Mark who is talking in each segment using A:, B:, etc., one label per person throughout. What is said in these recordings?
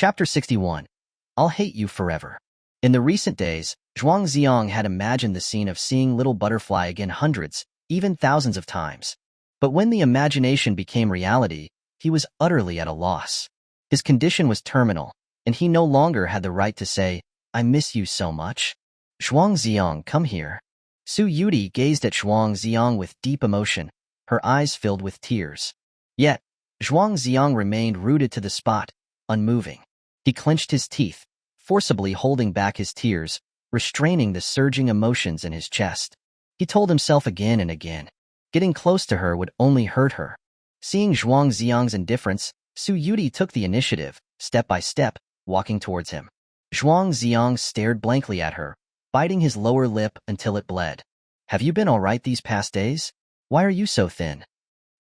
A: Chapter 61. I'll Hate You Forever. In the recent days, Zhuang Zi'ang had imagined the scene of seeing Little Butterfly again hundreds, even thousands of times. But when the imagination became reality, he was utterly at a loss. His condition was terminal, and he no longer had the right to say, "I miss you so much." "Zhuang Zi'ang, come here." Su Yudie gazed at Zhuang Zi'ang with deep emotion, her eyes filled with tears. Yet, Zhuang Zi'ang remained rooted to the spot, unmoving. He clenched his teeth, forcibly holding back his tears, restraining the surging emotions in his chest. He told himself again and again, getting close to her would only hurt her. Seeing Zhuang Zi'ang's indifference, Su Yudie took the initiative, step by step, walking towards him. Zhuang Zi'ang stared blankly at her, biting his lower lip until it bled. "Have you been all right these past days? Why are you so thin?"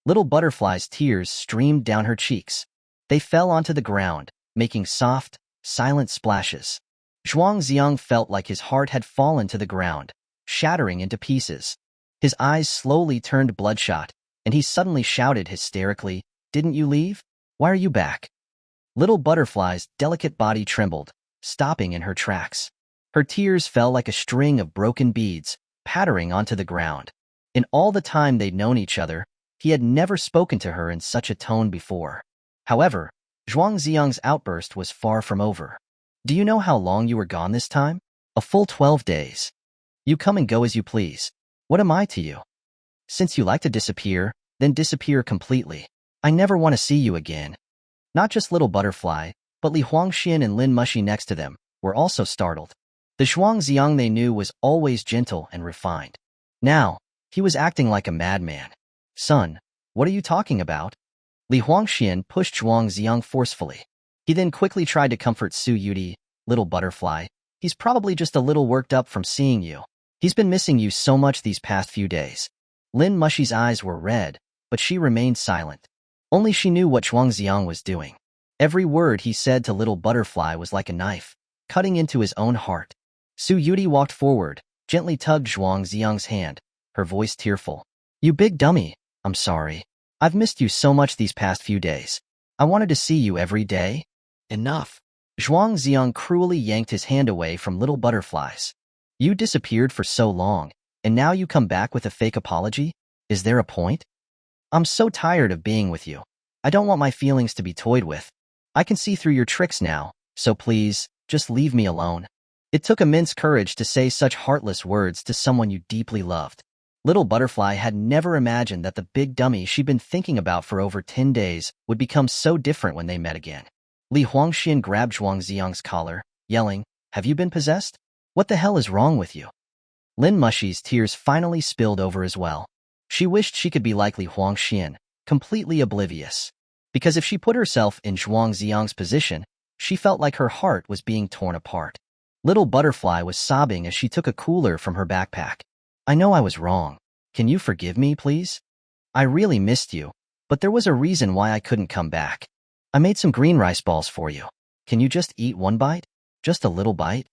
A: Little Butterfly's tears streamed down her cheeks. They fell onto the ground, making soft, silent splashes. Zhuang Zi'ang felt like his heart had fallen to the ground, shattering into pieces. His eyes slowly turned bloodshot, and he suddenly shouted hysterically, "Didn't you leave? Why are you back?" Little Butterfly's delicate body trembled, stopping in her tracks. Her tears fell like a string of broken beads, pattering onto the ground. In all the time they'd known each other, he had never spoken to her in such a tone before. However, Zhuang Zi'ang's outburst was far from over. "Do you know how long you were gone this time? A full 12 days. You come and go as you please. What am I to you? Since you like to disappear, then disappear completely. I never want to see you again." Not just Little Butterfly, but Li Huangxian and Lin Mushi next to them were also startled. The Zhuang Zi'ang they knew was always gentle and refined. Now, he was acting like a madman. "Son, what are you talking about?" Li Huangxian pushed Zhuang Zi'ang forcefully. He then quickly tried to comfort Su Yudie. "Little Butterfly, he's probably just a little worked up from seeing you. He's been missing you so much these past few days." Lin Mushi's eyes were red, but she remained silent. Only she knew what Zhuang Zi'ang was doing. Every word he said to Little Butterfly was like a knife, cutting into his own heart. Su Yudie walked forward, gently tugged Zhuang Zi'ang's hand, her voice tearful. "You big dummy, I'm sorry. I've missed you so much these past few days. I wanted to see you every day." "Enough." Zhuang Zi'ang cruelly yanked his hand away from Little Butterfly's. "You disappeared for so long, and now you come back with a fake apology? Is there a point? I'm so tired of being with you. I don't want my feelings to be toyed with. I can see through your tricks now, so please, just leave me alone." It took immense courage to say such heartless words to someone you deeply loved. Little Butterfly had never imagined that the big dummy she'd been thinking about for over 10 days would become so different when they met again. Li Huangxian grabbed Zhuang Zi'ang's collar, yelling, "Have you been possessed? What the hell is wrong with you?" Lin Mushi's tears finally spilled over as well. She wished she could be like Li Huangxian, completely oblivious. Because if she put herself in Zhuang Zi'ang's position, she felt like her heart was being torn apart. Little Butterfly was sobbing as she took a cooler from her backpack. "I know I was wrong. Can you forgive me, please? I really missed you, but there was a reason why I couldn't come back. I made some green rice balls for you. Can you just eat one bite? Just a little bite?"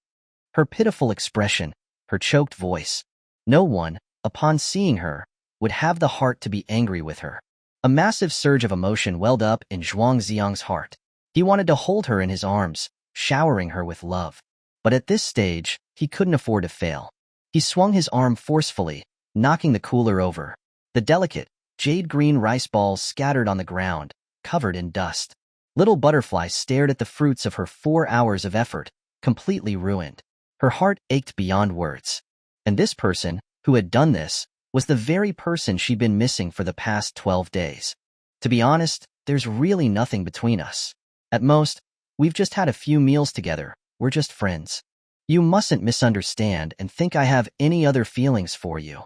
A: Her pitiful expression, her choked voice. No one, upon seeing her, would have the heart to be angry with her. A massive surge of emotion welled up in Zhuang Zi'ang's heart. He wanted to hold her in his arms, showering her with love. But at this stage, he couldn't afford to fail. He swung his arm forcefully, knocking the cooler over. The delicate, jade-green rice balls scattered on the ground, covered in dust. Little Butterfly stared at the fruits of her 4 hours of effort, completely ruined. Her heart ached beyond words. And this person, who had done this, was the very person she'd been missing for the past 12 days. "To be honest, there's really nothing between us. At most, we've just had a few meals together. We're just friends. You mustn't misunderstand and think I have any other feelings for you.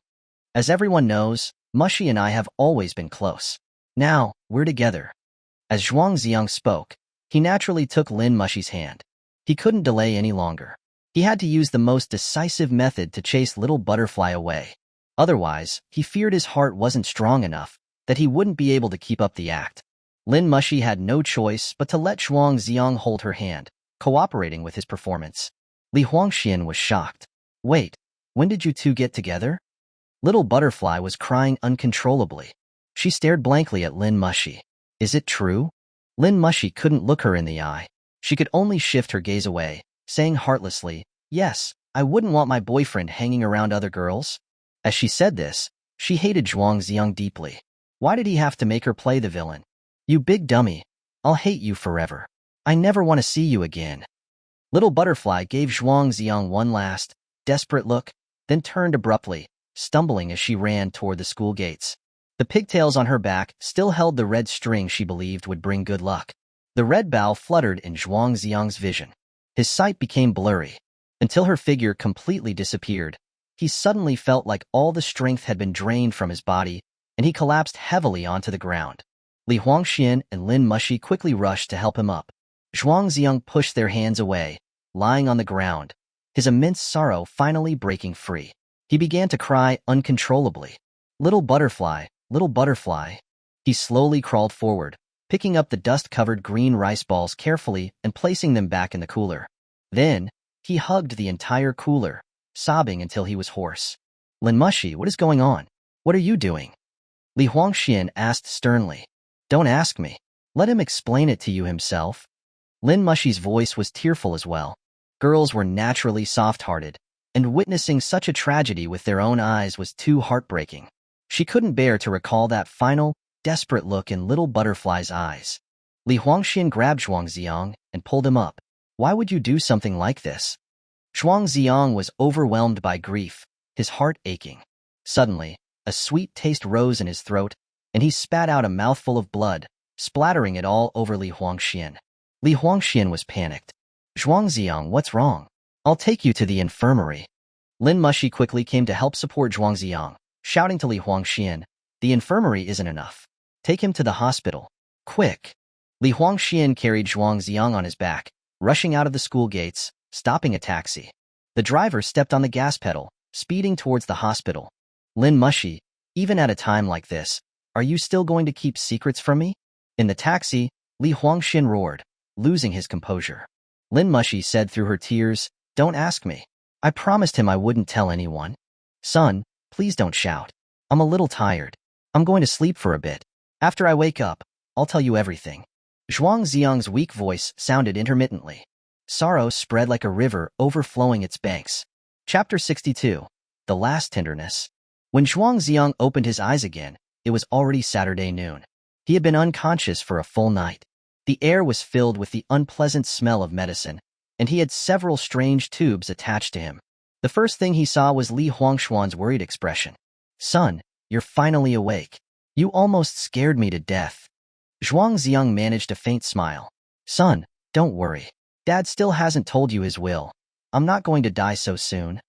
A: As everyone knows, Mushy and I have always been close. Now, we're together." As Zhuang Zi'ang spoke, he naturally took Lin Mushy's hand. He couldn't delay any longer. He had to use the most decisive method to chase Little Butterfly away. Otherwise, he feared his heart wasn't strong enough, that he wouldn't be able to keep up the act. Lin Mushy had no choice but to let Zhuang Zi'ang hold her hand, cooperating with his performance. Li Huangxian was shocked. "Wait, when did you two get together?" Little Butterfly was crying uncontrollably. She stared blankly at Lin Mushy. "Is it true?" Lin Mushy couldn't look her in the eye. She could only shift her gaze away, saying heartlessly, "Yes, I wouldn't want my boyfriend hanging around other girls." As she said this, she hated Zhuang Zi'ang deeply. Why did he have to make her play the villain? "You big dummy. I'll hate you forever. I never want to see you again." Little Butterfly gave Zhuang Zi'ang one last, desperate look, then turned abruptly, stumbling as she ran toward the school gates. The pigtails on her back still held the red string she believed would bring good luck. The red bow fluttered in Zhuang Zi'ang's vision. His sight became blurry, until her figure completely disappeared. He suddenly felt like all the strength had been drained from his body, and he collapsed heavily onto the ground. Li Huangxian and Lin Mushi quickly rushed to help him up. Zhuang Zi'ang pushed their hands away, lying on the ground, his immense sorrow finally breaking free. He began to cry uncontrollably. Little butterfly, little butterfly." He slowly crawled forward, picking up the dust-covered green rice balls carefully and placing them back in the cooler. Then, he hugged the entire cooler, sobbing until he was hoarse. "Lin Mushi, what is going on? What are you doing?" Li Huangxian asked sternly. "Don't ask me. Let him explain it to you himself." Lin Mushi's voice was tearful as well. Girls were naturally soft-hearted, and witnessing such a tragedy with their own eyes was too heartbreaking. She couldn't bear to recall that final, desperate look in Little Butterfly's eyes. Li Huangxian grabbed Zhuang Zi'ang and pulled him up. "Why would you do something like this?" Zhuang Zi'ang was overwhelmed by grief, his heart aching. Suddenly, a sweet taste rose in his throat, and he spat out a mouthful of blood, splattering it all over Li Huangxian. Li Huangxian was panicked. "Zhuang Zi'ang, what's wrong? I'll take you to the infirmary." Lin Mushi quickly came to help support Zhuang Zi'ang, shouting to Li Huangxian, "The infirmary isn't enough. Take him to the hospital. Quick!" Li Huangxian carried Zhuang Zi'ang on his back, rushing out of the school gates, stopping a taxi. The driver stepped on the gas pedal, speeding towards the hospital. "Lin Mushi, even at a time like this, are you still going to keep secrets from me?" In the taxi, Li Huangxian roared, losing his composure. Lin Mushi said through her tears, "Don't ask me. I promised him I wouldn't tell anyone." "Son, please don't shout. I'm a little tired. I'm going to sleep for a bit. After I wake up, I'll tell you everything." Zhuang Zi'ang's weak voice sounded intermittently. Sorrow spread like a river overflowing its banks. Chapter 62. The Last Tenderness. When Zhuang Zi'ang opened his eyes again, it was already Saturday noon. He had been unconscious for a full night. The air was filled with the unpleasant smell of medicine, and he had several strange tubes attached to him. The first thing he saw was Li Huangxuan's worried expression. "Son, you're finally awake. You almost scared me to death." Zhuang Zi'ang managed a faint smile. "Son, don't worry. Dad still hasn't told you his will. I'm not going to die so soon."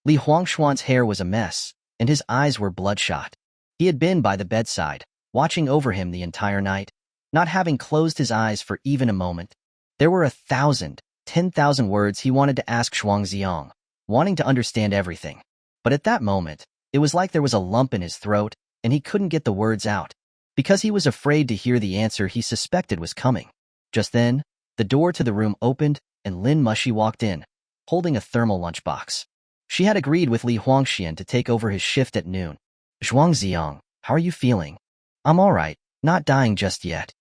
A: Li Huangxuan's hair was a mess, and his eyes were bloodshot. He had been by the bedside, watching over him the entire night, not having closed his eyes for even a moment. There were 1,000, 10,000 words he wanted to ask Zhuang Zi'ang, wanting to understand everything. But at that moment, it was like there was a lump in his throat, and he couldn't get the words out, because he was afraid to hear the answer he suspected was coming. Just then, the door to the room opened, and Lin Mushi walked in, holding a thermal lunchbox. She had agreed with Li Huangxian to take over his shift at noon. "Zhuang Zi'ang, how are you feeling?" "I'm all right, not dying just yet."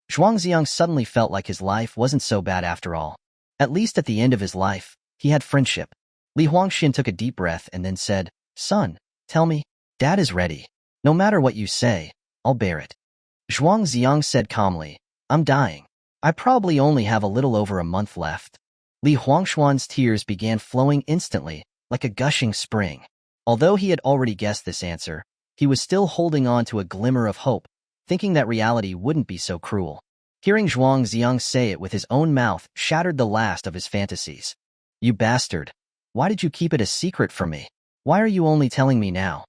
A: Zhuang Zi'ang suddenly felt like his life wasn't so bad after all. At least at the end of his life, he had friendship. Li Huangxian took a deep breath and then said, "Son, tell me, Dad is ready. No matter what you say, I'll bear it." Zhuang Zi'ang said calmly, "I'm dying. I probably only have a little over a month left." Li Huangxuan's tears began flowing instantly, like a gushing spring. Although he had already guessed this answer, he was still holding on to a glimmer of hope, thinking that reality wouldn't be so cruel. Hearing Zhuang Zi'ang say it with his own mouth shattered the last of his fantasies. "You bastard. Why did you keep it a secret from me? Why are you only telling me now?"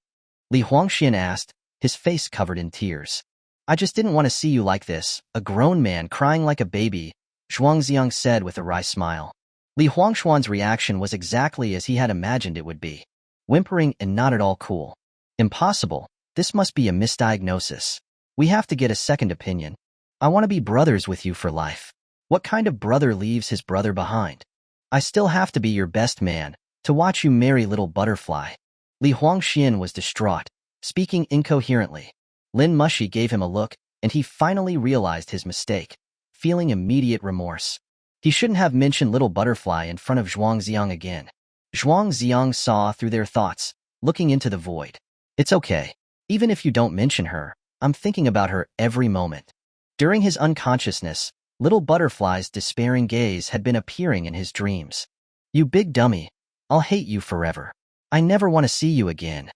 A: Li Huangxian asked, his face covered in tears. "I just didn't want to see you like this, a grown man crying like a baby," Zhuang Zi'ang said with a wry smile. Li Huangxuan's reaction was exactly as he had imagined it would be, whimpering and not at all cool. "Impossible. This must be a misdiagnosis. We have to get a second opinion. I want to be brothers with you for life." "What kind of brother leaves his brother behind?" "I still have to be your best man, to watch you marry Little Butterfly." Li Huangxian was distraught, speaking incoherently. Lin Mushi gave him a look, and he finally realized his mistake, feeling immediate remorse. He shouldn't have mentioned Little Butterfly in front of Zhuang Zi'ang again. Zhuang Zi'ang saw through their thoughts, looking into the void. It's okay. Even if you don't mention her, I'm thinking about her every moment. During his unconsciousness, Little Butterfly's despairing gaze had been appearing in his dreams. You big dummy. I'll hate you forever. I never want to see you again.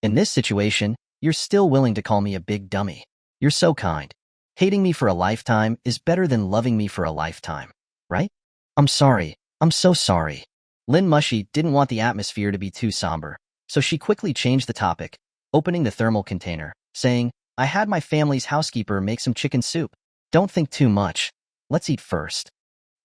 A: In this situation, you're still willing to call me a big dummy. You're so kind. Hating me for a lifetime is better than loving me for a lifetime, right? I'm sorry. I'm so sorry. Lin Mushi didn't want the atmosphere to be too somber, so she quickly changed the topic, opening the thermal container, saying, I had my family's housekeeper make some chicken soup. Don't think too much. Let's eat first.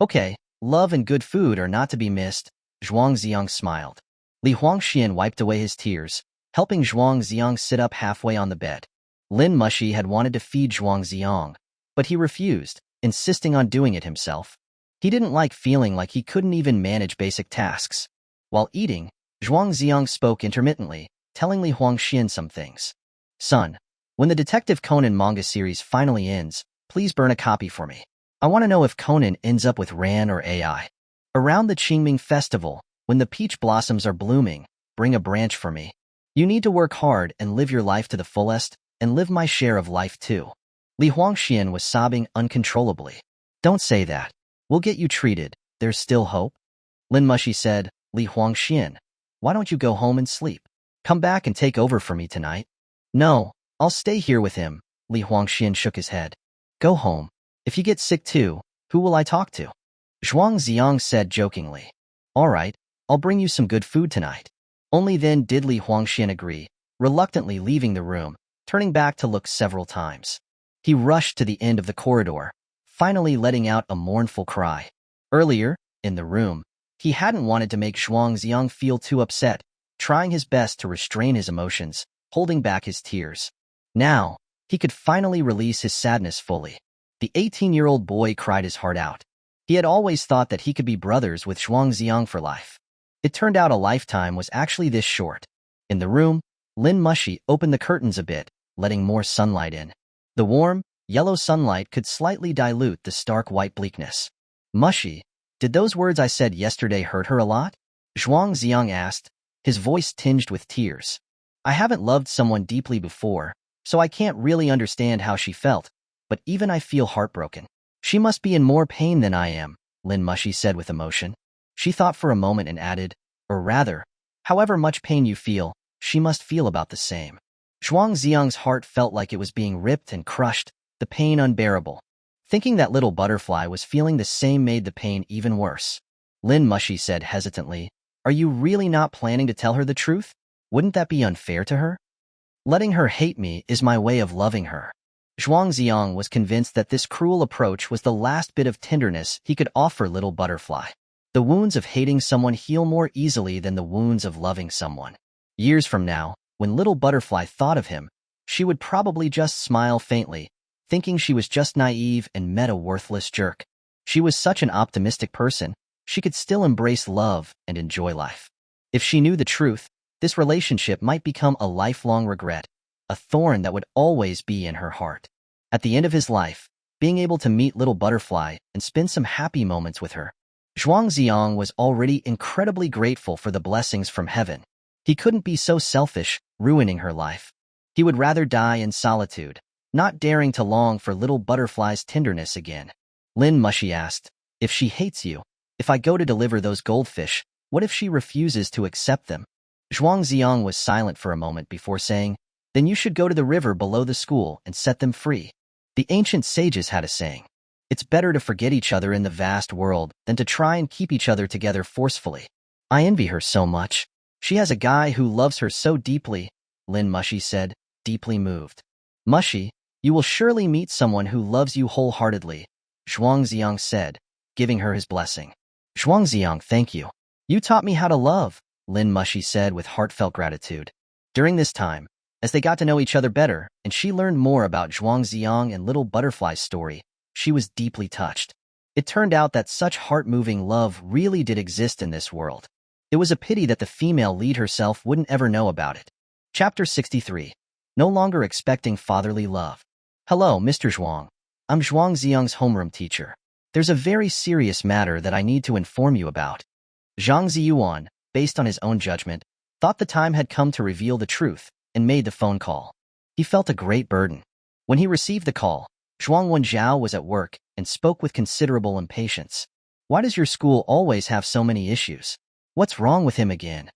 A: Okay, love and good food are not to be missed. Zhuang Zi'ang smiled. Li Huangxian wiped away his tears, helping Zhuang Zi'ang sit up halfway on the bed. Lin Mushi had wanted to feed Zhuang Zi'ang, but he refused, insisting on doing it himself. He didn't like feeling like he couldn't even manage basic tasks. While eating, Zhuang Zi'ang spoke intermittently, telling Li Huangxian some things. Son, when the Detective Conan manga series finally ends, please burn a copy for me. I want to know if Conan ends up with Ran or AI. Around the Qingming festival, when the peach blossoms are blooming, bring a branch for me. You need to work hard and live your life to the fullest, and live my share of life too. Li Huangxian was sobbing uncontrollably. Don't say that. We'll get you treated. There's still hope. Lin Mushi said, Li Huangxian, why don't you go home and sleep? Come back and take over for me tonight. No, I'll stay here with him. Li Huangxian shook his head. Go home. If you get sick too, who will I talk to? Zhuang Zi'ang said jokingly. All right, I'll bring you some good food tonight. Only then did Li Huangxian agree, reluctantly leaving the room, turning back to look several times. He rushed to the end of the corridor, finally letting out a mournful cry. Earlier, in the room, he hadn't wanted to make Zhuang Zi'ang feel too upset, trying his best to restrain his emotions, holding back his tears. Now, he could finally release his sadness fully. The 18-year-old boy cried his heart out. He had always thought that he could be brothers with Zhuang Zi'ang for life. It turned out a lifetime was actually this short. In the room, Lin Mushi opened the curtains a bit, letting more sunlight in. The warm, yellow sunlight could slightly dilute the stark white bleakness. Mushi, did those words I said yesterday hurt her a lot? Zhuang Zi'ang asked, his voice tinged with tears. I haven't loved someone deeply before, so I can't really understand how she felt, but even I feel heartbroken. She must be in more pain than I am, Lin Mushi said with emotion. She thought for a moment and added, or rather, however much pain you feel, she must feel about the same. Zhuang Zi'ang's heart felt like it was being ripped and crushed, the pain unbearable. Thinking that Little Butterfly was feeling the same made the pain even worse. Lin Mushi said hesitantly, Are you really not planning to tell her the truth? Wouldn't that be unfair to her? Letting her hate me is my way of loving her. Zhuang Zi'ang was convinced that this cruel approach was the last bit of tenderness he could offer Little Butterfly. The wounds of hating someone heal more easily than the wounds of loving someone. Years from now, when Little Butterfly thought of him, she would probably just smile faintly, thinking she was just naive and met a worthless jerk. She was such an optimistic person, she could still embrace love and enjoy life. If she knew the truth, this relationship might become a lifelong regret, a thorn that would always be in her heart. At the end of his life, being able to meet Little Butterfly and spend some happy moments with her, Zhuang Zi'ang was already incredibly grateful for the blessings from heaven. He couldn't be so selfish, ruining her life. He would rather die in solitude, not daring to long for Little Butterfly's tenderness again. Lin Mushi asked, If she hates you, if I go to deliver those goldfish, what if she refuses to accept them? Zhuang Zi'ang was silent for a moment before saying, Then you should go to the river below the school and set them free. The ancient sages had a saying, It's better to forget each other in the vast world than to try and keep each other together forcefully. I envy her so much. She has a guy who loves her so deeply, Lin Mushi said, deeply moved. Mushi, you will surely meet someone who loves you wholeheartedly, Zhuang Zi'ang said, giving her his blessing. Zhuang Zi'ang, thank you. You taught me how to love, Lin Mushi said with heartfelt gratitude. During this time, as they got to know each other better and she learned more about Zhuang Zi'ang and Little Butterfly's story, she was deeply touched. It turned out that such heart-moving love really did exist in this world. It was a pity that the female lead herself wouldn't ever know about it. Chapter 63. No longer expecting fatherly love. Hello, Mr. Zhuang. I'm Zhuang Zi'ang's homeroom teacher. There's a very serious matter that I need to inform you about. Zhuang Zi'ang, based on his own judgment, thought the time had come to reveal the truth and made the phone call. He felt a great burden. When he received the call, Zhuang Wenjiao was at work and spoke with considerable impatience. Why does your school always have so many issues? What's wrong with him again?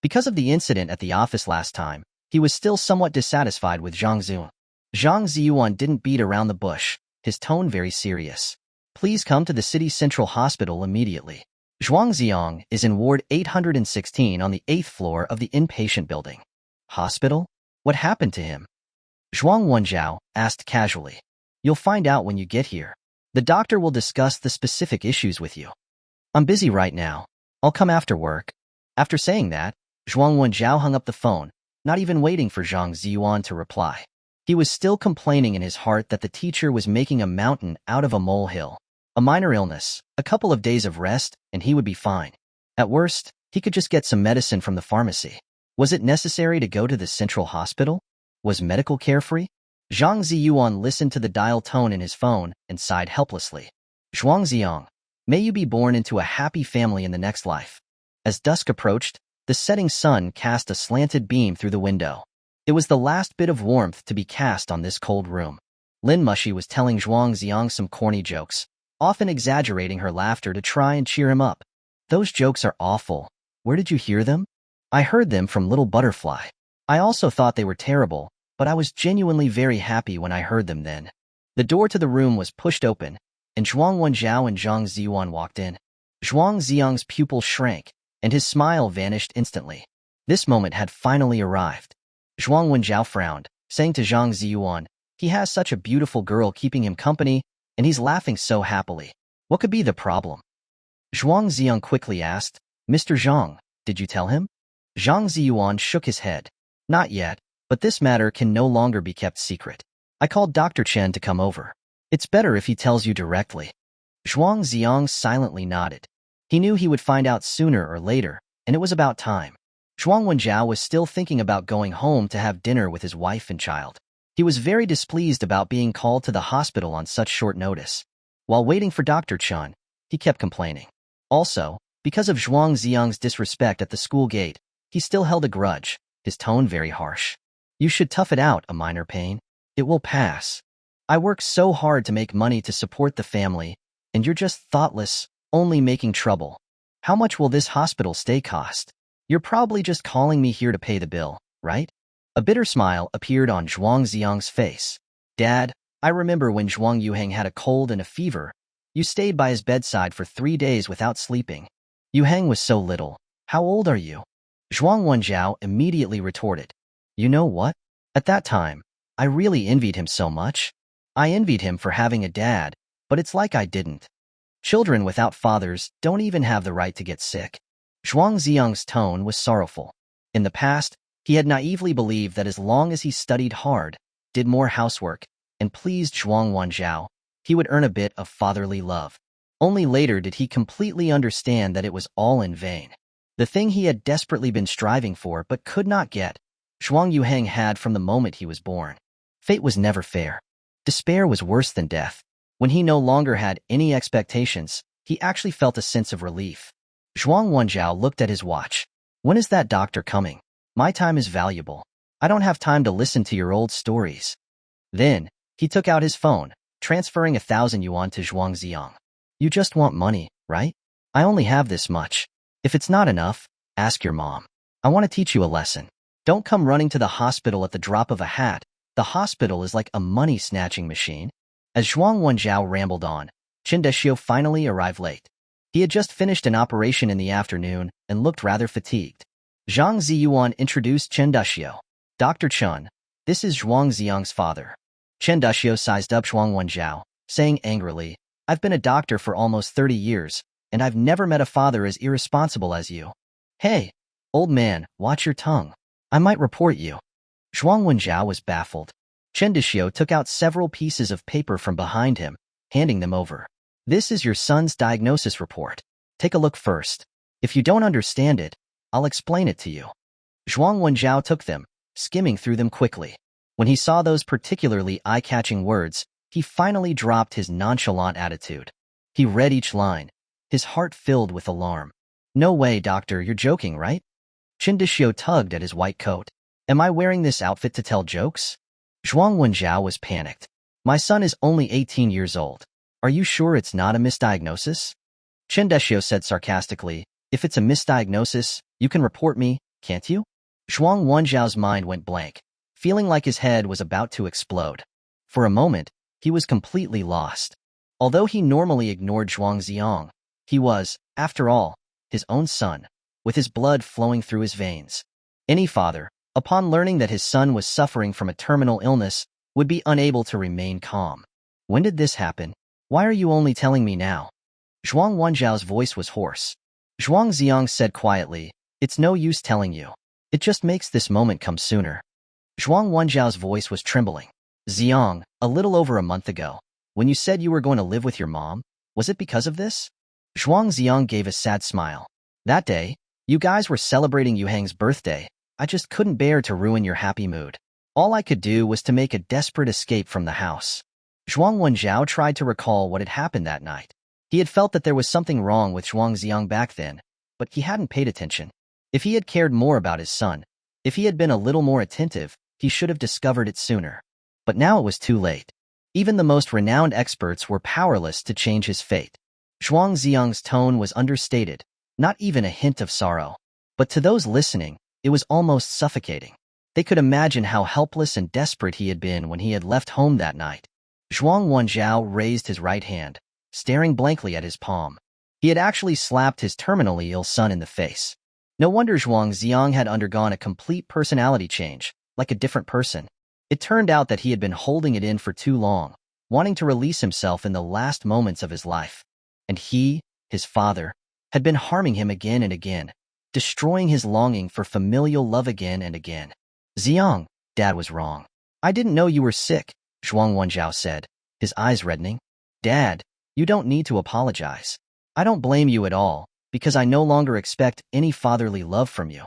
A: Because of the incident at the office last time, he was still somewhat dissatisfied with Zhang Zi'ang. Zhang Zi'ang didn't beat around the bush, his tone very serious. Please come to the city central hospital immediately. Zhuang Zi'ang is in ward 816 on the 8th floor of the inpatient building. Hospital? What happened to him? Zhuang Wenjiao asked casually. You'll find out when you get here. The doctor will discuss the specific issues with you. I'm busy right now. I'll come after work. After saying that, Zhuang Wenjiao hung up the phone, not even waiting for Zhang Zi'ang to reply. He was still complaining in his heart that the teacher was making a mountain out of a molehill. A minor illness, a couple of days of rest, and he would be fine. At worst, he could just get some medicine from the pharmacy. Was it necessary to go to the central hospital? Was medical care free? Zhang Zi'ang listened to the dial tone in his phone and sighed helplessly. Zhuang Zi'ang, may you be born into a happy family in the next life. As dusk approached, the setting sun cast a slanted beam through the window. It was the last bit of warmth to be cast on this cold room. Lin Mushi was telling Zhuang Zi'ang some corny jokes, often exaggerating her laughter to try and cheer him up. Those jokes are awful. Where did you hear them? I heard them from Little Butterfly. I also thought they were terrible, but I was genuinely very happy when I heard them then. The door to the room was pushed open, and Zhuang Wenjiao and Zhang Zi'ang walked in. Zhuang Zi'ang's pupil shrank, and his smile vanished instantly. This moment had finally arrived. Zhuang Wenjiao frowned, saying to Zhang Zi'ang, he has such a beautiful girl keeping him company, and he's laughing so happily. What could be the problem? Zhuang Zi'ang quickly asked, Mr. Zhang, did you tell him? Zhang Zi'ang shook his head. Not yet, but this matter can no longer be kept secret. I called Dr. Chen to come over. It's better if he tells you directly. Zhuang Zi'ang silently nodded. He knew he would find out sooner or later, and it was about time. Zhuang Wenjiao was still thinking about going home to have dinner with his wife and child. He was very displeased about being called to the hospital on such short notice. While waiting for Dr. Chen, he kept complaining. Also, because of Zhuang Zi'ang's disrespect at the school gate, he still held a grudge, his tone very harsh. You should tough it out, a minor pain. It will pass. I work so hard to make money to support the family, and you're just thoughtless, only making trouble. How much will this hospital stay cost? You're probably just calling me here to pay the bill, right? A bitter smile appeared on Zhuang Zi'ang's face. Dad, I remember when Zhuang Yuhang had a cold and a fever. You stayed by his bedside for 3 days without sleeping. Yuhang was so little. How old are you? Zhuang Wenjiao immediately retorted. You know what? At that time, I really envied him so much. I envied him for having a dad, but it's like I didn't. Children without fathers don't even have the right to get sick. Zhuang Zi'ang's tone was sorrowful. In the past, he had naively believed that as long as he studied hard, did more housework, and pleased Zhuang Wenjiao, he would earn a bit of fatherly love. Only later did he completely understand that it was all in vain. The thing he had desperately been striving for but could not get, Zhuang Yuhang had from the moment he was born. Fate was never fair. Despair was worse than death. When he no longer had any expectations, he actually felt a sense of relief. Zhuang Wenjiao looked at his watch. When is that doctor coming? My time is valuable. I don't have time to listen to your old stories. Then, he took out his phone, transferring 1,000 yuan to Zhuang Zi'ang. You just want money, right? I only have this much. If it's not enough, ask your mom. I want to teach you a lesson. Don't come running to the hospital at the drop of a hat. The hospital is like a money-snatching machine. As Zhuang Wenjiao rambled on, Chen Dexiu finally arrived late. He had just finished an operation in the afternoon and looked rather fatigued. Zhang Zi'ang introduced Chen Dexiu. Dr. Chen, this is Zhuang Zi'ang's father. Chen Dexiu sized up Zhuang Wenjiao, saying angrily, I've been a doctor for almost 30 years, and I've never met a father as irresponsible as you. Hey, old man, watch your tongue. I might report you. Zhuang Wenjiao was baffled. Chen Dexiu took out several pieces of paper from behind him, handing them over. This is your son's diagnosis report. Take a look first. If you don't understand it, I'll explain it to you. Zhuang Wenjiao took them, skimming through them quickly. When he saw those particularly eye-catching words, he finally dropped his nonchalant attitude. He read each line, his heart filled with alarm. No way, doctor, you're joking, right? Chindishio tugged at his white coat. Am I wearing this outfit to tell jokes? Zhuang Wenjiao was panicked. My son is only 18 years old. Are you sure it's not a misdiagnosis? Chindishio said sarcastically, if it's a misdiagnosis, you can report me, can't you? Zhuang Wenjiao's mind went blank, feeling like his head was about to explode. For a moment, he was completely lost. Although he normally ignored Zhuang Zi'ang, he was, after all, his own son, with his blood flowing through his veins. Any father, upon learning that his son was suffering from a terminal illness, would be unable to remain calm. When did this happen? Why are you only telling me now? Zhuang Wenjiao's voice was hoarse. Zhuang Zi'ang said quietly, it's no use telling you. It just makes this moment come sooner. Zhuang Wenjiao's voice was trembling. Zi'ang, a little over a month ago, when you said you were going to live with your mom, was it because of this? Zhuang Zi'ang gave a sad smile. That day, you guys were celebrating Yuhang's birthday. I just couldn't bear to ruin your happy mood. All I could do was to make a desperate escape from the house. Zhuang Wenjiao tried to recall what had happened that night. He had felt that there was something wrong with Zhuang Zi'ang back then, but he hadn't paid attention. If he had cared more about his son, if he had been a little more attentive, he should have discovered it sooner. But now it was too late. Even the most renowned experts were powerless to change his fate. Zhuang Zi'ang's tone was understated, not even a hint of sorrow. But to those listening, it was almost suffocating. They could imagine how helpless and desperate he had been when he had left home that night. Zhuang Wenjiao raised his right hand, staring blankly at his palm. He had actually slapped his terminally ill son in the face. No wonder Zhuang Zi'ang had undergone a complete personality change, like a different person. It turned out that he had been holding it in for too long, wanting to release himself in the last moments of his life. And he, his father, had been harming him again and again, destroying his longing for familial love again and again. Zi'ang, Dad was wrong. I didn't know you were sick, Zhuang Wenjiao said, his eyes reddening. Dad, you don't need to apologize. I don't blame you at all, because I no longer expect any fatherly love from you.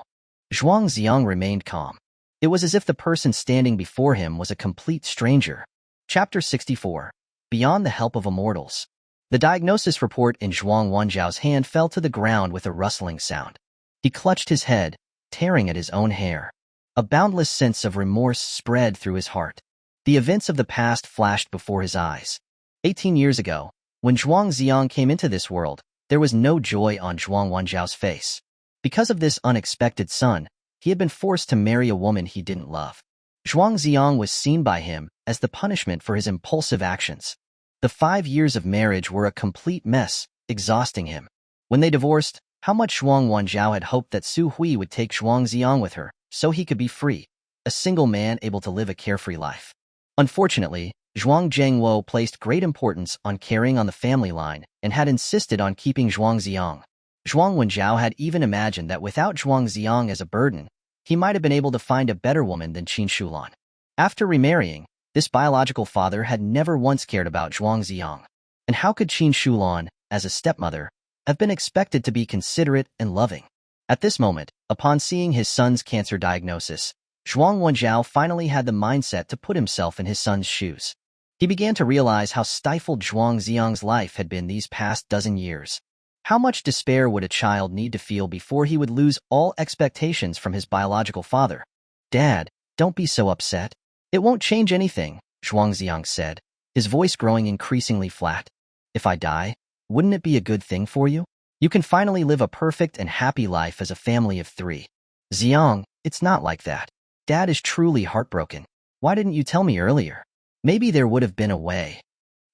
A: Zhuang Zi'ang remained calm. It was as if the person standing before him was a complete stranger. Chapter 64. Beyond the Help of Immortals. The diagnosis report in Zhuang Wenjiao's hand fell to the ground with a rustling sound. He clutched his head, tearing at his own hair. A boundless sense of remorse spread through his heart. The events of the past flashed before his eyes. 18 years ago, when Zhuang Zi'ang came into this world, there was no joy on Zhuang Wenjiao's face. Because of this unexpected son, he had been forced to marry a woman he didn't love. Zhuang Zi'ang was seen by him as the punishment for his impulsive actions. The 5 years of marriage were a complete mess, exhausting him. When they divorced, how much Zhuang Wenjiao had hoped that Su Hui would take Zhuang Zi'ang with her, so he could be free, a single man able to live a carefree life. Unfortunately, Zhuang Zhengwo placed great importance on carrying on the family line and had insisted on keeping Zhuang Zi'ang. Zhuang Wenjiao had even imagined that without Zhuang Zi'ang as a burden, he might have been able to find a better woman than Qin Shulan. After remarrying, this biological father had never once cared about Zhuang Zi'ang. And how could Qin Shulan, as a stepmother, have been expected to be considerate and loving? At this moment, upon seeing his son's cancer diagnosis, Zhuang Wenjiao finally had the mindset to put himself in his son's shoes. He began to realize how stifled Zhuang Zi'ang's life had been these past dozen years. How much despair would a child need to feel before he would lose all expectations from his biological father? Dad, don't be so upset. It won't change anything, Zhuang Zi'ang said, his voice growing increasingly flat. If I die, wouldn't it be a good thing for you? You can finally live a perfect and happy life as a family of 3. Zi'ang, it's not like that. Dad is truly heartbroken. Why didn't you tell me earlier? Maybe there would have been a way.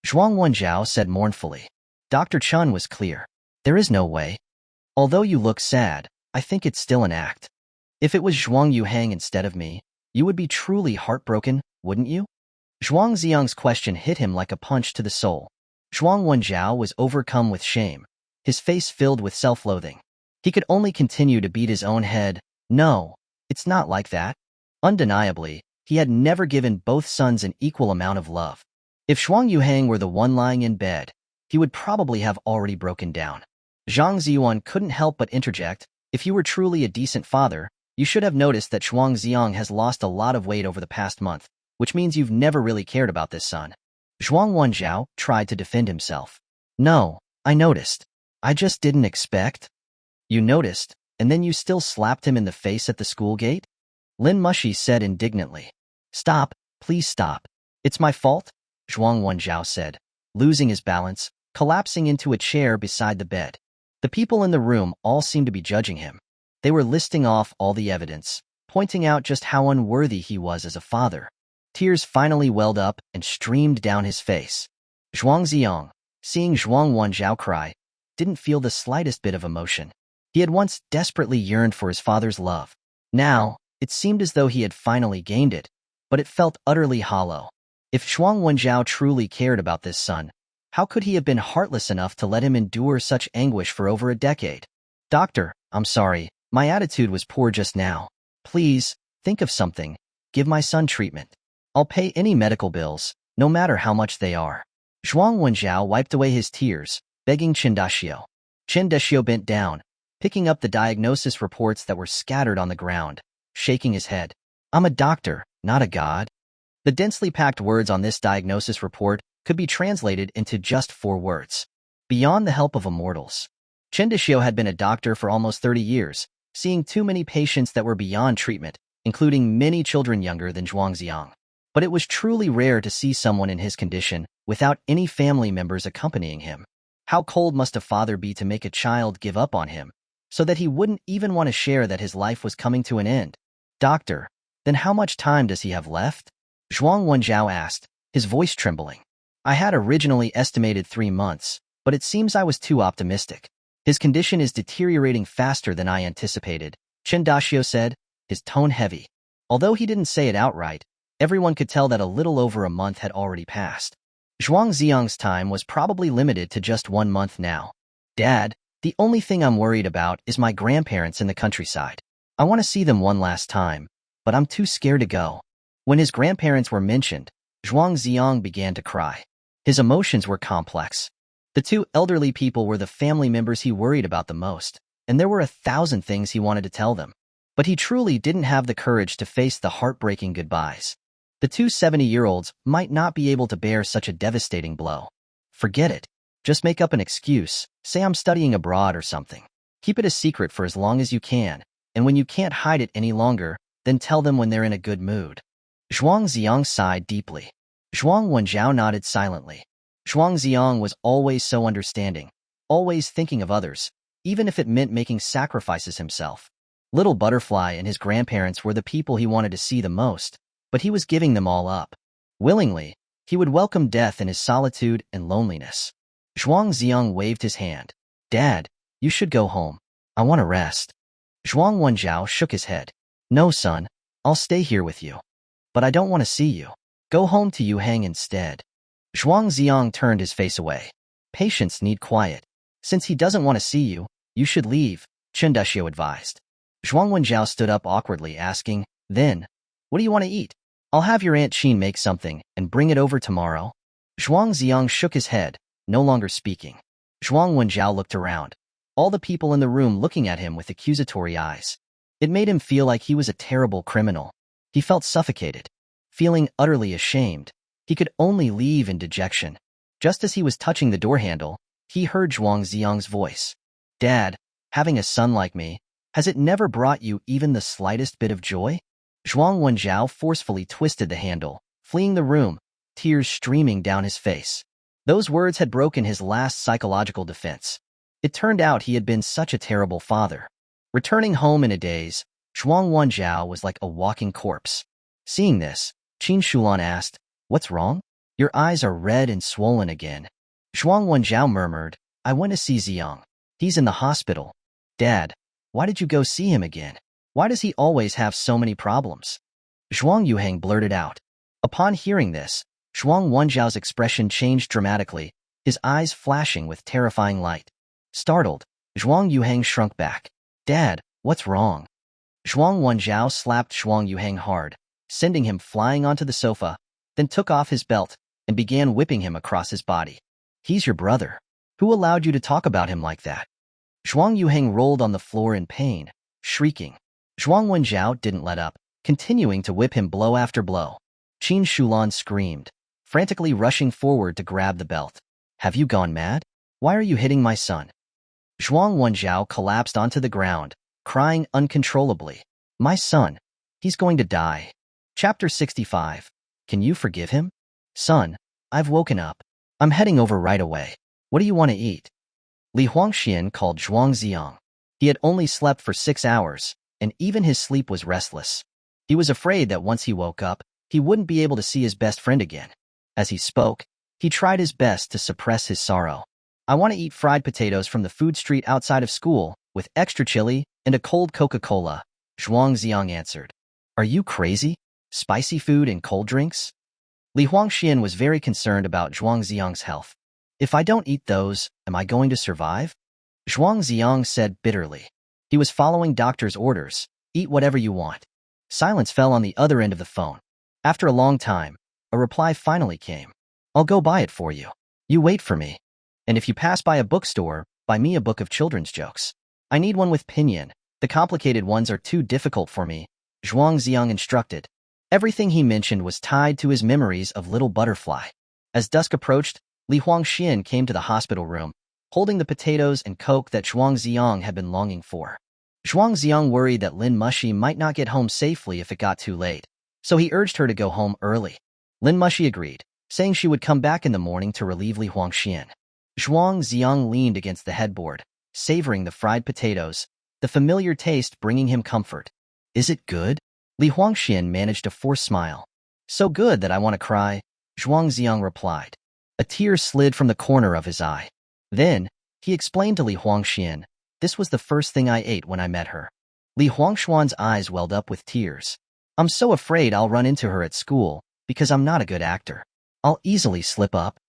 A: Zhuang Wenjiao said mournfully. Dr. Chun was clear. There is no way. Although you look sad, I think it's still an act. If it was Zhuang Yuhang instead of me, you would be truly heartbroken, wouldn't you? Zhuang Zi'ang's question hit him like a punch to the soul. Zhuang Wenjiao was overcome with shame, his face filled with self-loathing. He could only continue to beat his own head. No, it's not like that. Undeniably, he had never given both sons an equal amount of love. If Zhuang Yuhang were the one lying in bed, he would probably have already broken down. Zhang Ziyuan couldn't help but interject, if you were truly a decent father, you should have noticed that Zhuang Zi'ang has lost a lot of weight over the past month, which means you've never really cared about this son. Zhuang Wenjiao tried to defend himself. No, I noticed. I just didn't expect. You noticed, and then you still slapped him in the face at the school gate? Lin Mushi said indignantly. Stop, please stop. It's my fault? Zhuang Wenjiao said, losing his balance, collapsing into a chair beside the bed. The people in the room all seemed to be judging him. They were listing off all the evidence, pointing out just how unworthy he was as a father. Tears finally welled up and streamed down his face. Zhuang Zi'ang, seeing Zhuang Wenjiao cry, didn't feel the slightest bit of emotion. He had once desperately yearned for his father's love. Now, it seemed as though he had finally gained it, but it felt utterly hollow. If Zhuang Wenjiao truly cared about this son, how could he have been heartless enough to let him endure such anguish for over a decade? Doctor, I'm sorry, my attitude was poor just now. Please, think of something. Give my son treatment. I'll pay any medical bills, no matter how much they are. Zhuang Wenjiao wiped away his tears, begging Chen Daxiu. Chen Daxiu bent down, picking up the diagnosis reports that were scattered on the ground, shaking his head. I'm a doctor, not a god. The densely packed words on this diagnosis report could be translated into just 4 words. Beyond the help of immortals. Chen Daxiu had been a doctor for almost 30 years, seeing too many patients that were beyond treatment, including many children younger than Zhuang Zi'ang. But it was truly rare to see someone in his condition without any family members accompanying him. How cold must a father be to make a child give up on him, so that he wouldn't even want to share that his life was coming to an end? Doctor, then how much time does he have left? Zhuang Wenjiao asked, his voice trembling. I had originally estimated 3 months, but it seems I was too optimistic. His condition is deteriorating faster than I anticipated, Chen Daxiu said, his tone heavy. Although he didn't say it outright, everyone could tell that a little over a month had already passed. Zhuang Zi'ang's time was probably limited to just 1 month now. Dad, the only thing I'm worried about is my grandparents in the countryside. I want to see them one last time, but I'm too scared to go. When his grandparents were mentioned, Zhuang Zi'ang began to cry. His emotions were complex. The 2 elderly people were the family members he worried about the most, and there were 1,000 things he wanted to tell them. But he truly didn't have the courage to face the heartbreaking goodbyes. The 2 70-year-olds might not be able to bear such a devastating blow. Forget it. Just make up an excuse, say I'm studying abroad or something. Keep it a secret for as long as you can, and when you can't hide it any longer, then tell them when they're in a good mood. Zhuang Zi'ang sighed deeply. Zhuang Wenjiao nodded silently. Zhuang Zi'ang was always so understanding, always thinking of others, even if it meant making sacrifices himself. Little Butterfly and his grandparents were the people he wanted to see the most, but he was giving them all up. Willingly, he would welcome death in his solitude and loneliness. Zhuang Zi'ang waved his hand. Dad, you should go home. I want to rest. Zhuang Wenjiao shook his head. No, son, I'll stay here with you. But I don't want to see you. Go home to Yuhang instead. Zhuang Zi'ang turned his face away. Patients need quiet. Since he doesn't want to see you, you should leave, Chen Daxiu advised. Zhuang Wenjiao stood up awkwardly, asking, Then, what do you want to eat? I'll have your Aunt Qin make something and bring it over tomorrow. Zhuang Zi'ang shook his head, no longer speaking. Zhuang Wenjiao looked around, all the people in the room looking at him with accusatory eyes. It made him feel like he was a terrible criminal. He felt suffocated. Feeling utterly ashamed, he could only leave in dejection. Just as he was touching the door handle, he heard Zhuang Zi'ang's voice. Dad, having a son like me, has it never brought you even the slightest bit of joy? Zhuang Wenjiao forcefully twisted the handle, fleeing the room, tears streaming down his face. Those words had broken his last psychological defense. It turned out he had been such a terrible father. Returning home in a daze, Zhuang Wenjiao was like a walking corpse. Seeing this, Qin Shulan asked, What's wrong? Your eyes are red and swollen again. Zhuang Wenjiao murmured, I went to see Zi'ang. He's in the hospital. Dad, why did you go see him again? Why does he always have so many problems? Zhuang Yuhang blurted out. Upon hearing this, Zhuang Wenjiao's expression changed dramatically, his eyes flashing with terrifying light. Startled, Zhuang Yuhang shrunk back. Dad, what's wrong? Zhuang Wenjiao slapped Zhuang Yuhang hard, sending him flying onto the sofa, then took off his belt and began whipping him across his body. He's your brother. Who allowed you to talk about him like that? Zhuang Yuhang rolled on the floor in pain, shrieking. Zhuang Wenjiao didn't let up, continuing to whip him blow after blow. Qin Shulan screamed, frantically rushing forward to grab the belt. Have you gone mad? Why are you hitting my son? Zhuang Wenjiao collapsed onto the ground, crying uncontrollably. My son. He's going to die. Chapter 65. Can you forgive him? Son, I've woken up. I'm heading over right away. What do you want to eat? Li Huangxian called Zhuang Zi'ang. He had only slept for 6 hours, and even his sleep was restless. He was afraid that once he woke up, he wouldn't be able to see his best friend again. As he spoke, he tried his best to suppress his sorrow. I want to eat fried potatoes from the food street outside of school, with extra chili and a cold Coca-Cola, Zhuang Zi'ang answered. Are you crazy? Spicy food and cold drinks? Li Huangxian was very concerned about Zhuang Zi'ang's health. If I don't eat those, am I going to survive? Zhuang Zi'ang said bitterly. He was following doctor's orders. Eat whatever you want. Silence fell on the other end of the phone. After a long time, a reply finally came. I'll go buy it for you. You wait for me. And if you pass by a bookstore, buy me a book of children's jokes. I need one with pinyin. The complicated ones are too difficult for me, Zhuang Zi'ang instructed. Everything he mentioned was tied to his memories of Little Butterfly. As dusk approached, Li Huangxian came to the hospital room, holding the potatoes and Coke that Zhuang Zi'ang had been longing for. Zhuang Zi'ang worried that Lin Mushi might not get home safely if it got too late, so he urged her to go home early. Lin Mushi agreed, saying she would come back in the morning to relieve Li Huangxian. Zhuang Zi'ang leaned against the headboard, savoring the fried potatoes, the familiar taste bringing him comfort. Is it good? Li Huangxian managed a forced smile. So good that I want to cry, Zhuang Zi'ang replied. A tear slid from the corner of his eye. Then, he explained to Li Huangxian, this was the first thing I ate when I met her. Li Huangxian's eyes welled up with tears. I'm so afraid I'll run into her at school, because I'm not a good actor. I'll easily slip up.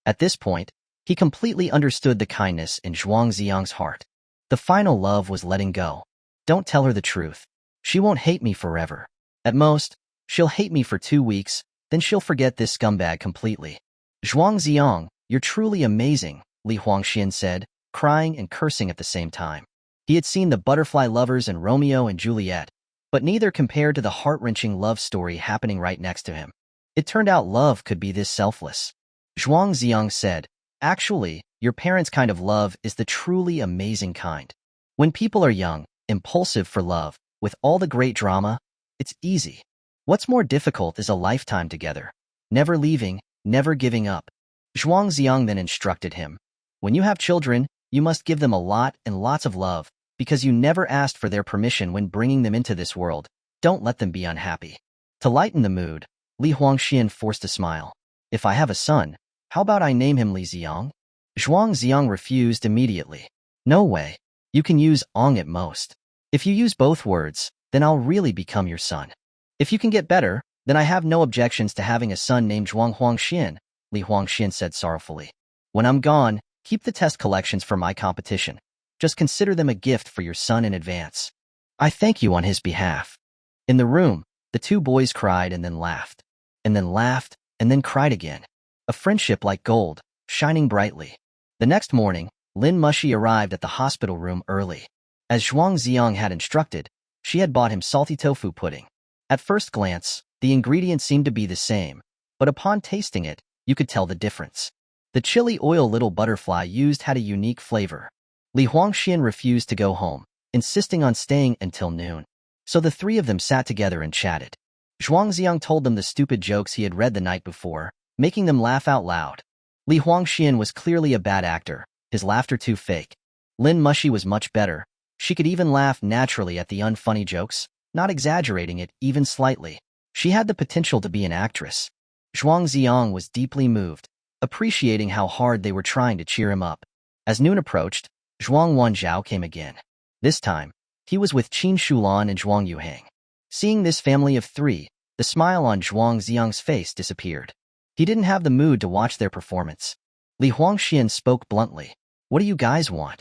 A: At this point, he completely understood the kindness in Zhuang Zi'ang's heart. The final love was letting go. Don't tell her the truth. She won't hate me forever. At most, she'll hate me for 2 weeks, then she'll forget this scumbag completely. Zhuang Zi'ang, you're truly amazing, Li Huangxian said, crying and cursing at the same time. He had seen the butterfly lovers and Romeo and Juliet, but neither compared to the heart-wrenching love story happening right next to him. It turned out love could be this selfless. Zhuang Zi'ang said, actually, your parents' kind of love is the truly amazing kind. When people are young, impulsive for love, with all the great drama, it's easy. What's more difficult is a lifetime together. Never leaving, never giving up. Zhuang Zi'ang then instructed him. When you have children, you must give them a lot and lots of love, because you never asked for their permission when bringing them into this world. Don't let them be unhappy. To lighten the mood, Li Huangxian forced a smile. If I have a son, how about I name him Li Zi'ang? Zhuang Zi'ang refused immediately. No way. You can use Ong at most. If you use both words, then I'll really become your son. If you can get better, then I have no objections to having a son named Zhuang Huangxian, Li Huangxian said sorrowfully. When I'm gone, keep the test collections for my competition. Just consider them a gift for your son in advance. I thank you on his behalf. In the room, the two boys cried and then laughed. And then laughed, and then cried again. A friendship like gold, shining brightly. The next morning, Lin Mushi arrived at the hospital room early. As Zhuang Zi'ang had instructed, she had bought him salty tofu pudding. At first glance, the ingredients seemed to be the same, but upon tasting it, you could tell the difference. The chili oil Little Butterfly used had a unique flavor. Li Huangxian refused to go home, insisting on staying until noon. So the three of them sat together and chatted. Zhuang Zi'ang told them the stupid jokes he had read the night before, making them laugh out loud. Li Huangxian was clearly a bad actor, his laughter too fake. Lin Mushi was much better. She could even laugh naturally at the unfunny jokes, not exaggerating it even slightly. She had the potential to be an actress. Zhuang Zi'ang was deeply moved, appreciating how hard they were trying to cheer him up. As noon approached, Zhuang Wenjiao came again. This time, he was with Qin Shulan and Zhuang Yuhang. Seeing this family of three, the smile on Zhuang Zi'ang's face disappeared. He didn't have the mood to watch their performance. Li Huangxian spoke bluntly. What do you guys want?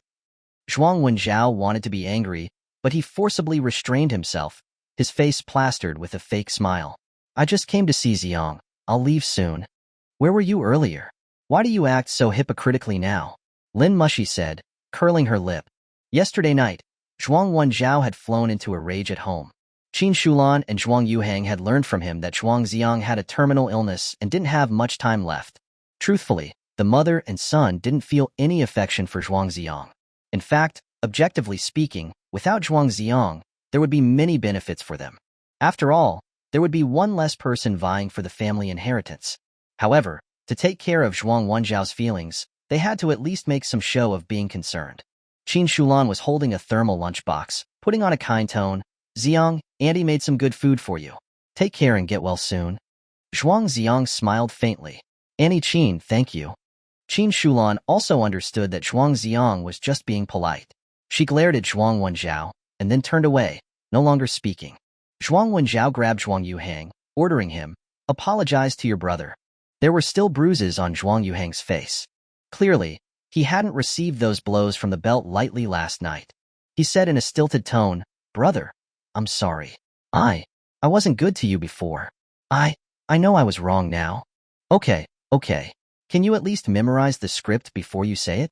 A: Zhuang Wenjiao wanted to be angry, but he forcibly restrained himself, his face plastered with a fake smile. I just came to see Zi'ang. I'll leave soon. Where were you earlier? Why do you act so hypocritically now? Lin Mushi said, curling her lip. Yesterday night, Zhuang Wenjiao had flown into a rage at home. Qin Shulan and Zhuang Yuhang had learned from him that Zhuang Zi'ang had a terminal illness and didn't have much time left. Truthfully, The mother and son didn't feel any affection for Zhuang Zi'ang. In fact, objectively speaking, without Zhuang Zi'ang, there would be many benefits for them. After all, there would be one less person vying for the family inheritance. However, to take care of Zhuang Wenjiao's feelings, they had to at least make some show of being concerned. Qin Shulan was holding a thermal lunchbox, putting on a kind tone. Zi'ang, Auntie made some good food for you. Take care and get well soon. Zhuang Zi'ang smiled faintly. Auntie Qin, thank you. Qin Shulan also understood that Zhuang Zi'ang was just being polite. She glared at Zhuang Wenjiao, and then turned away, no longer speaking. Zhuang Wenjiao grabbed Zhuang Yuhang, ordering him, apologize to your brother. There were still bruises on Zhuang Yuhang's face. Clearly, he hadn't received those blows from the belt lightly last night. He said in a stilted tone, Brother, I'm sorry. I wasn't good to you before. I know I was wrong now. Okay. Can you at least memorize the script before you say it?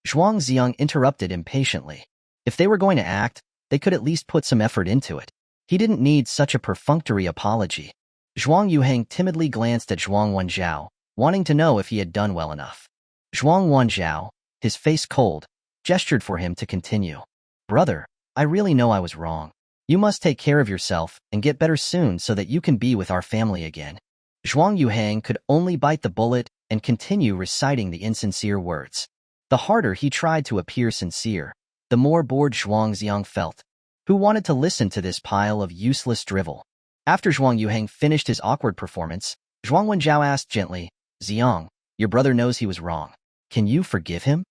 A: Zhuang Zi'ang interrupted impatiently. If they were going to act, they could at least put some effort into it. He didn't need such a perfunctory apology. Zhuang Yuhang timidly glanced at Zhuang Wenjiao, wanting to know if he had done well enough. Zhuang Wenjiao, his face cold, gestured for him to continue. Brother, I really know I was wrong. You must take care of yourself and get better soon so that you can be with our family again. Zhuang Yuhang could only bite the bullet and continue reciting the insincere words. The harder he tried to appear sincere, the more bored Zhuang Zi'ang felt. Who wanted to listen to this pile of useless drivel? After Zhuang Yuhang finished his awkward performance, Zhuang Wenjiao asked gently, Zi'ang, your brother knows he was wrong. Can you forgive him?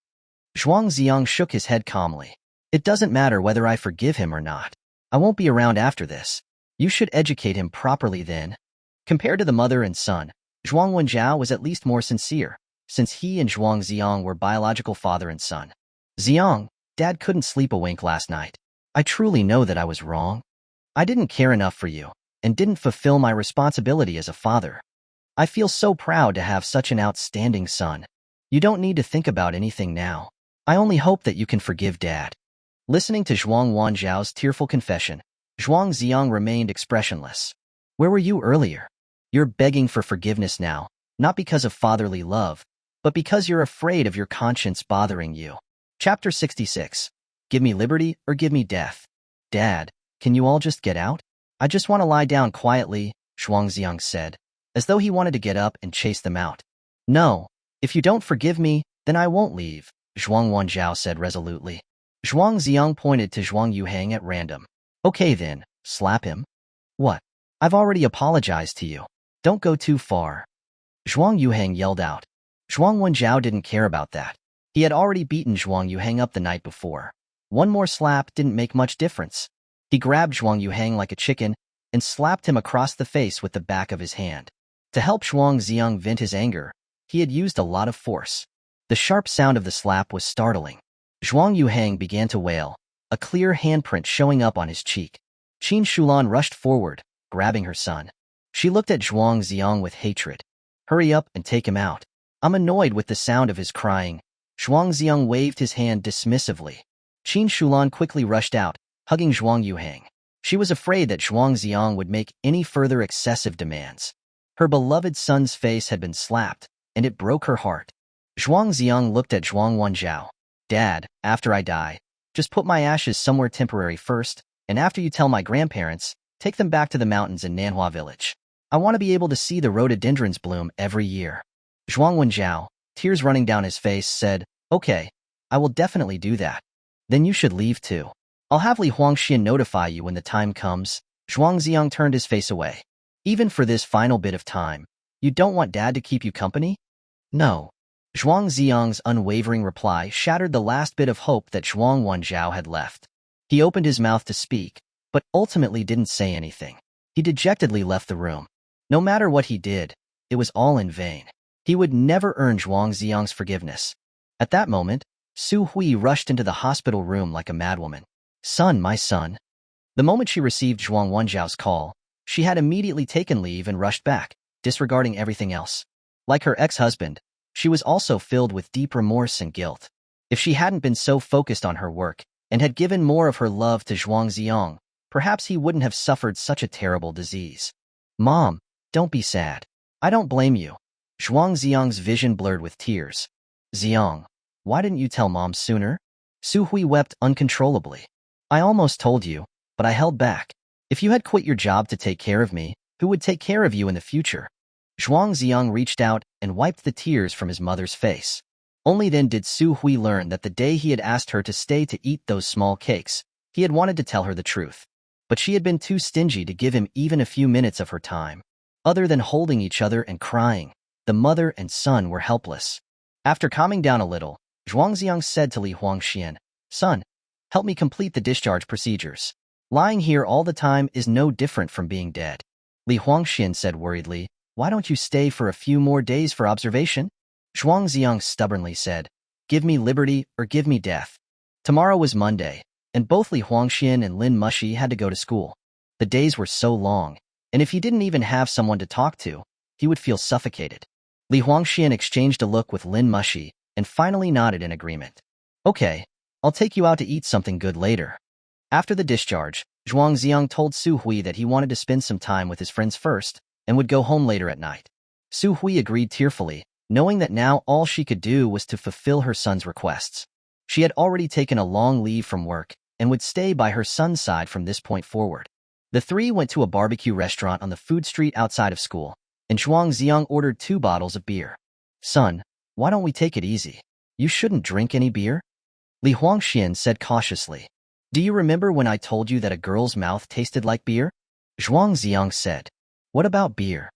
A: Zhuang Zi'ang shook his head calmly. It doesn't matter whether I forgive him or not. I won't be around after this. You should educate him properly then. Compared to the mother and son, Zhuang Wenjiao was at least more sincere, since he and Zhuang Zi'ang were biological father and son. Zi'ang, Dad couldn't sleep a wink last night. I truly know that I was wrong. I didn't care enough for you, and didn't fulfill my responsibility as a father. I feel so proud to have such an outstanding son. You don't need to think about anything now. I only hope that you can forgive Dad. Listening to Zhuang Wenjiao's tearful confession, Zhuang Zi'ang remained expressionless. Where were you earlier? You're begging for forgiveness now, not because of fatherly love, but because you're afraid of your conscience bothering you. Chapter 66. Give me liberty or give me death. Dad, can you all just get out? I just want to lie down quietly, Zhuang Zi'ang said, as though he wanted to get up and chase them out. No, if you don't forgive me, then I won't leave, Zhuang Wenjiao said resolutely. Zhuang Zi'ang pointed to Zhuang Yuhang at random. Okay then, slap him. What? I've already apologized to you. Don't go too far. Zhuang Yuhang yelled out. Zhuang Wenjiao didn't care about that. He had already beaten Zhuang Yuhang up the night before. One more slap didn't make much difference. He grabbed Zhuang Yuhang like a chicken and slapped him across the face with the back of his hand. To help Zhuang Zi'ang vent his anger, he had used a lot of force. The sharp sound of the slap was startling. Zhuang Yuhang began to wail, a clear handprint showing up on his cheek. Qin Shulan rushed forward, grabbing her son. She looked at Zhuang Zi'ang with hatred. Hurry up and take him out. I'm annoyed with the sound of his crying. Zhuang Zi'ang waved his hand dismissively. Qin Shulan quickly rushed out, hugging Zhuang Yuhang. She was afraid that Zhuang Zi'ang would make any further excessive demands. Her beloved son's face had been slapped, and it broke her heart. Zhuang Zi'ang looked at Zhuang Wenjiao. Dad, after I die, just put my ashes somewhere temporary first, and after you tell my grandparents, take them back to the mountains in Manhwa village. I want to be able to see the rhododendrons bloom every year. Zhuang Wenjiao, tears running down his face, said, Okay, I will definitely do that. Then you should leave too. I'll have Li Huangxian notify you when the time comes. Zhuang Zi'ang turned his face away. Even for this final bit of time, you don't want Dad to keep you company? No. Zhuang Zi'ang's unwavering reply shattered the last bit of hope that Zhuang Wenjiao had left. He opened his mouth to speak, but ultimately didn't say anything. He dejectedly left the room. No matter what he did, it was all in vain. He would never earn Zhuang Zi'ang's forgiveness. At that moment, Su Hui rushed into the hospital room like a madwoman. Son, my son. The moment she received Zhuang Wenjiao's call, she had immediately taken leave and rushed back, disregarding everything else. Like her ex-husband, she was also filled with deep remorse and guilt. If she hadn't been so focused on her work and had given more of her love to Zhuang Zi'ang, perhaps he wouldn't have suffered such a terrible disease. Mom, don't be sad. I don't blame you. Zhuang Zi'ang's vision blurred with tears. Zi'ang, why didn't you tell Mom sooner? Su Hui wept uncontrollably. I almost told you, but I held back. If you had quit your job to take care of me, who would take care of you in the future? Zhuang Zi'ang reached out and wiped the tears from his mother's face. Only then did Su Hui learn that the day he had asked her to stay to eat those small cakes, he had wanted to tell her the truth. But she had been too stingy to give him even a few minutes of her time. Other than holding each other and crying, the mother and son were helpless. After calming down a little, Zhuang Zi'ang said to Li Huangxian, Son, help me complete the discharge procedures. Lying here all the time is no different from being dead. Li Huangxian said worriedly, Why don't you stay for a few more days for observation? Zhuang Zi'ang stubbornly said, Give me liberty or give me death. Tomorrow was Monday, and both Li Huangxian and Lin Mushi had to go to school. The days were so long, and if he didn't even have someone to talk to, he would feel suffocated. Li Huangxian exchanged a look with Lin Mushi and finally nodded in agreement. Okay, I'll take you out to eat something good later. After the discharge, Zhuang Zi'ang told Su Hui that he wanted to spend some time with his friends first and would go home later at night. Su Hui agreed tearfully, knowing that now all she could do was to fulfill her son's requests. She had already taken a long leave from work and would stay by her son's side from this point forward. The three went to a barbecue restaurant on the food street outside of school, and Zhuang Zi'ang ordered 2 bottles of beer. Son, why don't we take it easy? You shouldn't drink any beer? Li Huangxian said cautiously. Do you remember when I told you that a girl's mouth tasted like beer? Zhuang Zi'ang said. What about beer?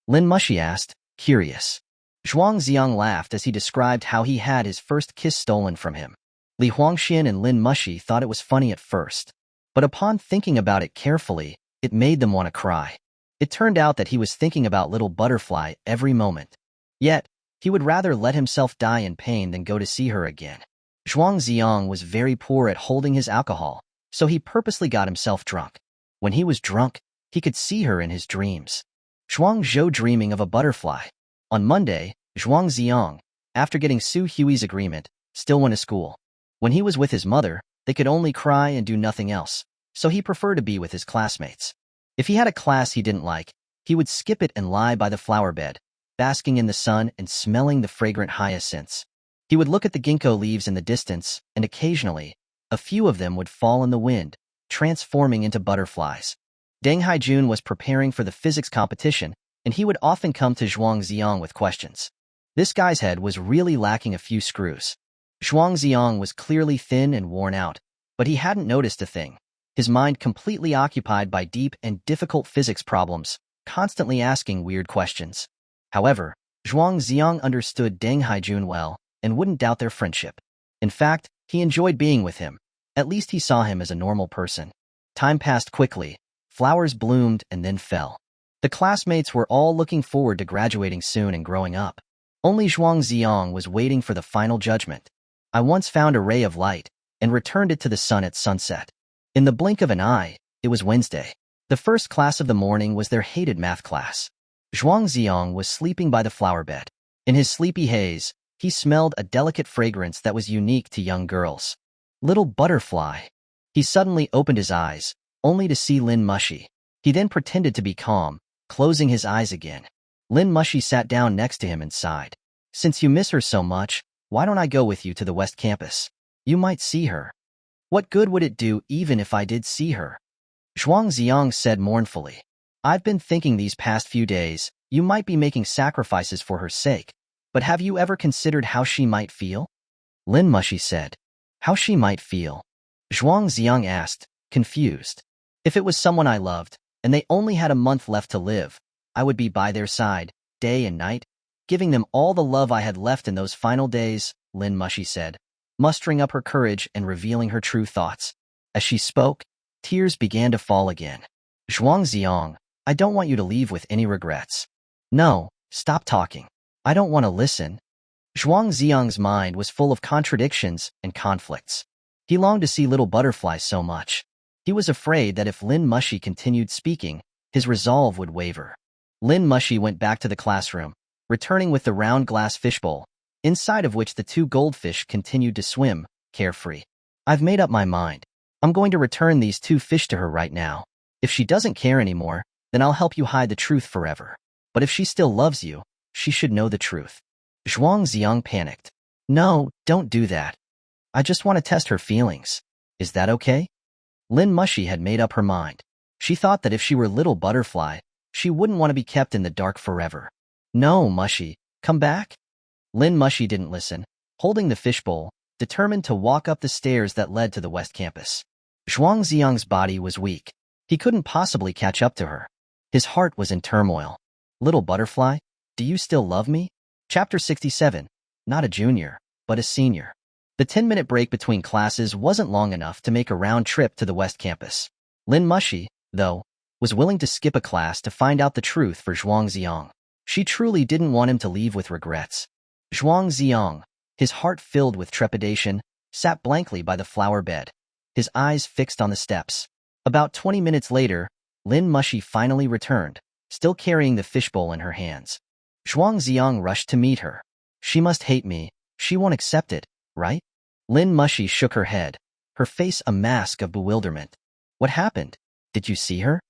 A: Lin Mushi asked, curious. Zhuang Zi'ang laughed as he described how he had his first kiss stolen from him. Li Huangxian and Lin Mushi thought it was funny at first, but upon thinking about it carefully, it made them want to cry. It turned out that he was thinking about little butterfly every moment. Yet, he would rather let himself die in pain than go to see her again. Zhuang Zi'ang was very poor at holding his alcohol, so he purposely got himself drunk. When he was drunk, he could see her in his dreams. Zhuang Zhou dreaming of a butterfly. On Monday, Zhuang Zi'ang, after getting Su Hui's agreement, still went to school. When he was with his mother, they could only cry and do nothing else, so he preferred to be with his classmates. If he had a class he didn't like, he would skip it and lie by the flower bed, basking in the sun and smelling the fragrant hyacinths. He would look at the ginkgo leaves in the distance, and occasionally, a few of them would fall in the wind, transforming into butterflies. Deng Haijun was preparing for the physics competition, and he would often come to Zhuang Zi'ang with questions. This guy's head was really lacking a few screws. Zhuang Zi'ang was clearly thin and worn out, but he hadn't noticed a thing. His mind completely occupied by deep and difficult physics problems, constantly asking weird questions. However, Zhuang Zi'ang understood Deng Haijun well and wouldn't doubt their friendship. In fact, he enjoyed being with him. At least he saw him as a normal person. Time passed quickly. Flowers bloomed and then fell. The classmates were all looking forward to graduating soon and growing up. Only Zhuang Zi'ang was waiting for the final judgment. I once found a ray of light and returned it to the sun at sunset. In the blink of an eye, it was Wednesday. The first class of the morning was their hated math class. Zhuang Zi'ang was sleeping by the flower bed. In his sleepy haze, he smelled a delicate fragrance that was unique to young girls. Little butterfly. He suddenly opened his eyes, only to see Lin Mushi. He then pretended to be calm, closing his eyes again. Lin Mushi sat down next to him and sighed. Since you miss her so much, why don't I go with you to the West Campus? You might see her. What good would it do even if I did see her? Zhuang Zi'ang said mournfully. I've been thinking these past few days, you might be making sacrifices for her sake, but have you ever considered how she might feel? Lin Mushi said. How she might feel? Zhuang Zi'ang asked, confused. If it was someone I loved, and they only had a month left to live, I would be by their side, day and night, giving them all the love I had left in those final days, Lin Mushi said, mustering up her courage and revealing her true thoughts. As she spoke, tears began to fall again. Zhuang Zi'ang, I don't want you to leave with any regrets. No, stop talking. I don't want to listen. Zhuang Zi'ang's mind was full of contradictions and conflicts. He longed to see little butterflies so much. He was afraid that if Lin Mushi continued speaking, his resolve would waver. Lin Mushi went back to the classroom, returning with the round glass fishbowl, inside of which the 2 goldfish continued to swim, carefree. I've made up my mind. I'm going to return these 2 fish to her right now. If she doesn't care anymore, then I'll help you hide the truth forever. But if she still loves you, She should know the truth. Zhuang Zi'ang panicked. No, don't do that. I just want to test her feelings. Is that okay? Lin Mushi had made up her mind. She thought that if she were Little Butterfly, she wouldn't want to be kept in the dark forever. No, Mushi, come back. Lin Mushi didn't listen, holding the fishbowl, determined to walk up the stairs that led to the West Campus. Zhuang Zi'ang's body was weak. He couldn't possibly catch up to her. His heart was in turmoil. Little Butterfly, do you still love me? Chapter 67. Not a junior, but a senior. The 10-minute break between classes wasn't long enough to make a round trip to the West Campus. Lin Mushi, though, was willing to skip a class to find out the truth for Zhuang Zi'ang. She truly didn't want him to leave with regrets. Zhuang Zi'ang, his heart filled with trepidation, sat blankly by the flower bed, his eyes fixed on the steps. About 20 minutes later, Lin Mushi finally returned, still carrying the fishbowl in her hands. Zhuang Zi'ang rushed to meet her. She must hate me. She won't accept it, right? Lin Mushi shook her head, her face a mask of bewilderment. What happened? Did you see her?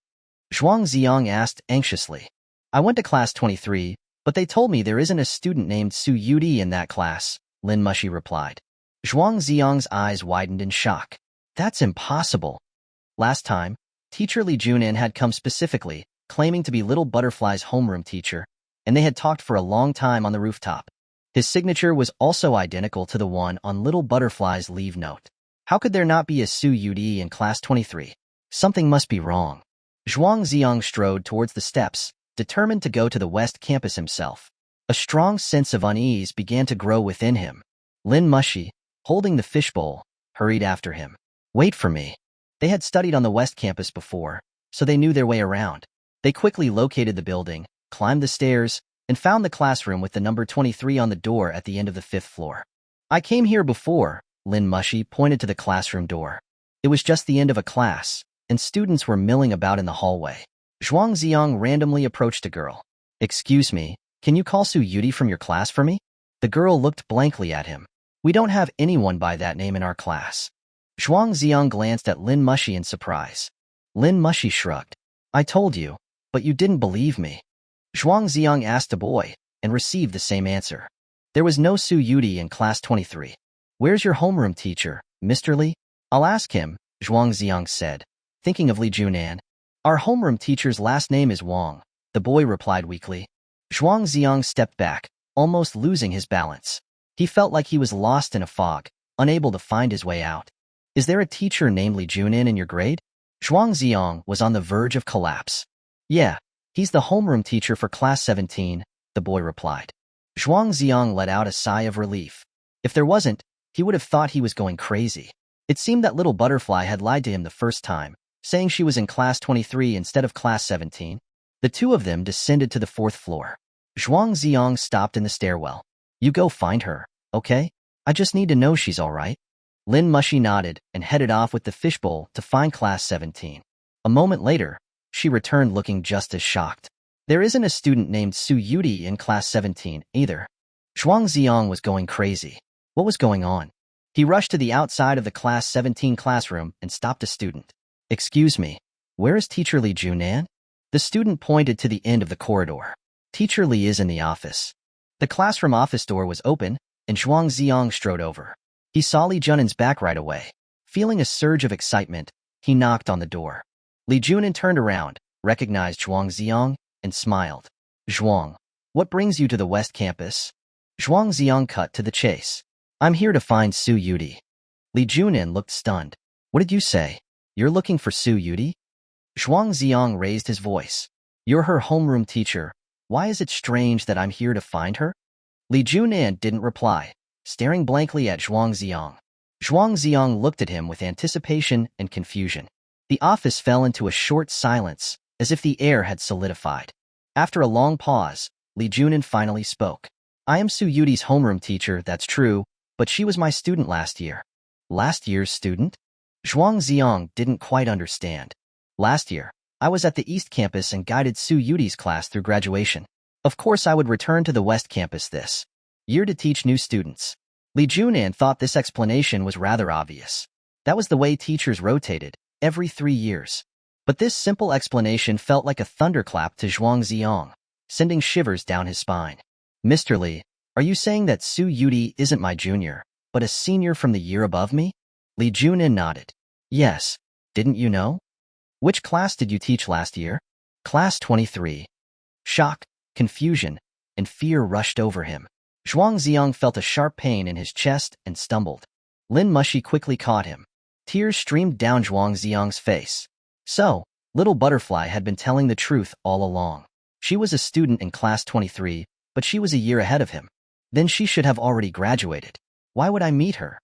A: Zhuang Zi'ang asked anxiously. I went to class 23, but they told me there isn't a student named Su Yudie in that class, Lin Mushi replied. Zhuang Zi'ang's eyes widened in shock. That's impossible. Last time, teacher Li Junan had come specifically, claiming to be Little Butterfly's homeroom teacher, and they had talked for a long time on the rooftop. His signature was also identical to the one on Little Butterfly's leave note. How could there not be a Su Yudie in class 23? Something must be wrong. Zhuang Zi'ang strode towards the steps, determined to go to the West Campus himself. A strong sense of unease began to grow within him. Lin Mushi, holding the fishbowl, hurried after him. Wait for me. They had studied on the West Campus before, so they knew their way around. They quickly located the building, climbed the stairs, and found the classroom with the number 23 on the door at the end of the 5th floor. I came here before, Lin Mushi pointed to the classroom door. It was just the end of a class, and students were milling about in the hallway. Zhuang Zi'ang randomly approached a girl. Excuse me, can you call Su Yudie from your class for me? The girl looked blankly at him. We don't have anyone by that name in our class. Zhuang Zi'ang glanced at Lin Mushi in surprise. Lin Mushi shrugged. I told you, but you didn't believe me. Zhuang Zi'ang asked a boy, and received the same answer. There was no Su Yudie in class 23. Where's your homeroom teacher, Mr. Li? I'll ask him, Zhuang Zi'ang said, thinking of Li Junan. Our homeroom teacher's last name is Wang, the boy replied weakly. Zhuang Zi'ang stepped back, almost losing his balance. He felt like he was lost in a fog, unable to find his way out. Is there a teacher named Li Junan in your grade? Zhuang Zi'ang was on the verge of collapse. Yeah, he's the homeroom teacher for class 17, the boy replied. Zhuang Zi'ang let out a sigh of relief. If there wasn't, he would have thought he was going crazy. It seemed that Little Butterfly had lied to him the first time, saying she was in class 23 instead of class 17. The two of them descended to the 4th floor. Zhuang Zi'ang stopped in the stairwell. You go find her, okay? I just need to know she's all right. Lin Mushi nodded and headed off with the fishbowl to find class 17. A moment later, she returned looking just as shocked. There isn't a student named Su Yudie in class 17 either. Zhuang Zi'ang was going crazy. What was going on? He rushed to the outside of the class 17 classroom and stopped a student. Excuse me, where is Teacher Li Junan? The student pointed to the end of the corridor. Teacher Li is in the office. The classroom office door was open, and Zhuang Zi'ang strode over. He saw Li Junan's back right away. Feeling a surge of excitement, he knocked on the door. Li Junan turned around, recognized Zhuang Zi'ang, and smiled. Zhuang, what brings you to the West Campus? Zhuang Zi'ang cut to the chase. I'm here to find Su Yudie. Li Junan looked stunned. What did you say? You're looking for Su Yudie? Zhuang Zi'ang raised his voice. You're her homeroom teacher. Why is it strange that I'm here to find her? Li Junan didn't reply, staring blankly at Zhuang Zi'ang. Zhuang Zi'ang looked at him with anticipation and confusion. The office fell into a short silence, as if the air had solidified. After a long pause, Li Junan finally spoke. I am Su Yudie's homeroom teacher, that's true, but she was my student last year. Last year's student? Zhuang Zi'ang didn't quite understand. Last year, I was at the East Campus and guided Su Yudie's class through graduation. Of course I would return to the West Campus this year to teach new students. Li Junan thought this explanation was rather obvious. That was the way teachers rotated, every 3 years. But this simple explanation felt like a thunderclap to Zhuang Zi'ang, sending shivers down his spine. Mr. Li, are you saying that Su Yudie isn't my junior, but a senior from the year above me? Li Junin nodded. Yes, didn't you know? Which class did you teach last year? Class 23. Shock, confusion, and fear rushed over him. Zhuang Zi'ang felt a sharp pain in his chest and stumbled. Lin Mushi quickly caught him. Tears streamed down Zhuang Zi'ang's face. So, Little Butterfly had been telling the truth all along. She was a student in class 23, but she was a year ahead of him. Then she should have already graduated. Why would I meet her?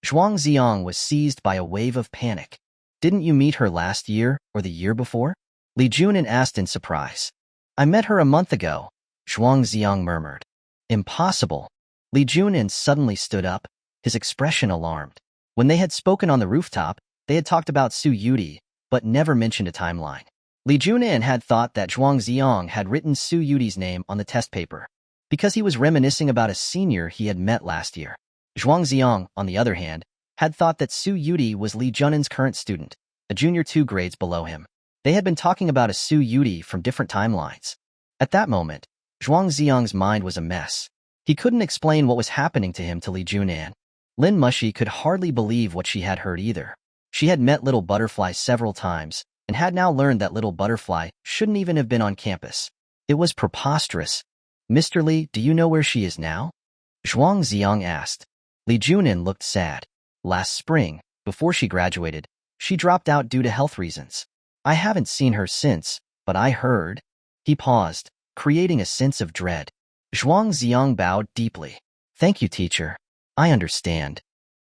A: Zhuang Zi'ang was seized by a wave of panic. Didn't you meet her last year or the year before? Li Junin asked in surprise. I met her a month ago, Zhuang Zi'ang murmured. Impossible. Li Junin suddenly stood up, his expression alarmed. When they had spoken on the rooftop, they had talked about Su Yudie, but never mentioned a timeline. Li Junin had thought that Zhuang Zi'ang had written Su Yudie's name on the test paper, because he was reminiscing about a senior he had met last year. Zhuang Zi'ang, on the other hand, had thought that Su Yudie was Li Junin's current student, a junior 2 grades below him. They had been talking about a Su Yudie from different timelines. At that moment, Zhuang Zi'ang's mind was a mess. He couldn't explain what was happening to him to Li Junin. Lin Mushi could hardly believe what she had heard either. She had met Little Butterfly several times, and had now learned that Little Butterfly shouldn't even have been on campus. It was preposterous. Mr. Li, do you know where she is now? Zhuang Zi'ang asked. Li Junin looked sad. Last spring, before she graduated, she dropped out due to health reasons. I haven't seen her since, but I heard. He paused, creating a sense of dread. Zhuang Zi'ang bowed deeply. Thank you, teacher. I understand.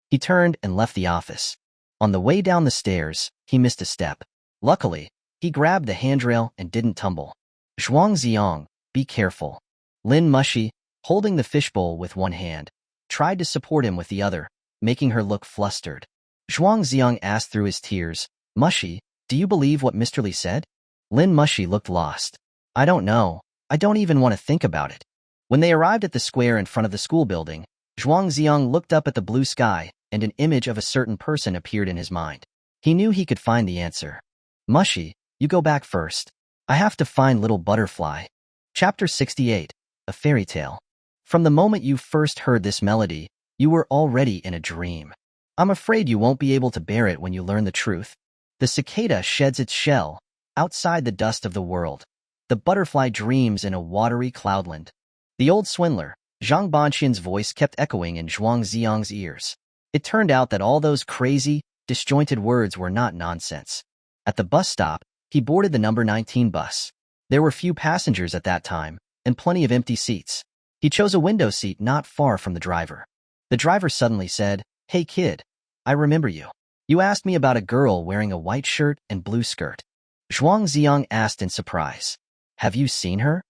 A: He turned and left the office. On the way down the stairs, he missed a step. Luckily, he grabbed the handrail and didn't tumble. Zhuang Zi'ang, be careful. Lin Mushi, holding the fishbowl with one hand, tried to support him with the other, making her look flustered. Zhuang Zi'ang asked through his tears, Mushi, do you believe what Mr. Li said? Lin Mushi looked lost. I don't know. I don't even want to think about it. When they arrived at the square in front of the school building, Zhuang Zi'ang looked up at the blue sky, and an image of a certain person appeared in his mind. He knew he could find the answer. Mushi, you go back first. I have to find Little Butterfly. Chapter 68, A Fairy Tale. From the moment you first heard this melody, you were already in a dream. I'm afraid you won't be able to bear it when you learn the truth. The cicada sheds its shell, outside the dust of the world. The butterfly dreams in a watery cloudland. The old swindler, Zhang Banqian's voice kept echoing in Zhuang Zi'ang's ears. It turned out that all those crazy, disjointed words were not nonsense. At the bus stop, he boarded the number 19 bus. There were few passengers at that time, and plenty of empty seats. He chose a window seat not far from the driver. The driver suddenly said, Hey kid, I remember you. You asked me about a girl wearing a white shirt and blue skirt. Zhuang Zi'ang asked in surprise. Have you seen her?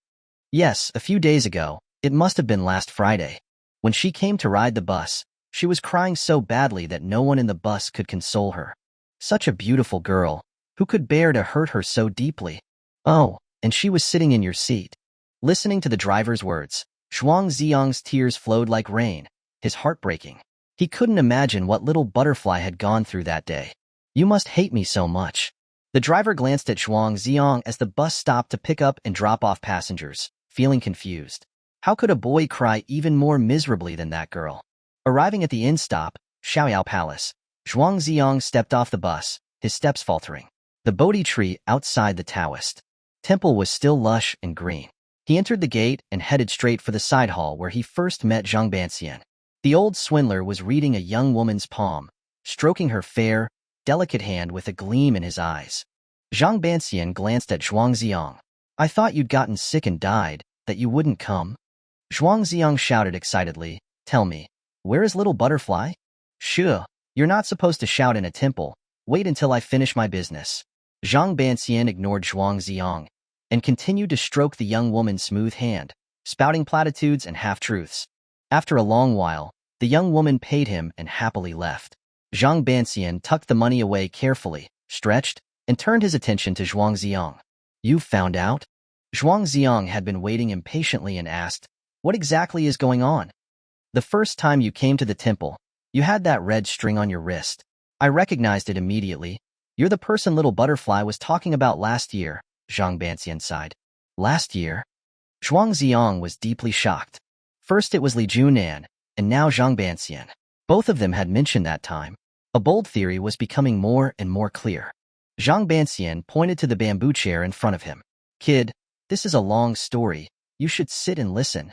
A: Yes, a few days ago. It must have been last Friday. When she came to ride the bus, she was crying so badly that no one in the bus could console her. Such a beautiful girl. Who could bear to hurt her so deeply? Oh, and she was sitting in your seat. Listening to the driver's words, Zhuang Zi'ang's tears flowed like rain, his heart breaking. He couldn't imagine what Little Butterfly had gone through that day. You must hate me so much. The driver glanced at Zhuang Zi'ang as the bus stopped to pick up and drop off passengers, feeling confused. How could a boy cry even more miserably than that girl? Arriving at the inn stop, Xiaoyao Palace, Zhuang Zi'ang stepped off the bus, his steps faltering. The Bodhi tree outside the Taoist temple was still lush and green. He entered the gate and headed straight for the side hall where he first met Zhang Banqian. The old swindler was reading a young woman's palm, stroking her fair, delicate hand with a gleam in his eyes. Zhang Banqian glanced at Zhuang Zi'ang. I thought you'd gotten sick and died, that you wouldn't come. Zhuang Zi'ang shouted excitedly, Tell me, where is Little Butterfly? Sure, you're not supposed to shout in a temple. Wait until I finish my business. Zhang Banqian ignored Zhuang Zi'ang and continued to stroke the young woman's smooth hand, spouting platitudes and half-truths. After a long while, the young woman paid him and happily left. Zhang Banqian tucked the money away carefully, stretched, and turned his attention to Zhuang Zi'ang. You've found out? Zhuang Zi'ang had been waiting impatiently and asked, What exactly is going on? The first time you came to the temple, you had that red string on your wrist. I recognized it immediately. You're the person Little Butterfly was talking about last year, Zhang Banqian sighed. Last year? Zhuang Zi'ang was deeply shocked. First it was Li Junan, and now Zhang Banxian. Both of them had mentioned that time. A bold theory was becoming more and more clear. Zhang Banxian pointed to the bamboo chair in front of him. "Kid, this is a long story. You should sit and listen."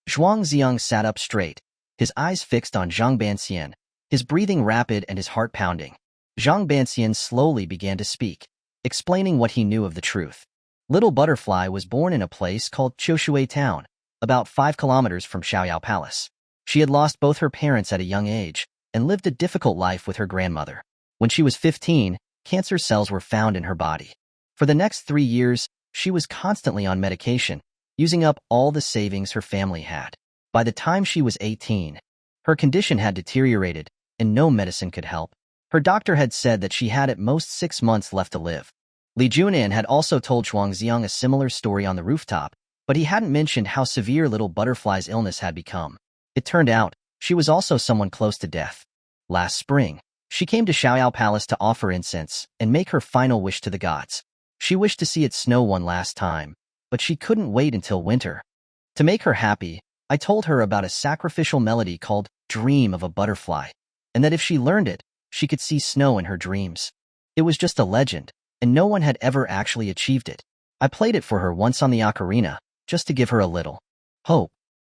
A: Zhuang Zi'ang sat up straight, his eyes fixed on Zhang Banxian, his breathing rapid and his heart pounding. Zhang Banxian slowly began to speak, explaining what he knew of the truth. Little Butterfly was born in a place called Qiushui Town, about 5 kilometers from Xiaoyao Palace. She had lost both her parents at a young age and lived a difficult life with her grandmother. When she was 15, cancer cells were found in her body. For the next 3 years, she was constantly on medication, using up all the savings her family had. By the time she was 18, her condition had deteriorated, and no medicine could help. Her doctor had said that she had at most 6 months left to live. Li Junan had also told Zhuang Zi'ang a similar story on the rooftop, but he hadn't mentioned how severe Little Butterfly's illness had become. It turned out, she was also someone close to death. Last spring, she came to Xiaoyao Palace to offer incense and make her final wish to the gods. She wished to see it snow one last time, but she couldn't wait until winter. To make her happy, I told her about a sacrificial melody called Dream of a Butterfly, and that if she learned it, she could see snow in her dreams. It was just a legend, and no one had ever actually achieved it. I played it for her once on the ocarina, just to give her a little hope.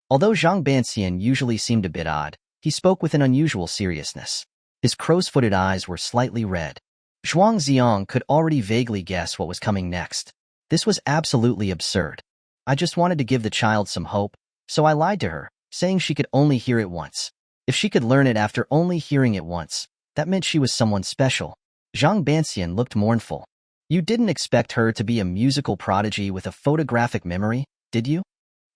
A: Although Zhang Banxian usually seemed a bit odd, he spoke with an unusual seriousness. His crow's-footed eyes were slightly red. Zhuang Zi'ang could already vaguely guess what was coming next. This was absolutely absurd. I just wanted to give the child some hope, so I lied to her, saying she could only hear it once. If she could learn it after only hearing it once, that meant she was someone special. Zhang Banxian looked mournful. "You didn't expect her to be a musical prodigy with a photographic memory, did you?"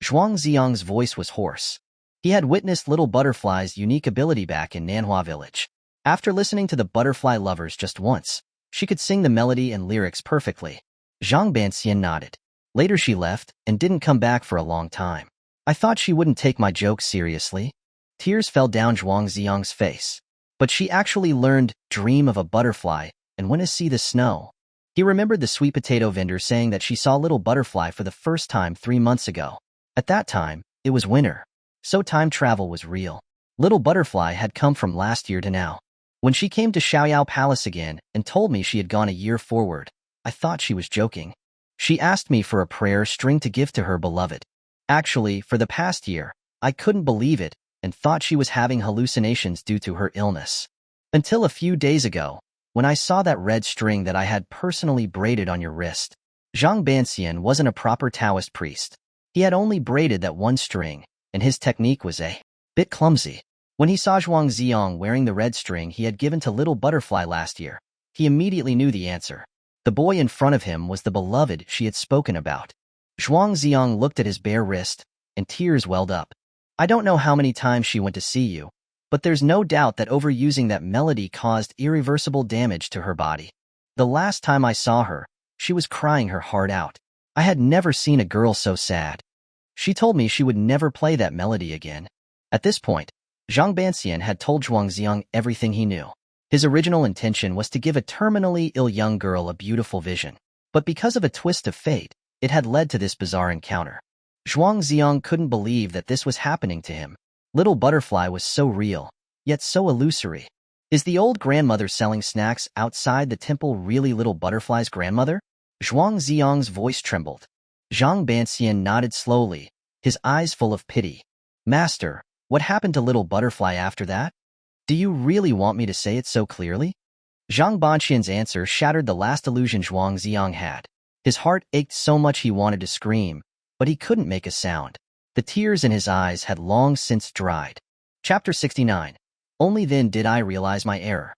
A: Zhuang Zi'ang's voice was hoarse. He had witnessed Little Butterfly's unique ability back in Manhwa village. After listening to the Butterfly Lovers just once, she could sing the melody and lyrics perfectly. Zhang Banxian nodded. Later she left and didn't come back for a long time. I thought she wouldn't take my jokes seriously. Tears fell down Zhuang Zi'ang's face. But she actually learned Dream of a Butterfly and went to see the snow. He remembered the sweet potato vendor saying that she saw Little Butterfly for the first time 3 months ago. At that time, it was winter, so time travel was real. Little Butterfly had come from last year to now. When she came to Xiaoyao Palace again and told me she had gone a year forward, I thought she was joking. She asked me for a prayer string to give to her beloved. Actually, for the past year, I couldn't believe it and thought she was having hallucinations due to her illness. Until a few days ago, when I saw that red string that I had personally braided on your wrist. Zhang Banxian wasn't a proper Taoist priest. He had only braided that one string, and his technique was a bit clumsy. When he saw Zhuang Zi'ang wearing the red string he had given to Little Butterfly last year, he immediately knew the answer. The boy in front of him was the beloved she had spoken about. Zhuang Zi'ang looked at his bare wrist, and tears welled up. "I don't know how many times she went to see you, but there's no doubt that overusing that melody caused irreversible damage to her body. The last time I saw her, she was crying her heart out. I had never seen a girl so sad. She told me she would never play that melody again." At this point, Zhang Banxian had told Zhuang Zi'ang everything he knew. His original intention was to give a terminally ill young girl a beautiful vision. But because of a twist of fate, it had led to this bizarre encounter. Zhuang Zi'ang couldn't believe that this was happening to him. Little Butterfly was so real, yet so illusory. Is the old grandmother selling snacks outside the temple really Little Butterfly's grandmother? Zhuang Zi'ang's voice trembled. Zhang Banxian nodded slowly, his eyes full of pity. "Master, what happened to Little Butterfly after that? Do you really want me to say it so clearly?" Zhang Banxian's answer shattered the last illusion Zhuang Zi'ang had. His heart ached so much he wanted to scream, but he couldn't make a sound. The tears in his eyes had long since dried. Chapter 69. Only then did I realize my error.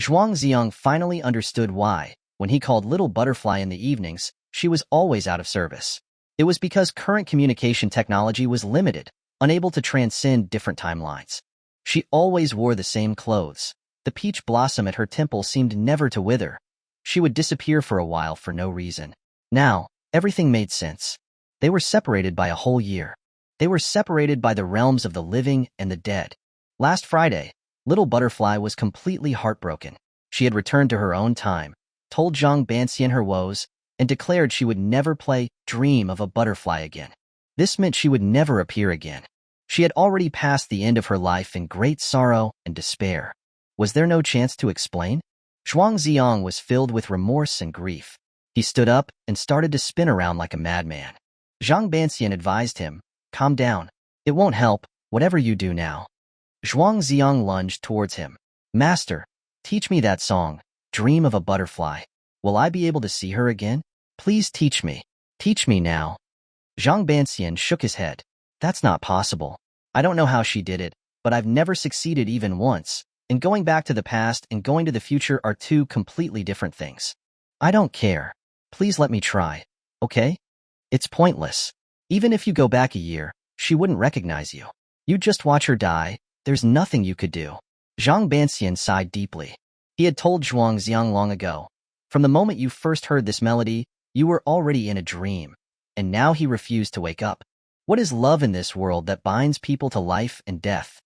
A: Zhuang Zi'ang finally understood why, when he called Little Butterfly in the evenings, she was always out of service. It was because current communication technology was limited, unable to transcend different timelines. She always wore the same clothes. The peach blossom at her temple seemed never to wither. She would disappear for a while for no reason. Now, everything made sense. They were separated by a whole year. They were separated by the realms of the living and the dead. Last Friday, Little Butterfly was completely heartbroken. She had returned to her own time, told Zhang Banxian her woes, and declared she would never play Dream of a Butterfly again. This meant she would never appear again. She had already passed the end of her life in great sorrow and despair. Was there no chance to explain? Zhuang Zi'ang was filled with remorse and grief. He stood up and started to spin around like a madman. Zhang Banxian advised him, "Calm down. It won't help, whatever you do now." Zhuang Zi'ang lunged towards him. "Master, teach me that song, Dream of a Butterfly. Will I be able to see her again? Please teach me. Teach me now." Zhang Banxian shook his head. "That's not possible. I don't know how she did it, but I've never succeeded even once, and going back to the past and going to the future are two completely different things. I don't care. Please let me try, okay? It's pointless. Even if you go back a year, she wouldn't recognize you. You'd just watch her die. There's nothing you could do." Zhang Banxian sighed deeply. He had told Zhuang Zi'ang long ago, "From the moment you first heard this melody, you were already in a dream." And now he refused to wake up. What is love in this world that binds people to life and death?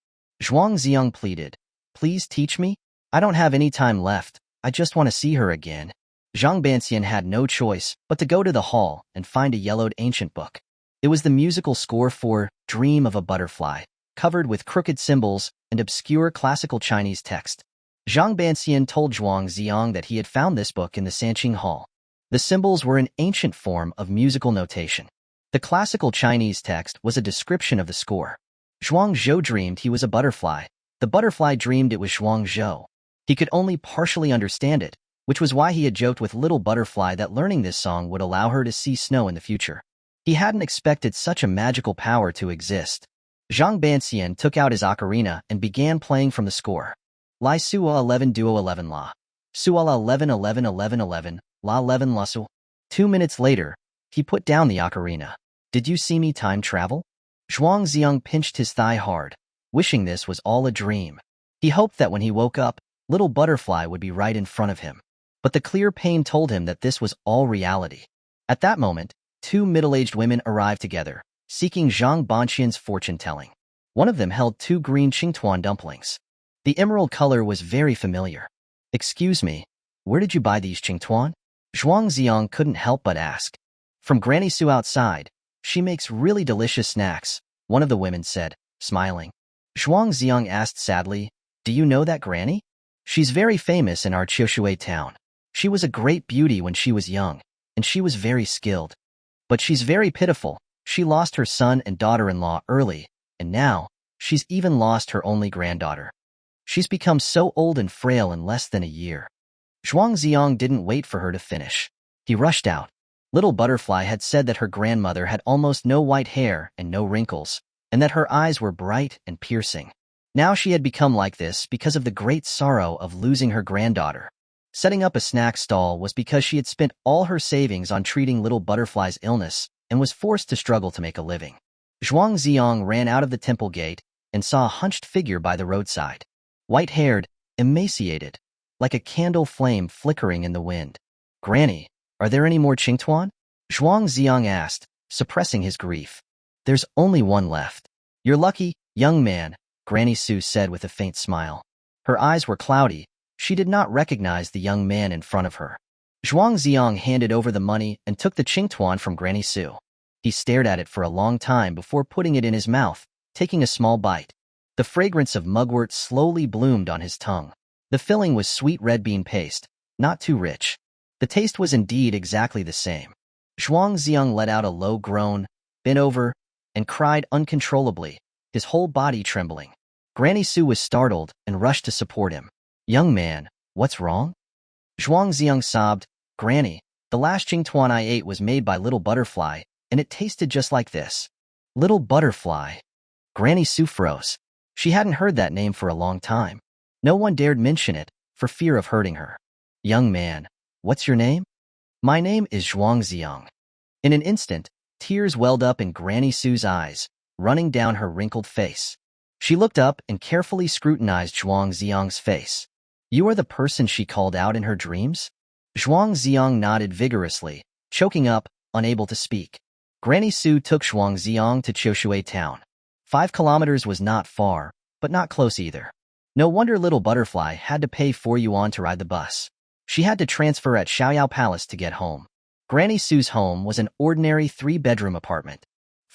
A: Zhuang Zi'ang pleaded, "Please teach me. I don't have any time left. I just want to see her again." Zhang Banxian had no choice but to go to the hall and find a yellowed ancient book. It was the musical score for Dream of a Butterfly, covered with crooked symbols and obscure classical Chinese text. Zhang Banxian told Zhuang Zi'ang that he had found this book in the Sanqing Hall. The symbols were an ancient form of musical notation. The classical Chinese text was a description of the score. Zhuang Zhou dreamed he was a butterfly. The butterfly dreamed it was Zhuang Zhou. He could only partially understand it, which was why he had joked with Little Butterfly that learning this song would allow her to see snow in the future. He hadn't expected such a magical power to exist. Zhang Banxian took out his ocarina and began playing from the score. Lai Sua 11 Duo 11 La. Sua La 11 11 11 11, La 11 La Su. 2 minutes later, he put down the ocarina. "Did you see me time travel?" Zhuang Zi'ang pinched his thigh hard, wishing this was all a dream. He hoped that when he woke up, Little Butterfly would be right in front of him. But the clear pain told him that this was all reality. At that moment, 2 middle-aged women arrived together, seeking Zhang Banxian's fortune-telling. One of them held 2 green Qingtuan dumplings. The emerald color was very familiar. "Excuse me, where did you buy these Qingtuan?" Zhuang Zi'ang couldn't help but ask. "From Granny Su outside. She makes really delicious snacks," one of the women said, smiling. Zhuang Zi'ang asked sadly, "Do you know that Granny? She's very famous in our Qiushui town. She was a great beauty when she was young, and she was very skilled. But she's very pitiful. She lost her son and daughter-in-law early, and now, she's even lost her only granddaughter. She's become so old and frail in less than a year." Zhuang Zi'ang didn't wait for her to finish. He rushed out. Little Butterfly had said that her grandmother had almost no white hair and no wrinkles, and that her eyes were bright and piercing. Now she had become like this because of the great sorrow of losing her granddaughter. Setting up a snack stall was because she had spent all her savings on treating Little Butterfly's illness and was forced to struggle to make a living. Zhuang Zi'ang ran out of the temple gate and saw a hunched figure by the roadside. White-haired, emaciated, like a candle flame flickering in the wind. "Granny, are there any more Qingtuan?" Zhuang Zi'ang asked, suppressing his grief. "There's only one left." "You're lucky, young man," Granny Su said with a faint smile. Her eyes were cloudy. She did not recognize the young man in front of her. Zhuang Zi'ang handed over the money and took the Qingtuan from Granny Su. He stared at it for a long time before putting it in his mouth, taking a small bite. The fragrance of mugwort slowly bloomed on his tongue. The filling was sweet red bean paste, not too rich. The taste was indeed exactly the same. Zhuang Zi'ang let out a low groan, bent over, and cried uncontrollably, his whole body trembling. Granny Su was startled and rushed to support him. "Young man, what's wrong?" Zhuang Zi'ang sobbed, "Granny, the last Qingtuan I ate was made by Little Butterfly, and it tasted just like this." Little Butterfly. Granny Su froze. She hadn't heard that name for a long time. No one dared mention it, for fear of hurting her. "Young man, what's your name?" "My name is Zhuang Zi'ang." In an instant, tears welled up in Granny Su's eyes, running down her wrinkled face. She looked up and carefully scrutinized Zhuang Zi'ang's face. "You are the person she called out in her dreams?" Zhuang Zi'ang nodded vigorously, choking up, unable to speak. Granny Su took Zhuang Zi'ang to Qiushui town. 5 kilometers was not far, but not close either. No wonder Little Butterfly had to pay 4 yuan to ride the bus. She had to transfer at Xiaoyao Palace to get home. Granny Su's home was an ordinary 3-bedroom apartment.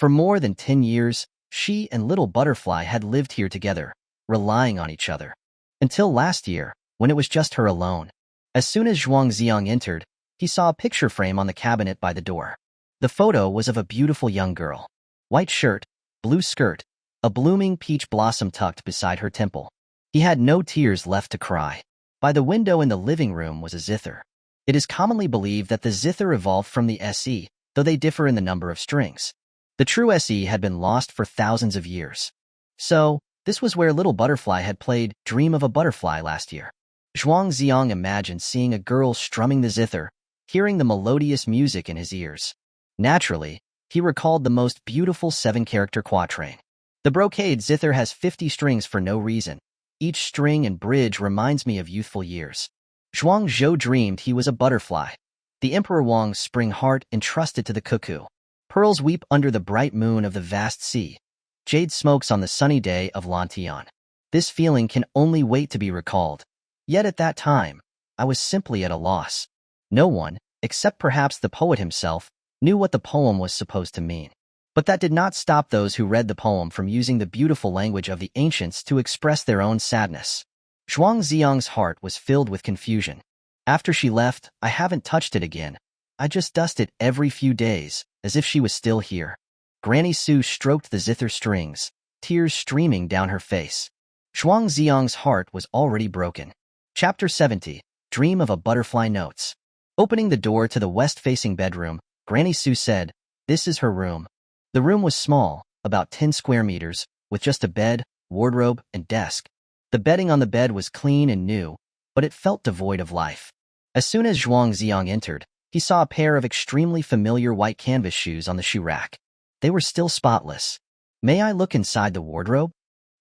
A: For more than 10 years, she and little butterfly had lived here together, relying on each other. Until last year, when it was just her alone. As soon as Zhuang Zi'ang entered, he saw a picture frame on the cabinet by the door. The photo was of a beautiful young girl. White shirt, blue skirt, a blooming peach blossom tucked beside her temple. He had no tears left to cry. By the window in the living room was a zither. It is commonly believed that the zither evolved from the se, though they differ in the number of strings. The true se had been lost for thousands of years. So, this was where little butterfly had played Dream of a Butterfly last year. Zhuang Zi'ang imagined seeing a girl strumming the zither, hearing the melodious music in his ears. Naturally, he recalled the most beautiful 7-character quatrain. The brocade zither has 50 strings for no reason. Each string and bridge reminds me of youthful years. Zhuang Zhou dreamed he was a butterfly. The Emperor Wang's spring heart entrusted to the cuckoo. Pearls weep under the bright moon of the vast sea. Jade smokes on the sunny day of Lantian. This feeling can only wait to be recalled. Yet at that time, I was simply at a loss. No one, except perhaps the poet himself, knew what the poem was supposed to mean. But that did not stop those who read the poem from using the beautiful language of the ancients to express their own sadness. Zhuang Zi'ang's heart was filled with confusion. After she left, I haven't touched it again. I just dust it every few days, as if she was still here. Granny Su stroked the zither strings, tears streaming down her face. Zhuang Zi'ang's heart was already broken. Chapter 70, Dream of a Butterfly Notes. Opening the door to the west-facing bedroom, Granny Su said, "This is her room." The room was small, about 10 square meters, with just a bed, wardrobe, and desk. The bedding on the bed was clean and new, but it felt devoid of life. As soon as Zhuang Zi'ang entered, he saw a pair of extremely familiar white canvas shoes on the shoe rack. They were still spotless. "May I look inside the wardrobe?"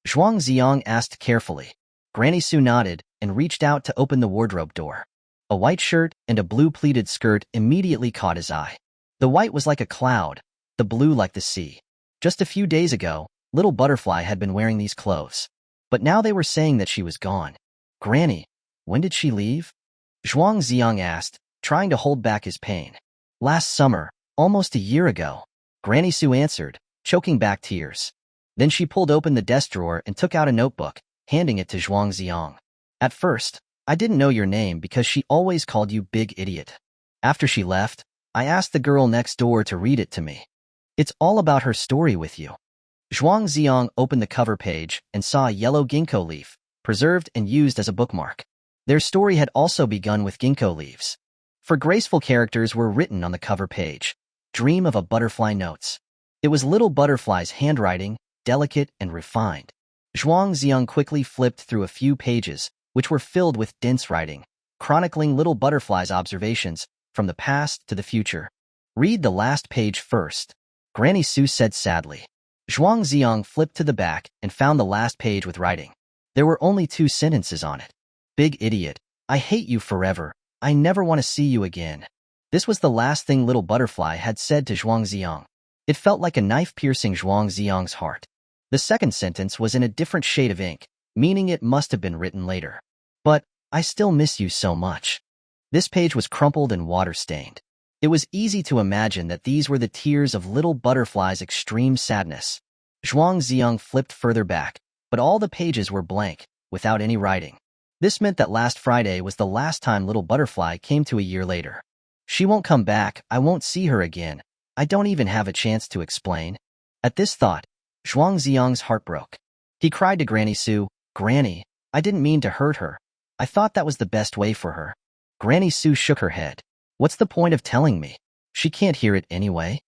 A: Zhuang Zi'ang asked carefully. Granny Su nodded and reached out to open the wardrobe door. A white shirt and a blue pleated skirt immediately caught his eye. The white was like a cloud, the blue like the sea. Just a few days ago, little butterfly had been wearing these clothes. But now they were saying that she was gone. "Granny, when did she leave?" Zhuang Zi'ang asked, trying to hold back his pain. "Last summer, almost a year ago," Granny Su answered, choking back tears. Then she pulled open the desk drawer and took out a notebook, handing it to Zhuang Zi'ang. "At first, I didn't know your name because she always called you Big Idiot. After she left, I asked the girl next door to read it to me. It's all about her story with you." Zhuang Zi'ang opened the cover page and saw a yellow ginkgo leaf, preserved and used as a bookmark. Their story had also begun with ginkgo leaves. For graceful characters were written on the cover page. Dream of a Butterfly Notes. It was little butterfly's handwriting, delicate and refined. Zhuang Zi'ang quickly flipped through a few pages, which were filled with dense writing, chronicling little butterfly's observations from the past to the future. "Read the last page first," Granny Su said sadly. Zhuang Zi'ang flipped to the back and found the last page with writing. There were only 2 sentences on it. "Big Idiot, I hate you forever. I never want to see you again." This was the last thing little butterfly had said to Zhuang Zi'ang. It felt like a knife piercing Zhuang Zi'ang's heart. The second sentence was in a different shade of ink, meaning it must have been written later. "But I still miss you so much." This page was crumpled and water-stained. It was easy to imagine that these were the tears of little butterfly's extreme sadness. Zhuang Zi'ang flipped further back, but all the pages were blank, without any writing. This meant that last Friday was the last time little butterfly came to a year later. "She won't come back, I won't see her again. I don't even have a chance to explain." At this thought, Zhuang Zi'ang's heart broke. He cried to Granny Su, "Granny, I didn't mean to hurt her. I thought that was the best way for her." Granny Su shook her head. "What's the point of telling me? She can't hear it anyway."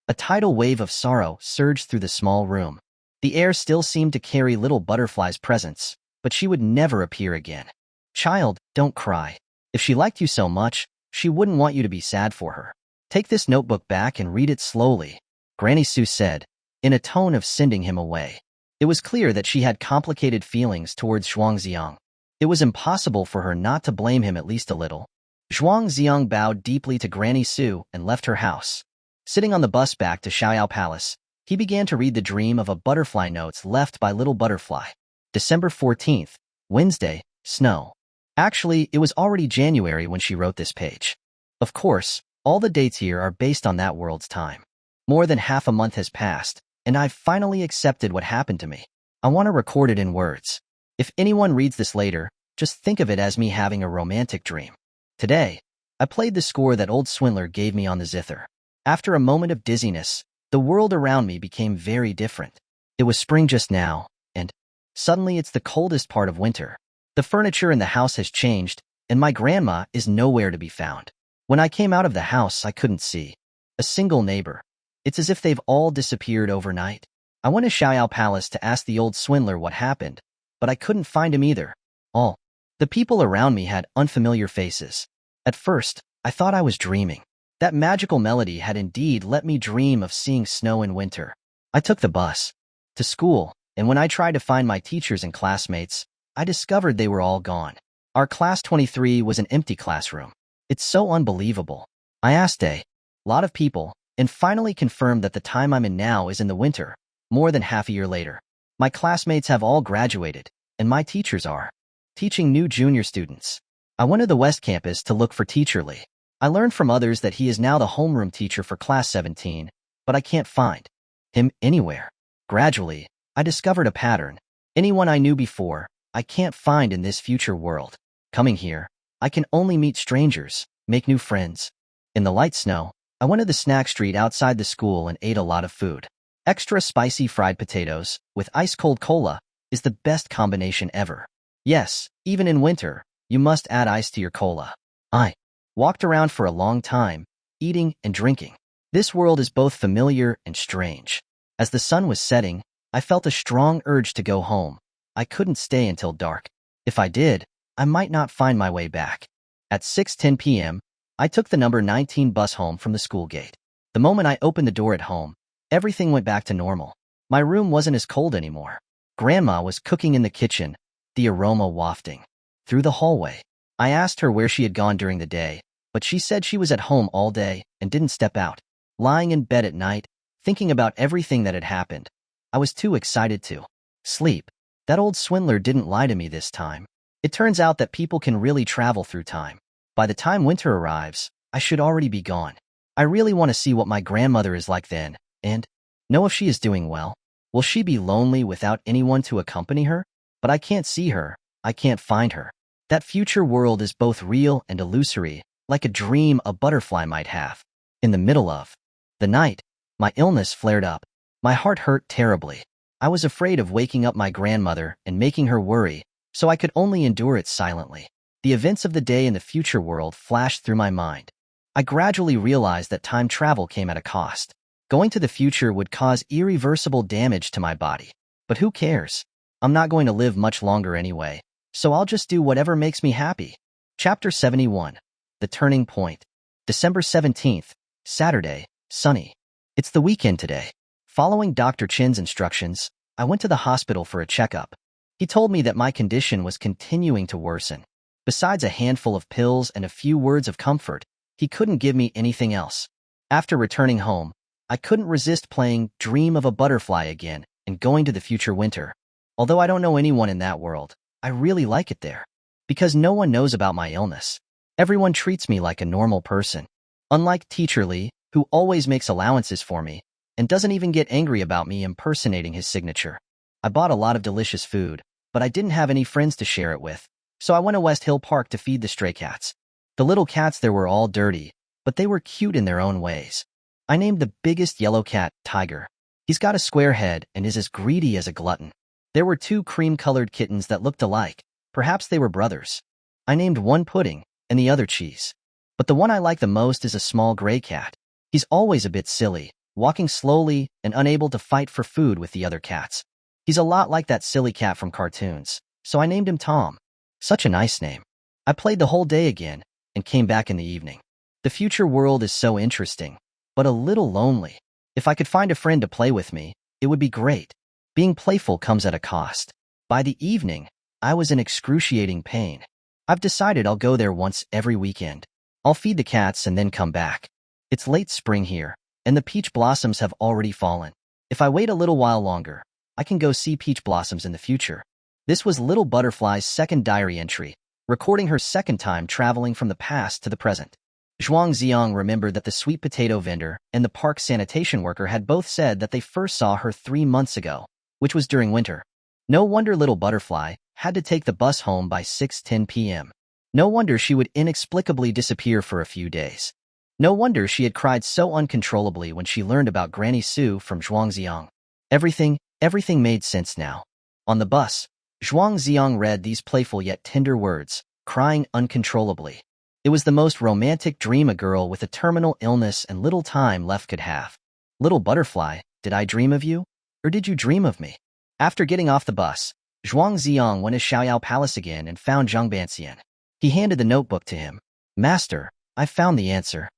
A: A tidal wave of sorrow surged through the small room. The air still seemed to carry little butterfly's presence, but she would never appear again. "Child, don't cry. If she liked you so much, she wouldn't want you to be sad for her. Take this notebook back and read it slowly," Granny Su said, in a tone of sending him away. It was clear that she had complicated feelings towards Zhuang Zi'ang. It was impossible for her not to blame him at least a little. Zhuang Zi'ang bowed deeply to Granny Su and left her house. Sitting on the bus back to Xiaoyao Palace, he began to read the Dream of a Butterfly notes left by Little Butterfly. December 14th, Wednesday, snow. Actually, it was already January when she wrote this page. Of course, all the dates here are based on that world's time. More than half a month has passed, and I've finally accepted what happened to me. I want to record it in words. If anyone reads this later, just think of it as me having a romantic dream. Today, I played the score that old swindler gave me on the zither. After a moment of dizziness, the world around me became very different. It was spring just now, and suddenly it's the coldest part of winter. The furniture in the house has changed, and my grandma is nowhere to be found. When I came out of the house, I couldn't see a single neighbor. It's as if they've all disappeared overnight. I went to Xiaoyao Palace to ask the old swindler what happened, but I couldn't find him either. All the people around me had unfamiliar faces. At first, I thought I was dreaming. That magical melody had indeed let me dream of seeing snow in winter. I took the bus to school, and when I tried to find my teachers and classmates, I discovered they were all gone. Our class 23 was an empty classroom. It's so unbelievable. I asked a lot of people, and finally confirmed that the time I'm in now is in the winter, more than half a year later. My classmates have all graduated, and my teachers are teaching new junior students. I went to the West Campus to look for Teacher Lee. I learned from others that he is now the homeroom teacher for Class 17, but I can't find him anywhere. Gradually, I discovered a pattern. Anyone I knew before, I can't find in this future world. Coming here, I can only meet strangers, make new friends. In the light snow, I went to the snack street outside the school and ate a lot of food. Extra spicy fried potatoes with ice-cold cola is the best combination ever. Yes, even in winter, you must add ice to your cola. I walked around for a long time, eating and drinking. This world is both familiar and strange. As the sun was setting, I felt a strong urge to go home. I couldn't stay until dark. If I did, I might not find my way back. At 6:10 p.m., I took the number 19 bus home from the school gate. The moment I opened the door at home, everything went back to normal. My room wasn't as cold anymore. Grandma was cooking in the kitchen, the aroma wafting through the hallway. I asked her where she had gone during the day, but she said she was at home all day and didn't step out. Lying in bed at night, thinking about everything that had happened, I was too excited to sleep. That old swindler didn't lie to me this time. It turns out that people can really travel through time. By the time winter arrives, I should already be gone. I really want to see what my grandmother is like then, and know if she is doing well. Will she be lonely without anyone to accompany her? But I can't see her. I can't find her. That future world is both real and illusory, like a dream a butterfly might have. In the middle of the night, my illness flared up. My heart hurt terribly. I was afraid of waking up my grandmother and making her worry, so I could only endure it silently. The events of the day in the future world flashed through my mind. I gradually realized that time travel came at a cost. Going to the future would cause irreversible damage to my body. But who cares? I'm not going to live much longer anyway, so I'll just do whatever makes me happy. Chapter 71. The Turning Point. December 17th, Saturday, sunny. It's the weekend today. Following Dr. Chin's instructions, I went to the hospital for a checkup. He told me that my condition was continuing to worsen. Besides a handful of pills and a few words of comfort, he couldn't give me anything else. After returning home, I couldn't resist playing Dream of a Butterfly again and going to the future winter. Although I don't know anyone in that world, I really like it there. Because no one knows about my illness. Everyone treats me like a normal person. Unlike Teacher Lee, who always makes allowances for me, and doesn't even get angry about me impersonating his signature. I bought a lot of delicious food, but I didn't have any friends to share it with, so I went to West Hill Park to feed the stray cats. The little cats there were all dirty, but they were cute in their own ways. I named the biggest yellow cat Tiger. He's got a square head and is as greedy as a glutton. There were two cream-colored kittens that looked alike. Perhaps they were brothers. I named one Pudding and the other Cheese. But the one I like the most is a small gray cat. He's always a bit silly, walking slowly and unable to fight for food with the other cats. He's a lot like that silly cat from cartoons, so I named him Tom. Such a nice name. I played the whole day again and came back in the evening. The future world is so interesting, but a little lonely. If I could find a friend to play with me, it would be great. Being playful comes at a cost. By the evening, I was in excruciating pain. I've decided I'll go there once every weekend. I'll feed the cats and then come back. It's late spring here, and the peach blossoms have already fallen. If I wait a little while longer, I can go see peach blossoms in the future. This was Little Butterfly's second diary entry, recording her second time traveling from the past to the present. Zhuang Zi'ang remembered that the sweet potato vendor and the park sanitation worker had both said that they first saw her 3 months ago, which was during winter. No wonder little butterfly had to take the bus home by 6:10 p.m. No wonder she would inexplicably disappear for a few days. No wonder she had cried so uncontrollably when she learned about Granny Su from Zhuang Zi'ang. Everything made sense now. On the bus, Zhuang Zi'ang read these playful yet tender words, crying uncontrollably. It was the most romantic dream a girl with a terminal illness and little time left could have. Little butterfly, did I dream of you? Or did you dream of me? After getting off the bus, Zhuang Zi'ang went to Xiaoyao Palace again and found Zhang Banxian. He handed the notebook to him. Master, I found the answer.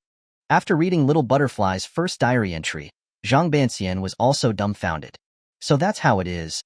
A: After reading Little Butterfly's first diary entry, Zhang Banxian was also dumbfounded. So that's how it is.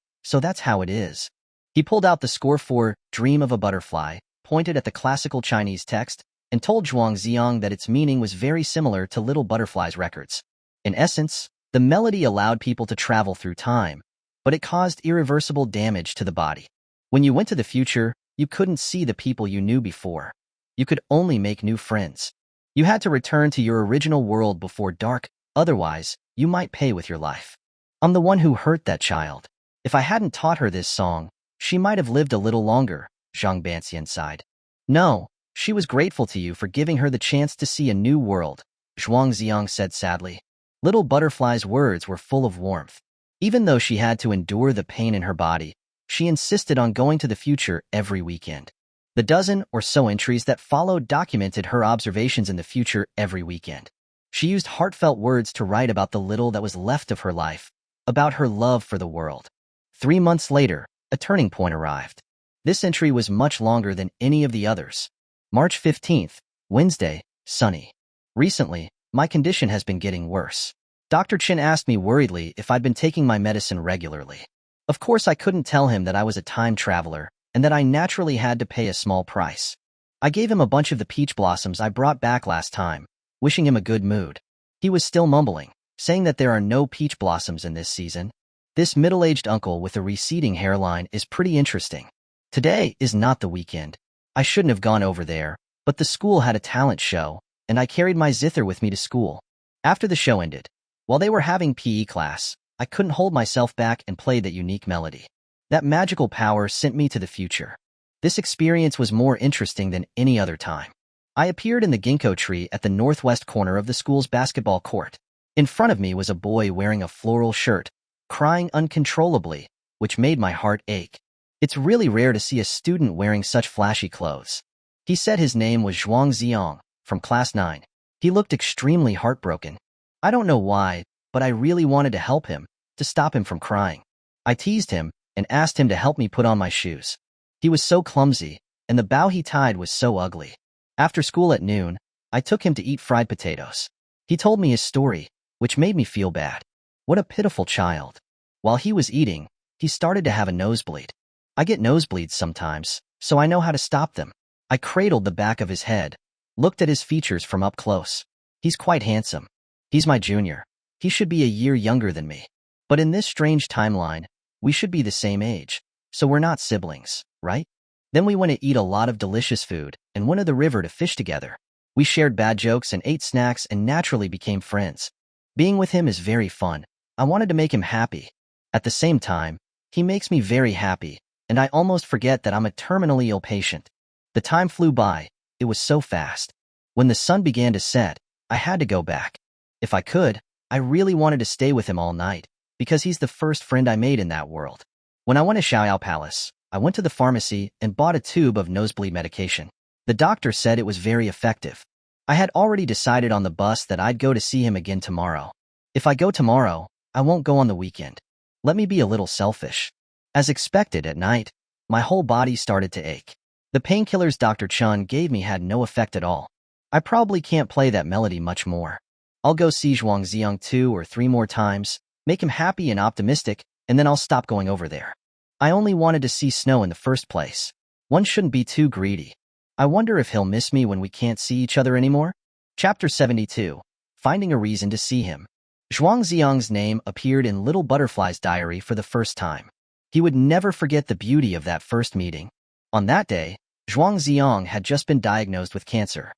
A: He pulled out the score for Dream of a Butterfly, pointed at the classical Chinese text, and told Zhuang Zi'ang that its meaning was very similar to Little Butterfly's records. In essence, the melody allowed people to travel through time, but it caused irreversible damage to the body. When you went to the future, you couldn't see the people you knew before. You could only make new friends. You had to return to your original world before dark, otherwise, you might pay with your life. I'm the one who hurt that child. If I hadn't taught her this song, she might have lived a little longer, Zhang Banxian sighed. No, she was grateful to you for giving her the chance to see a new world, Zhuang Zi'ang said sadly. Little Butterfly's words were full of warmth. Even though she had to endure the pain in her body, she insisted on going to the future every weekend. The dozen or so entries that followed documented her observations in the future every weekend. She used heartfelt words to write about the little that was left of her life, about her love for the world. 3 months later, a turning point arrived. This entry was much longer than any of the others. March 15th, Wednesday, sunny. Recently, my condition has been getting worse. Dr. Chen asked me worriedly if I'd been taking my medicine regularly. Of course, I couldn't tell him that I was a time traveler and that I naturally had to pay a small price. I gave him a bunch of the peach blossoms I brought back last time, wishing him a good mood. He was still mumbling, saying that there are no peach blossoms in this season. This middle-aged uncle with a receding hairline is pretty interesting. Today is not the weekend. I shouldn't have gone over there, but the school had a talent show, and I carried my zither with me to school. After the show ended, while they were having PE class, I couldn't hold myself back and played that unique melody. That magical power sent me to the future. This experience was more interesting than any other time. I appeared in the ginkgo tree at the northwest corner of the school's basketball court. In front of me was a boy wearing a floral shirt, crying uncontrollably, which made my heart ache. It's really rare to see a student wearing such flashy clothes. He said his name was Zhuang Zi'ang, from class 9. He looked extremely heartbroken. I don't know why, but I really wanted to help him, to stop him from crying. I teased him and asked him to help me put on my shoes. He was so clumsy, and the bow he tied was so ugly. After school at noon, I took him to eat fried potatoes. He told me his story, which made me feel bad. What a pitiful child. While he was eating, he started to have a nosebleed. I get nosebleeds sometimes, so I know how to stop them. I cradled the back of his head, looked at his features from up close. He's quite handsome. He's my junior. He should be a year younger than me. But in this strange timeline, we should be the same age, so we're not siblings, right? Then we went to eat a lot of delicious food and went to the river to fish together. We shared bad jokes and ate snacks and naturally became friends. Being with him is very fun. I wanted to make him happy. At the same time, he makes me very happy, and I almost forget that I'm a terminally ill patient. The time flew by. It was so fast. When the sun began to set, I had to go back. If I could, I really wanted to stay with him all night, because he's the first friend I made in that world. When I went to Xiaoyao Palace, I went to the pharmacy and bought a tube of nosebleed medication. The doctor said it was very effective. I had already decided on the bus that I'd go to see him again tomorrow. If I go tomorrow, I won't go on the weekend. Let me be a little selfish. As expected at night, my whole body started to ache. The painkillers Dr. Chun gave me had no effect at all. I probably can't play that melody much more. I'll go see Zhuang Zi'ang 2 or 3 more times, make him happy and optimistic, and then I'll stop going over there. I only wanted to see snow in the first place. One shouldn't be too greedy. I wonder if he'll miss me when we can't see each other anymore? Chapter 72. Finding a reason to see him. Zhuang Zi'ang's name appeared in Little Butterfly's diary for the first time. He would never forget the beauty of that first meeting. On that day, Zhuang Zi'ang had just been diagnosed with cancer.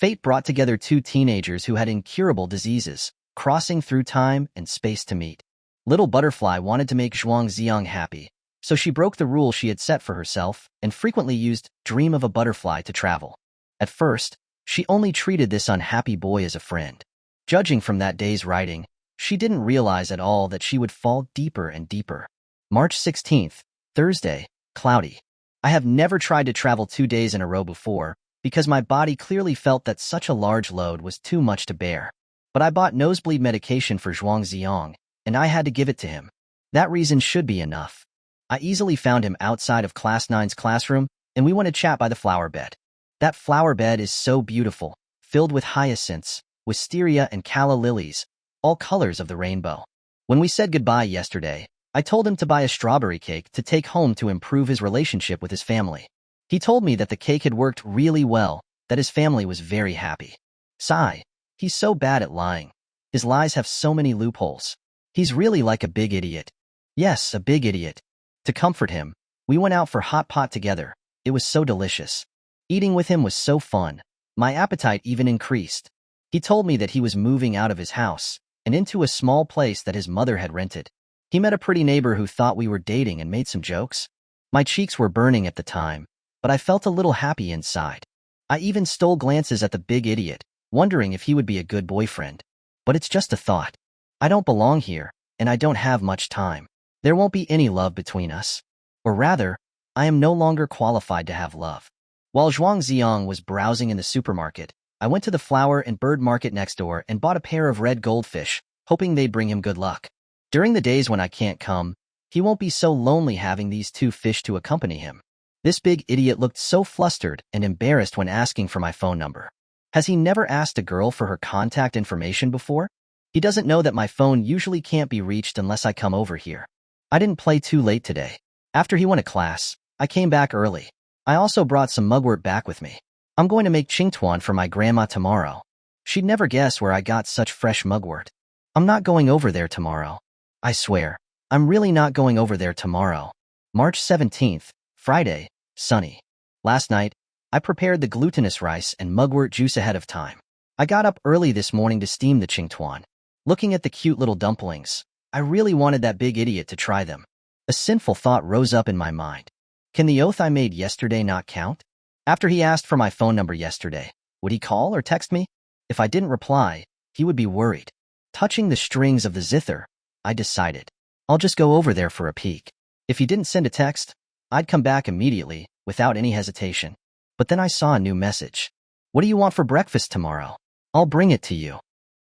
A: Fate brought together two teenagers who had incurable diseases, crossing through time and space to meet. Little Butterfly wanted to make Zhuang Zi'ang happy, so she broke the rule she had set for herself and frequently used Dream of a Butterfly to travel. At first, she only treated this unhappy boy as a friend. Judging from that day's writing, she didn't realize at all that she would fall deeper and deeper. March 16th, Thursday, cloudy. I have never tried to travel 2 days in a row before because my body clearly felt that such a large load was too much to bear. But I bought nosebleed medication for Zhuang Zi'ang, and I had to give it to him. That reason should be enough. I easily found him outside of Class 9's classroom, and we went to chat by the flower bed. That flower bed is so beautiful, filled with hyacinths, wisteria, and calla lilies, all colors of the rainbow. When we said goodbye yesterday, I told him to buy a strawberry cake to take home to improve his relationship with his family. He told me that the cake had worked really well, that his family was very happy. Sigh. He's so bad at lying. His lies have so many loopholes. He's really like a big idiot. Yes, a big idiot. To comfort him, we went out for hot pot together. It was so delicious. Eating with him was so fun. My appetite even increased. He told me that he was moving out of his house and into a small place that his mother had rented. He met a pretty neighbor who thought we were dating and made some jokes. My cheeks were burning at the time, but I felt a little happy inside. I even stole glances at the big idiot, wondering if he would be a good boyfriend. But it's just a thought. I don't belong here, and I don't have much time. There won't be any love between us. Or rather, I am no longer qualified to have love. While Zhuang Zi'ang was browsing in the supermarket, I went to the flower and bird market next door and bought a pair of red goldfish, hoping they'd bring him good luck. During the days when I can't come, he won't be so lonely having these two fish to accompany him. This big idiot looked so flustered and embarrassed when asking for my phone number. Has he never asked a girl for her contact information before? He doesn't know that my phone usually can't be reached unless I come over here. I didn't play too late today. After he went to class, I came back early. I also brought some mugwort back with me. I'm going to make qingtuan for my grandma tomorrow. She'd never guess where I got such fresh mugwort. I'm not going over there tomorrow. I swear, I'm really not going over there tomorrow. March 17th, Friday, sunny. Last night, I prepared the glutinous rice and mugwort juice ahead of time. I got up early this morning to steam the qingtuan. Looking at the cute little dumplings, I really wanted that big idiot to try them. A sinful thought rose up in my mind. Can the oath I made yesterday not count? After he asked for my phone number yesterday, would he call or text me? If I didn't reply, he would be worried. Touching the strings of the zither, I decided, I'll just go over there for a peek. If he didn't send a text, I'd come back immediately, without any hesitation. But then I saw a new message. What do you want for breakfast tomorrow? I'll bring it to you.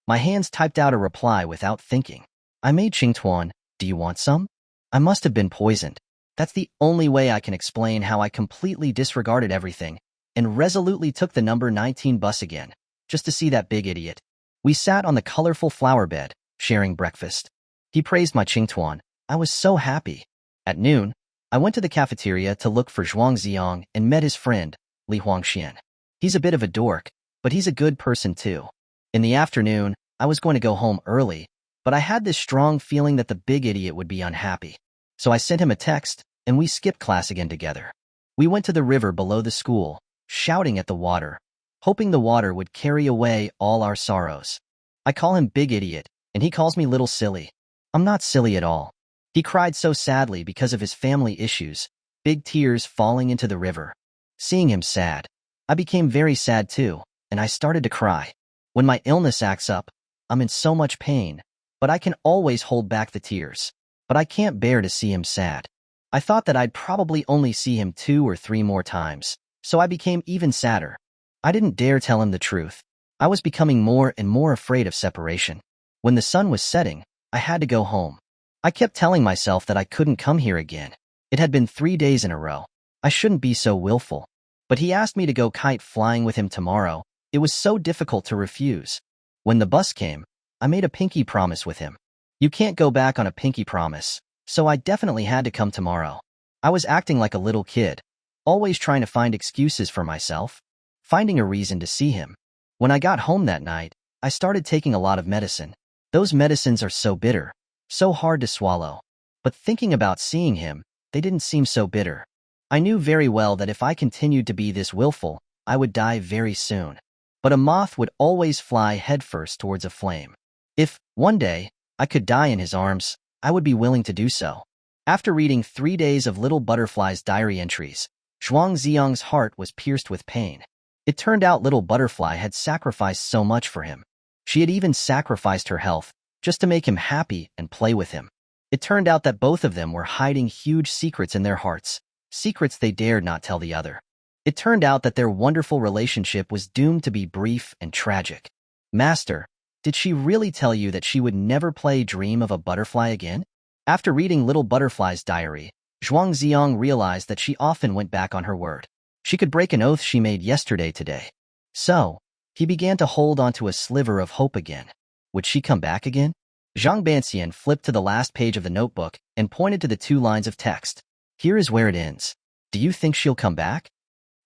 A: My hands typed out a reply without thinking. I made qingtuan. Do you want some? I must have been poisoned. That's the only way I can explain how I completely disregarded everything and resolutely took the number 19 bus again, just to see that big idiot. We sat on the colorful flower bed, sharing breakfast. He praised my qingtuan. I was so happy. At noon, I went to the cafeteria to look for Zhuang Zi'ang and met his friend, Li Huangxian. He's a bit of a dork, but he's a good person too. In the afternoon, I was going to go home early, but I had this strong feeling that the big idiot would be unhappy. So I sent him a text, and we skipped class again together. We went to the river below the school, shouting at the water, hoping the water would carry away all our sorrows. I call him Big Idiot, and he calls me Little Silly. I'm not silly at all. He cried so sadly because of his family issues, big tears falling into the river. Seeing him sad, I became very sad too, and I started to cry. When my illness acts up, I'm in so much pain, but I can always hold back the tears. But I can't bear to see him sad. I thought that I'd probably only see him 2 or 3 more times, so I became even sadder. I didn't dare tell him the truth. I was becoming more and more afraid of separation. When the sun was setting, I had to go home. I kept telling myself that I couldn't come here again. It had been 3 days in a row. I shouldn't be so willful. But he asked me to go kite flying with him tomorrow. It was so difficult to refuse. When the bus came, I made a pinky promise with him. You can't go back on a pinky promise, so I definitely had to come tomorrow. I was acting like a little kid, always trying to find excuses for myself, finding a reason to see him. When I got home that night, I started taking a lot of medicine. Those medicines are so bitter, so hard to swallow. But thinking about seeing him, they didn't seem so bitter. I knew very well that if I continued to be this willful, I would die very soon. but a moth would always fly headfirst towards a flame. If, one day, I could die in his arms, I would be willing to do so. After reading 3 days of Little Butterfly's diary entries, Zhuang Zi'ang's heart was pierced with pain. It turned out Little Butterfly had sacrificed so much for him. She had even sacrificed her health, just to make him happy and play with him. It turned out that both of them were hiding huge secrets in their hearts, secrets they dared not tell the other. It turned out that their wonderful relationship was doomed to be brief and tragic. Master, did she really tell you that she would never play Dream of a Butterfly again? After reading Little Butterfly's diary, Zhuang Zi'ang realized that she often went back on her word. She could break an oath she made yesterday today. So, he began to hold onto a sliver of hope again. Would she come back again? Zhang Banxian flipped to the last page of the notebook and pointed to the 2 lines of text. Here is where it ends. Do you think she'll come back?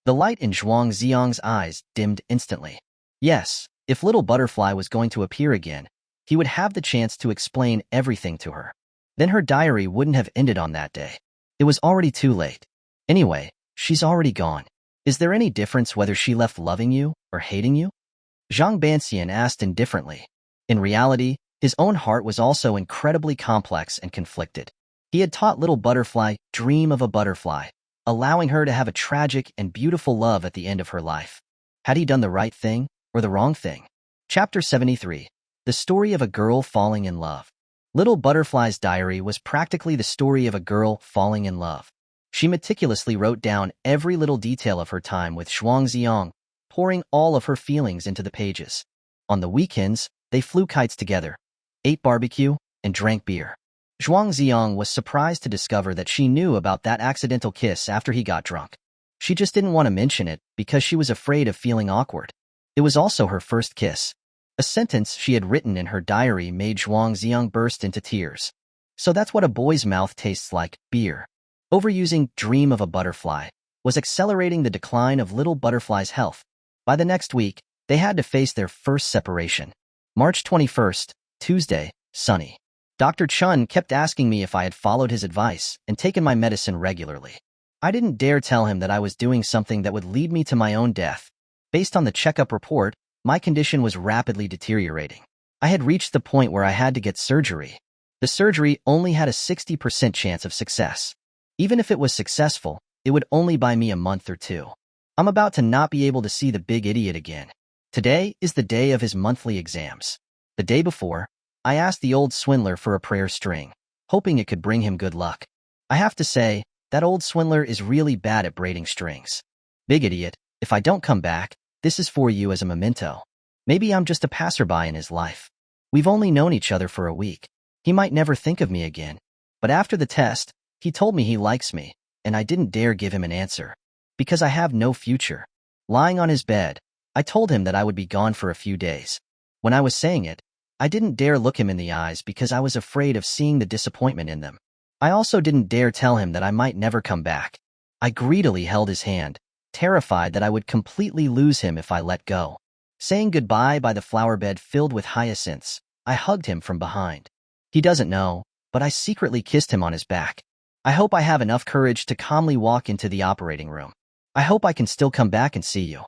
A: The light in Zhuang Zi'ang's eyes dimmed instantly. Yes, if Little Butterfly was going to appear again, he would have the chance to explain everything to her. Then her diary wouldn't have ended on that day. It was already too late. Anyway, she's already gone. Is there any difference whether she left loving you or hating you? Zhang Banxian asked indifferently. In reality, his own heart was also incredibly complex and conflicted. He had taught Little Butterfly Dream of a Butterfly, allowing her to have a tragic and beautiful love at the end of her life. Had he done the right thing or the wrong thing? Chapter 73. The Story of a Girl Falling in Love. Little Butterfly's diary was practically the story of a girl falling in love. She meticulously wrote down every little detail of her time with Zhuang Zi'ang, pouring all of her feelings into the pages. On the weekends, they flew kites together, ate barbecue, and drank beer. Zhuang Zi'ang was surprised to discover that she knew about that accidental kiss after he got drunk. She just didn't want to mention it because she was afraid of feeling awkward. It was also her first kiss. A sentence she had written in her diary made Zhuang Zi'ang burst into tears. So that's what a boy's mouth tastes like, beer. Overusing Dream of a Butterfly was accelerating the decline of Little Butterfly's health. By the next week, they had to face their first separation. March 21st, Tuesday, sunny. Dr. Chun kept asking me if I had followed his advice and taken my medicine regularly. I didn't dare tell him that I was doing something that would lead me to my own death. Based on the checkup report, my condition was rapidly deteriorating. I had reached the point where I had to get surgery. The surgery only had a 60% chance of success. Even if it was successful, it would only buy me a month or 2. I'm about to not be able to see the big idiot again. Today is the day of his monthly exams. The day before, I asked the old swindler for a prayer string, hoping it could bring him good luck. I have to say, that old swindler is really bad at braiding strings. Big idiot, if I don't come back, this is for you as a memento. Maybe I'm just a passerby in his life. We've only known each other for a week. He might never think of me again. But after the test, he told me he likes me, and I didn't dare give him an answer. Because I have no future. Lying on his bed, I told him that I would be gone for a few days. When I was saying it, I didn't dare look him in the eyes because I was afraid of seeing the disappointment in them. I also didn't dare tell him that I might never come back. I greedily held his hand, terrified that I would completely lose him if I let go. Saying goodbye by the flower bed filled with hyacinths, I hugged him from behind. He doesn't know, but I secretly kissed him on his back. I hope I have enough courage to calmly walk into the operating room. I hope I can still come back and see you.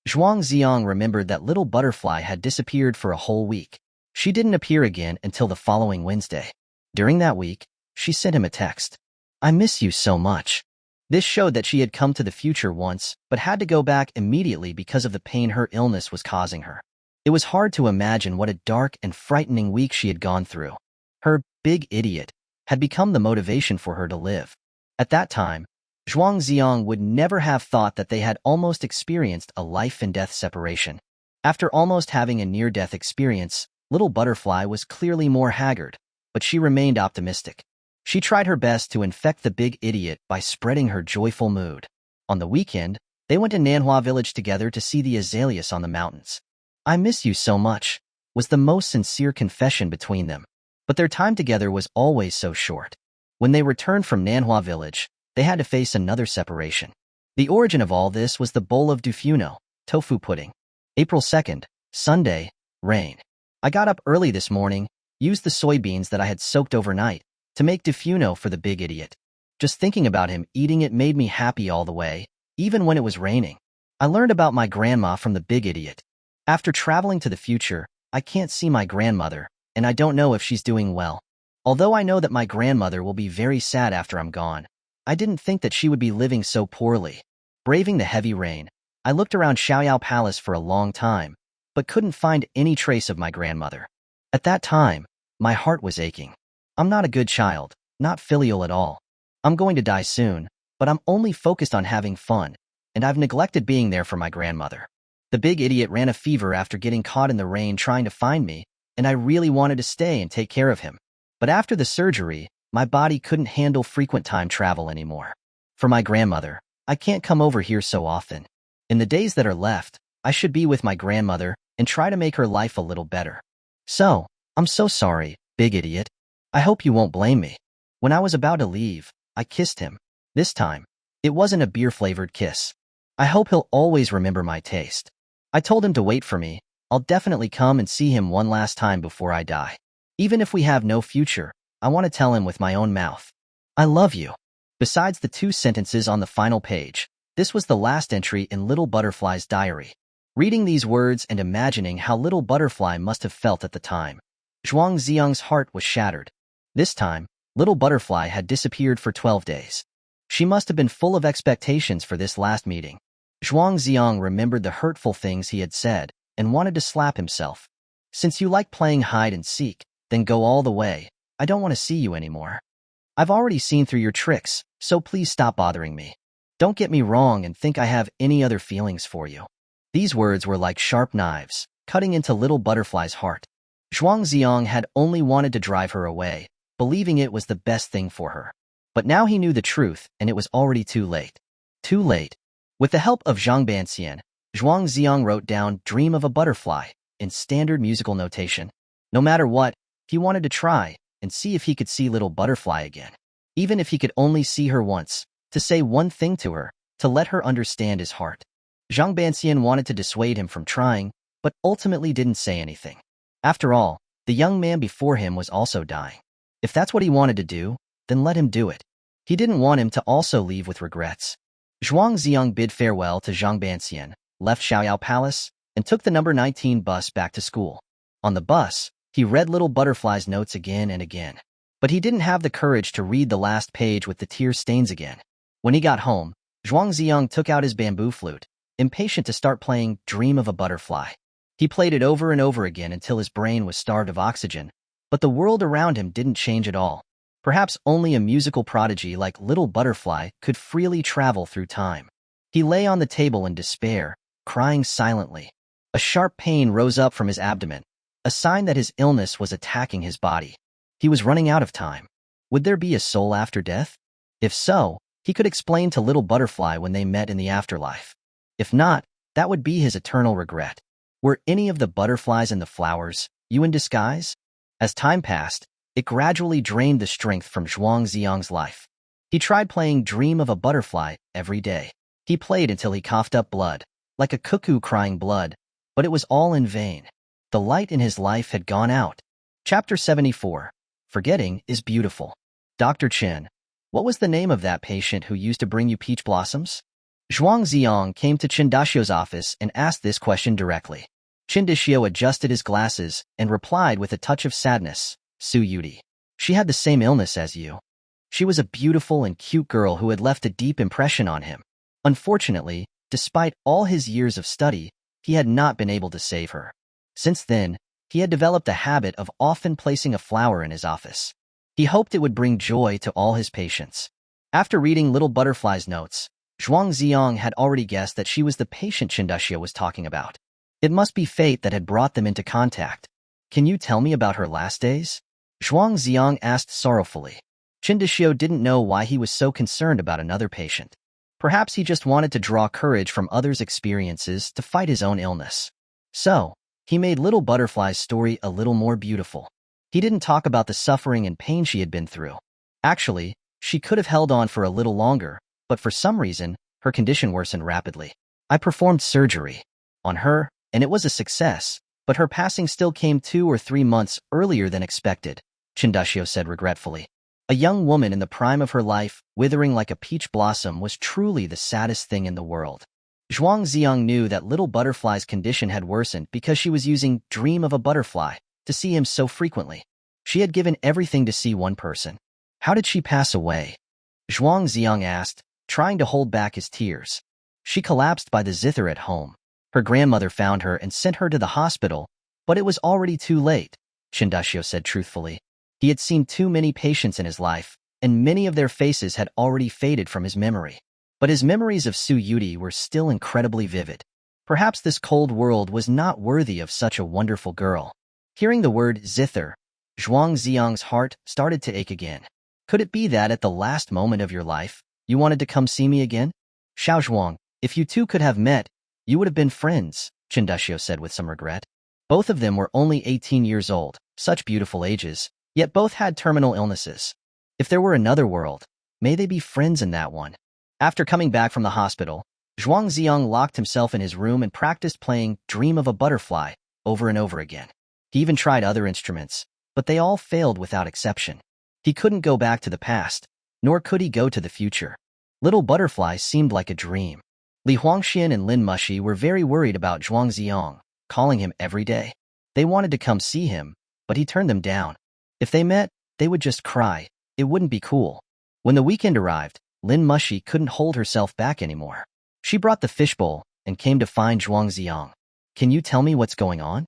A: Zhuang Zi'ang remembered that Little Butterfly had disappeared for a whole week. She didn't appear again until the following Wednesday. During that week, she sent him a text. I miss you so much. This showed that she had come to the future once, but had to go back immediately because of the pain her illness was causing her. It was hard to imagine what a dark and frightening week she had gone through. Her big idiot had become the motivation for her to live. At that time, Zhuang Zi'ang would never have thought that they had almost experienced a life-and-death separation. After almost having a near-death experience, Little Butterfly was clearly more haggard, but she remained optimistic. She tried her best to infect the big idiot by spreading her joyful mood. On the weekend, they went to Manhwa village together to see the azaleas on the mountains. I miss you so much, was the most sincere confession between them. But their time together was always so short. When they returned from Manhwa village, they had to face another separation. The origin of all this was the bowl of dufuno, tofu pudding. April 2nd, Sunday, rain. I got up early this morning, used the soybeans that I had soaked overnight, to make dufuno for the big idiot. Just thinking about him eating it made me happy all the way, even when it was raining. I learned about my grandma from the big idiot. After traveling to the future, I can't see my grandmother, and I don't know if she's doing well. Although I know that my grandmother will be very sad after I'm gone, I didn't think that she would be living so poorly. Braving the heavy rain, I looked around Xiaoyao Palace for a long time, but couldn't find any trace of my grandmother. At that time, my heart was aching. I'm not a good child, not filial at all. I'm going to die soon, but I'm only focused on having fun, and I've neglected being there for my grandmother. The big idiot ran a fever after getting caught in the rain trying to find me, and I really wanted to stay and take care of him. But after the surgery, my body couldn't handle frequent time travel anymore. For my grandmother, I can't come over here so often. In the days that are left, I should be with my grandmother and try to make her life a little better. So, I'm so sorry, big idiot. I hope you won't blame me. When I was about to leave, I kissed him. This time, it wasn't a beer-flavored kiss. I hope he'll always remember my taste. I told him to wait for me. I'll definitely come and see him one last time before I die. Even if we have no future, I want to tell him with my own mouth. I love you. Besides the 2 sentences on the final page, this was the last entry in Little Butterfly's diary. Reading these words and imagining how Little Butterfly must have felt at the time, Zhuang Zi'ang's heart was shattered. This time, Little Butterfly had disappeared for 12 days. She must have been full of expectations for this last meeting. Zhuang Zi'ang remembered the hurtful things he had said and wanted to slap himself. Since you like playing hide and seek, then go all the way. I don't want to see you anymore. I've already seen through your tricks, so please stop bothering me. Don't get me wrong and think I have any other feelings for you. These words were like sharp knives, cutting into Little Butterfly's heart. Zhuang Zi'ang had only wanted to drive her away, believing it was the best thing for her. But now he knew the truth, and it was already too late. Too late. With the help of Zhang Banxian, Zhuang Zi'ang wrote down "Dream of a Butterfly" in standard musical notation. No matter what, he wanted to try and see if he could see Little Butterfly again. Even if he could only see her once, to say one thing to her, to let her understand his heart. Zhang Banxian wanted to dissuade him from trying, but ultimately didn't say anything. After all, the young man before him was also dying. If that's what he wanted to do, then let him do it. He didn't want him to also leave with regrets. Zhuang Zi'ang bid farewell to Zhang Banxian, left Xiaoyao Palace, and took the number 19 bus back to school. On the bus, he read Little Butterfly's notes again and again. But he didn't have the courage to read the last page with the tear stains again. When he got home, Zhuang Zi'ang took out his bamboo flute, impatient to start playing "Dream of a Butterfly." He played it over and over again until his brain was starved of oxygen, but the world around him didn't change at all. Perhaps only a musical prodigy like Little Butterfly could freely travel through time. He lay on the table in despair, crying silently. A sharp pain rose up from his abdomen, a sign that his illness was attacking his body. He was running out of time. Would there be a soul after death? If so, he could explain to Little Butterfly when they met in the afterlife. If not, that would be his eternal regret. Were any of the butterflies and the flowers you in disguise? As time passed, it gradually drained the strength from Zhuang Zi'ang's life. He tried playing "Dream of a Butterfly" every day. He played until he coughed up blood, like a cuckoo crying blood, but it was all in vain. The light in his life had gone out. Chapter 74. Forgetting is beautiful. Dr. Chen. What was the name of that patient who used to bring you peach blossoms? Zhuang Zi'ang came to Chen Daxio's office and asked this question directly. Chen Daxio adjusted his glasses and replied with a touch of sadness, "Su Yudie. She had the same illness as you. She was a beautiful and cute girl who had left a deep impression on him. Unfortunately, despite all his years of study, he had not been able to save her. Since then, he had developed a habit of often placing a flower in his office. He hoped it would bring joy to all his patients." After reading Little Butterfly's notes, Zhuang Zi'ang had already guessed that she was the patient Chen Daxio was talking about. It must be fate that had brought them into contact. "Can you tell me about her last days?" Zhuang Zi'ang asked sorrowfully. Chen Daxio didn't know why he was so concerned about another patient. Perhaps he just wanted to draw courage from others' experiences to fight his own illness. So, he made Little Butterfly's story a little more beautiful. He didn't talk about the suffering and pain she had been through. Actually, she could have held on for a little longer, but for some reason, her condition worsened rapidly. "I performed surgery on her, and it was a success, but her passing still came 2 or 3 months earlier than expected," Chen Daxio said regretfully. A young woman in the prime of her life, withering like a peach blossom, was truly the saddest thing in the world. Zhuang Zi'ang knew that little butterfly's condition had worsened because she was using dream of a butterfly to see him so frequently. She had given everything to see one person. How did she pass away? Zhuang Zi'ang asked, trying to hold back his tears. She collapsed by the zither at home. Her grandmother found her and sent her to the hospital, but it was already too late, Qindaxiu said truthfully. He had seen too many patients in his life, and many of their faces had already faded from his memory. But his memories of Su Yudie were still incredibly vivid. Perhaps this cold world was not worthy of such a wonderful girl. Hearing the word zither, Zhuang Zi'ang's heart started to ache again. Could it be that at the last moment of your life, you wanted to come see me again? Xiao Zhuang, if you two could have met, you would have been friends, Qindaxiu said with some regret. Both of them were only 18 years old, such beautiful ages, yet both had terminal illnesses. If there were another world, may they be friends in that one. After coming back from the hospital, Zhuang Zi'ang locked himself in his room and practiced playing Dream of a Butterfly over and over again. He even tried other instruments, but they all failed without exception. He couldn't go back to the past, nor could he go to the future. Little Butterfly seemed like a dream. Li Huangxian and Lin Mushi were very worried about Zhuang Zi'ang, calling him every day. They wanted to come see him, but he turned them down. If they met, they would just cry. It wouldn't be cool. When the weekend arrived, Lin Mushi couldn't hold herself back anymore. She brought the fishbowl and came to find Zhuang Zi'ang. Can you tell me what's going on?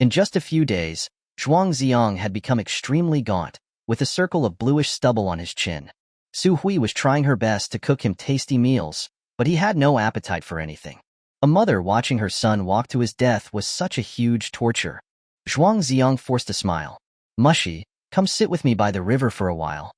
A: In just a few days, Zhuang Zi'ang had become extremely gaunt, with a circle of bluish stubble on his chin. Su Hui was trying her best to cook him tasty meals, but he had no appetite for anything. A mother watching her son walk to his death was such a huge torture. Zhuang Zi'ang forced a smile. Mushi, come sit with me by the river for a while.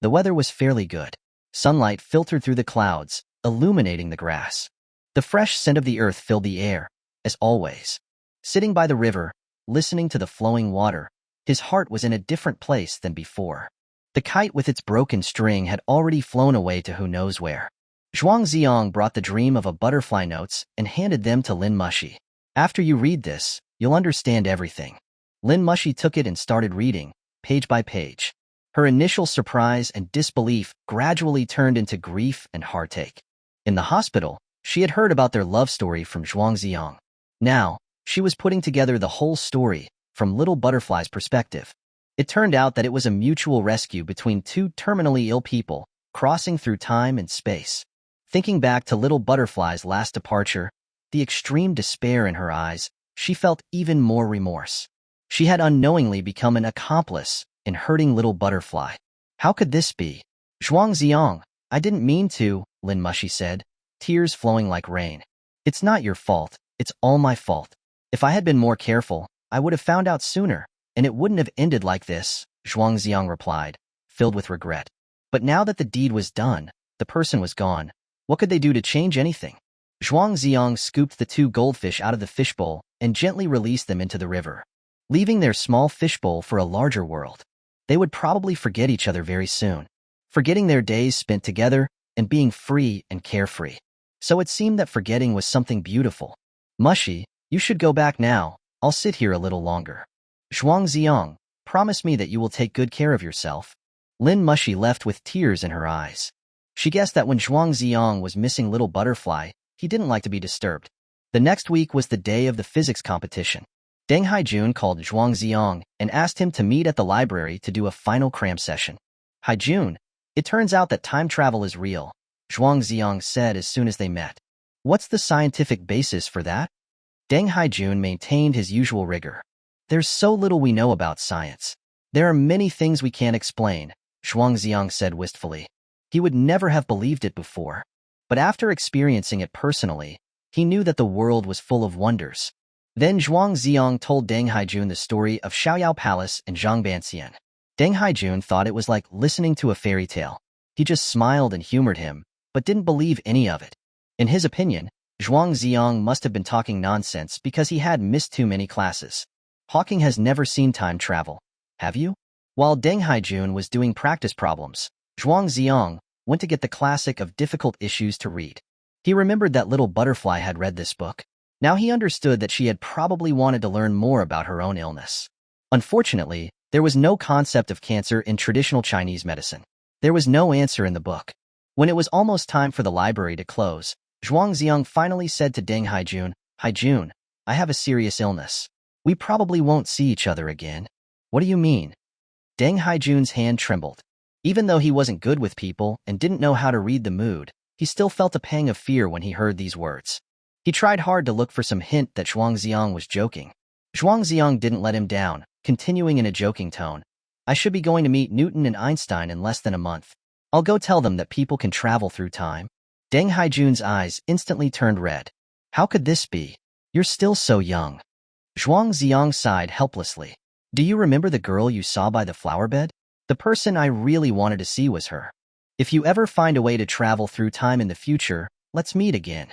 A: The weather was fairly good. Sunlight filtered through the clouds, illuminating the grass. The fresh scent of the earth filled the air, as always. Sitting by the river, listening to the flowing water, his heart was in a different place than before. The kite with its broken string had already flown away to who knows where. Zhuang Zi'ang brought the Dream of a Butterfly notes and handed them to Lin Mushi. After you read this, you'll understand everything. Lin Mushi took it and started reading, page by page. Her initial surprise and disbelief gradually turned into grief and heartache. In the hospital, she had heard about their love story from Zhuang Zi'ang. Now, she was putting together the whole story from Little Butterfly's perspective. It turned out that it was a mutual rescue between two terminally ill people, crossing through time and space. Thinking back to Little Butterfly's last departure, the extreme despair in her eyes, she felt even more remorse. She had unknowingly become an accomplice in hurting Little Butterfly. How could this be? Zhuang Zi'ang, I didn't mean to, Lin Mushi said, tears flowing like rain. It's not your fault, it's all my fault. If I had been more careful, I would have found out sooner, and it wouldn't have ended like this, Zhuang Zi'ang replied, filled with regret. But now that the deed was done, the person was gone. What could they do to change anything? Zhuang Zi'ang scooped the two goldfish out of the fishbowl and gently released them into the river, leaving their small fishbowl for a larger world. They would probably forget each other very soon, forgetting their days spent together and being free and carefree. So it seemed that forgetting was something beautiful. Mushi, you should go back now. I'll sit here a little longer. Zhuang Zi'ang, promise me that you will take good care of yourself. Lin Mushi left with tears in her eyes. She guessed that when Zhuang Zi'ang was missing Little Butterfly, he didn't like to be disturbed. The next week was the day of the physics competition. Deng Haijun called Zhuang Zi'ang and asked him to meet at the library to do a final cram session. Haijun, it turns out that time travel is real, Zhuang Zi'ang said as soon as they met. What's the scientific basis for that? Deng Haijun maintained his usual rigor. There's so little we know about science. There are many things we can't explain, Zhuang Zi'ang said wistfully. He would never have believed it before. But after experiencing it personally, he knew that the world was full of wonders. Then Zhuang Zi'ang told Deng Haijun the story of Xiaoyao Palace and Zhang Banxian. Deng Haijun thought it was like listening to a fairy tale. He just smiled and humored him, but didn't believe any of it. In his opinion, Zhuang Zi'ang must have been talking nonsense because he had missed too many classes. Hawking has never seen time travel. Have you? While Deng Haijun was doing practice problems, Zhuang Zi'ang went to get the classic of difficult issues to read. He remembered that Little Butterfly had read this book. Now he understood that she had probably wanted to learn more about her own illness. Unfortunately, there was no concept of cancer in traditional Chinese medicine. There was no answer in the book. When it was almost time for the library to close, Zhuang Zi'ang finally said to Deng Haijun, Haijun, I have a serious illness. We probably won't see each other again. What do you mean? Deng Haijun's hand trembled. Even though he wasn't good with people and didn't know how to read the mood, he still felt a pang of fear when he heard these words. He tried hard to look for some hint that Zhuang Zi'ang was joking. Zhuang Zi'ang didn't let him down, continuing in a joking tone. I should be going to meet Newton and Einstein in less than a month. I'll go tell them that people can travel through time. Deng Haijun's eyes instantly turned red. How could this be? You're still so young. Zhuang Zi'ang sighed helplessly. Do you remember the girl you saw by the flower bed? The person I really wanted to see was her. If you ever find a way to travel through time in the future, let's meet again.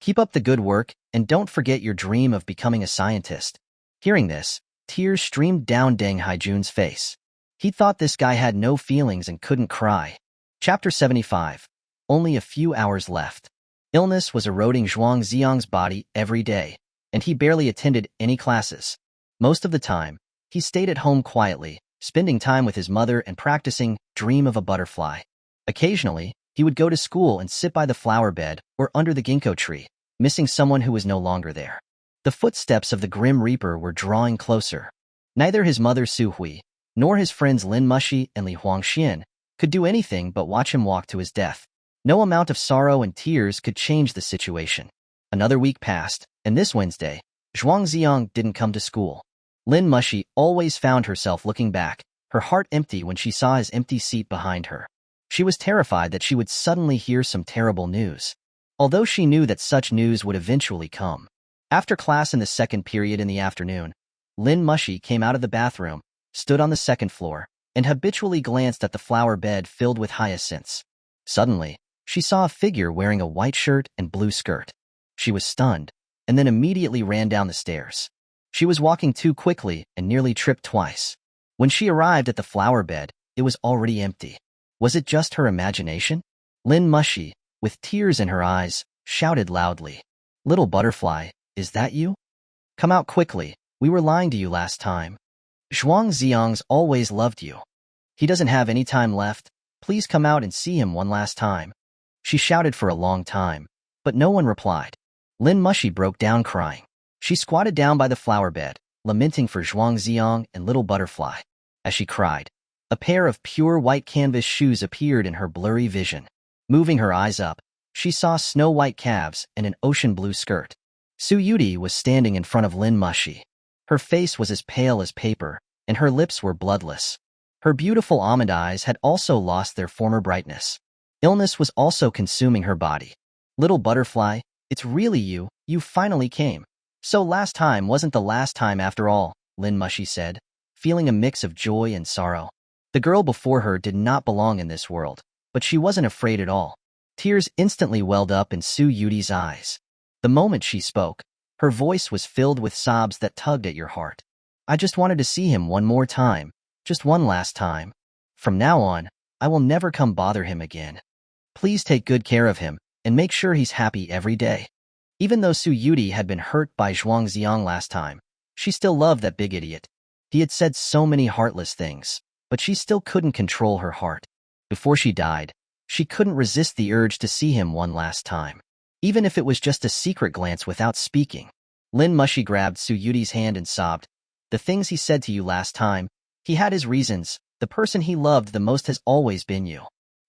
A: Keep up the good work, and don't forget your dream of becoming a scientist. Hearing this, tears streamed down Deng Haijun's face. He thought this guy had no feelings and couldn't cry. Chapter 75. Only a few hours left. Illness was eroding Zhuang Zi'ang's body every day, and he barely attended any classes. Most of the time, he stayed at home quietly, spending time with his mother and practicing Dream of a Butterfly. Occasionally, he would go to school and sit by the flower bed or under the ginkgo tree, missing someone who was no longer there. The footsteps of the Grim Reaper were drawing closer. Neither his mother Su Hui, nor his friends Lin Mushi and Li Huangxian could do anything but watch him walk to his death. No amount of sorrow and tears could change the situation. Another week passed, and this Wednesday, Zhuang Zi'ang didn't come to school. Lin Mushi always found herself looking back, her heart empty when she saw his empty seat behind her. She was terrified that she would suddenly hear some terrible news, although she knew that such news would eventually come. After class in the second period in the afternoon, Lin Mushi came out of the bathroom, stood on the second floor, and habitually glanced at the flower bed filled with hyacinths. Suddenly, she saw a figure wearing a white shirt and blue skirt. She was stunned, and then immediately ran down the stairs. She was walking too quickly and nearly tripped twice. When she arrived at the flower bed, it was already empty. Was it just her imagination? Lin Mushi, with tears in her eyes, shouted loudly, Little butterfly, is that you? Come out quickly, we were lying to you last time. Zhuang Zi'ang's always loved you. He doesn't have any time left, please come out and see him one last time. She shouted for a long time, but no one replied. Lin Mushi broke down crying. She squatted down by the flower bed, lamenting for Zhuang Zi'ang and Little Butterfly. As she cried, a pair of pure white canvas shoes appeared in her blurry vision. Moving her eyes up, she saw snow-white calves and an ocean blue skirt. Su Yudie was standing in front of Lin Mushi. Her face was as pale as paper, and her lips were bloodless. Her beautiful almond eyes had also lost their former brightness. Illness was also consuming her body. Little butterfly, it's really you, you finally came. So last time wasn't the last time after all, Lin Mushi said, feeling a mix of joy and sorrow. The girl before her did not belong in this world, but she wasn't afraid at all. Tears instantly welled up in Su Yudie's eyes. The moment she spoke, her voice was filled with sobs that tugged at your heart. I just wanted to see him one more time, just one last time. From now on, I will never come bother him again. Please take good care of him, and make sure he's happy every day. Even though Su Yudie had been hurt by Zhuang Zi'ang last time, she still loved that big idiot. He had said so many heartless things, but she still couldn't control her heart. Before she died, she couldn't resist the urge to see him one last time, even if it was just a secret glance without speaking. Lin Mushi grabbed Su Yudie's hand and sobbed. The things he said to you last time, he had his reasons. The person he loved the most has always been you.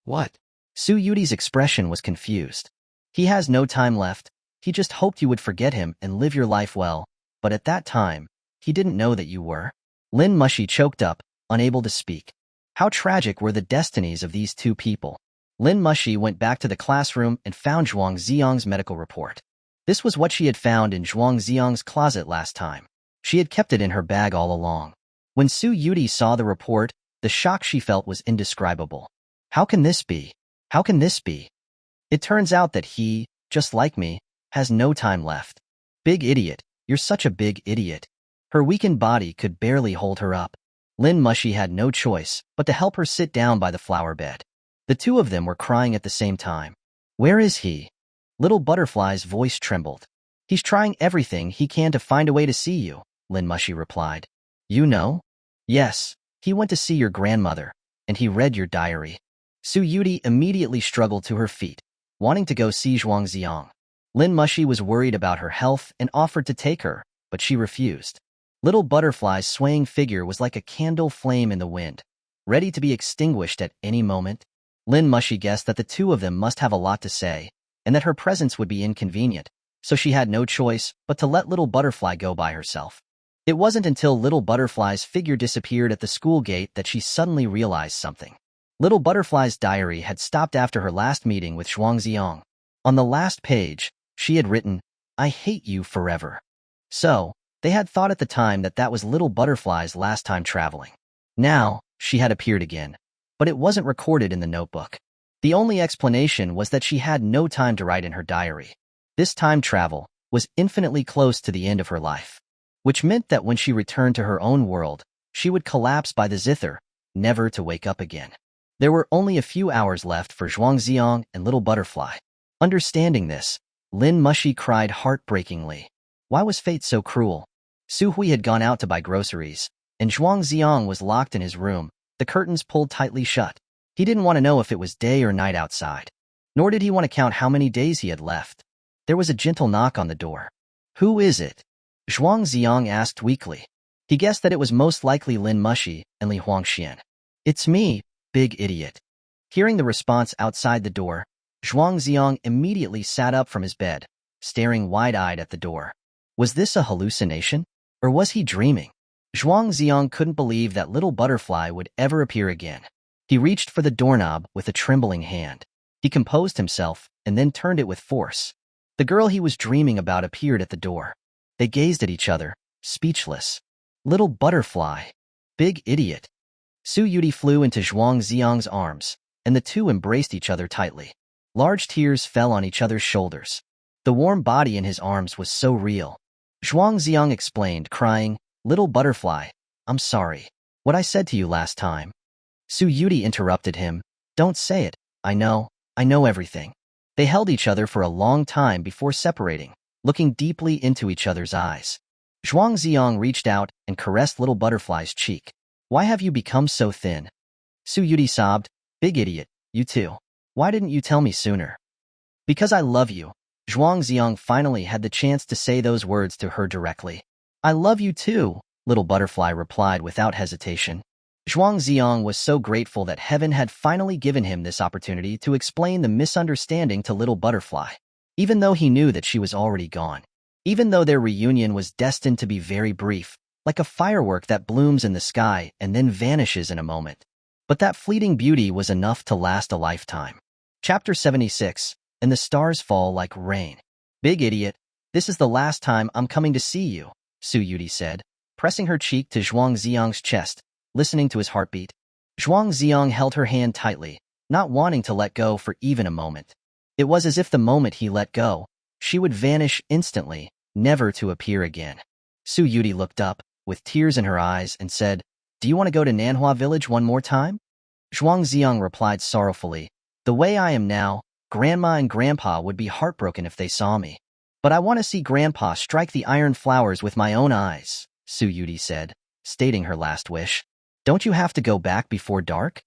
A: What? Su Yudie's expression was confused. He has no time left. He just hoped you would forget him and live your life well, but at that time, he didn't know that you were. Lin Mushi choked up, unable to speak. How tragic were the destinies of these two people. Lin Mushi went back to the classroom and found Zhuang Zi'ang's medical report. This was what she had found in Zhuang Zi'ang's closet last time. She had kept it in her bag all along. When Su Yudie saw the report, the shock she felt was indescribable. How can this be? How can this be? It turns out that he, just like me, has no time left. Big idiot, you're such a big idiot. Her weakened body could barely hold her up. Lin Mushi had no choice but to help her sit down by the flower bed. The two of them were crying at the same time. Where is he? Little Butterfly's voice trembled. He's trying everything he can to find a way to see you, Lin Mushi replied. You know? Yes, he went to see your grandmother, and he read your diary. Su Yudie immediately struggled to her feet, wanting to go see Zhuang Zi'ang. Lin Mushi was worried about her health and offered to take her, but she refused. Little Butterfly's swaying figure was like a candle flame in the wind, ready to be extinguished at any moment. Lin Mushi guessed that the two of them must have a lot to say, and that her presence would be inconvenient, so she had no choice but to let Little Butterfly go by herself. It wasn't until Little Butterfly's figure disappeared at the school gate that she suddenly realized something. Little Butterfly's diary had stopped after her last meeting with Zhuang Zi'ang. On the last page, she had written, "I hate you forever." So, they had thought at the time that that was Little Butterfly's last time traveling. Now, she had appeared again, but it wasn't recorded in the notebook. The only explanation was that she had no time to write in her diary. This time travel was infinitely close to the end of her life, which meant that when she returned to her own world, she would collapse by the zither, never to wake up again. There were only a few hours left for Zhuang Zi'ang and Little Butterfly. Understanding this, Lin Mushi cried heartbreakingly. Why was fate so cruel? Su Hui had gone out to buy groceries, and Zhuang Zi'ang was locked in his room, the curtains pulled tightly shut. He didn't want to know if it was day or night outside, nor did he want to count how many days he had left. There was a gentle knock on the door. "Who is it?" Zhuang Zi'ang asked weakly. He guessed that it was most likely Lin Mushi and Li Huangxian. "It's me, big idiot." Hearing the response outside the door, Zhuang Zi'ang immediately sat up from his bed, staring wide-eyed at the door. Was this a hallucination, or was he dreaming? Zhuang Zi'ang couldn't believe that Little Butterfly would ever appear again. He reached for the doorknob with a trembling hand. He composed himself and then turned it with force. The girl he was dreaming about appeared at the door. They gazed at each other, speechless. Little Butterfly. Big idiot. Su Yudie flew into Zhuang Zi'ang's arms, and the two embraced each other tightly. Large tears fell on each other's shoulders. The warm body in his arms was so real. Zhuang Zi'ang explained, crying, "Little Butterfly, I'm sorry. What I said to you last time." Su Yudie interrupted him. "Don't say it. I know everything." They held each other for a long time before separating, looking deeply into each other's eyes. Zhuang Zi'ang reached out and caressed Little Butterfly's cheek. "Why have you become so thin?" Su Yudie sobbed, "Big idiot, you too. Why didn't you tell me sooner?" "Because I love you." Zhuang Zi'ang finally had the chance to say those words to her directly. "I love you too," Little Butterfly replied without hesitation. Zhuang Zi'ang was so grateful that heaven had finally given him this opportunity to explain the misunderstanding to Little Butterfly, even though he knew that she was already gone. Even though their reunion was destined to be very brief, like a firework that blooms in the sky and then vanishes in a moment. But that fleeting beauty was enough to last a lifetime. Chapter 76, And the Stars Fall Like Rain. "Big idiot, this is the last time I'm coming to see you," Su Yudie said, pressing her cheek to Zhuang Zi'ang's chest, listening to his heartbeat. Zhuang Zi'ang held her hand tightly, not wanting to let go for even a moment. It was as if the moment he let go, she would vanish instantly, never to appear again. Su Yudie looked up, with tears in her eyes, and said, "Do you want to go to Manhwa village one more time?" Zhuang Zi'ang replied sorrowfully, "The way I am now, Grandma and Grandpa would be heartbroken if they saw me. But I want to see Grandpa strike the iron flowers with my own eyes," Su Yudie said, stating her last wish. "Don't you have to go back before dark?"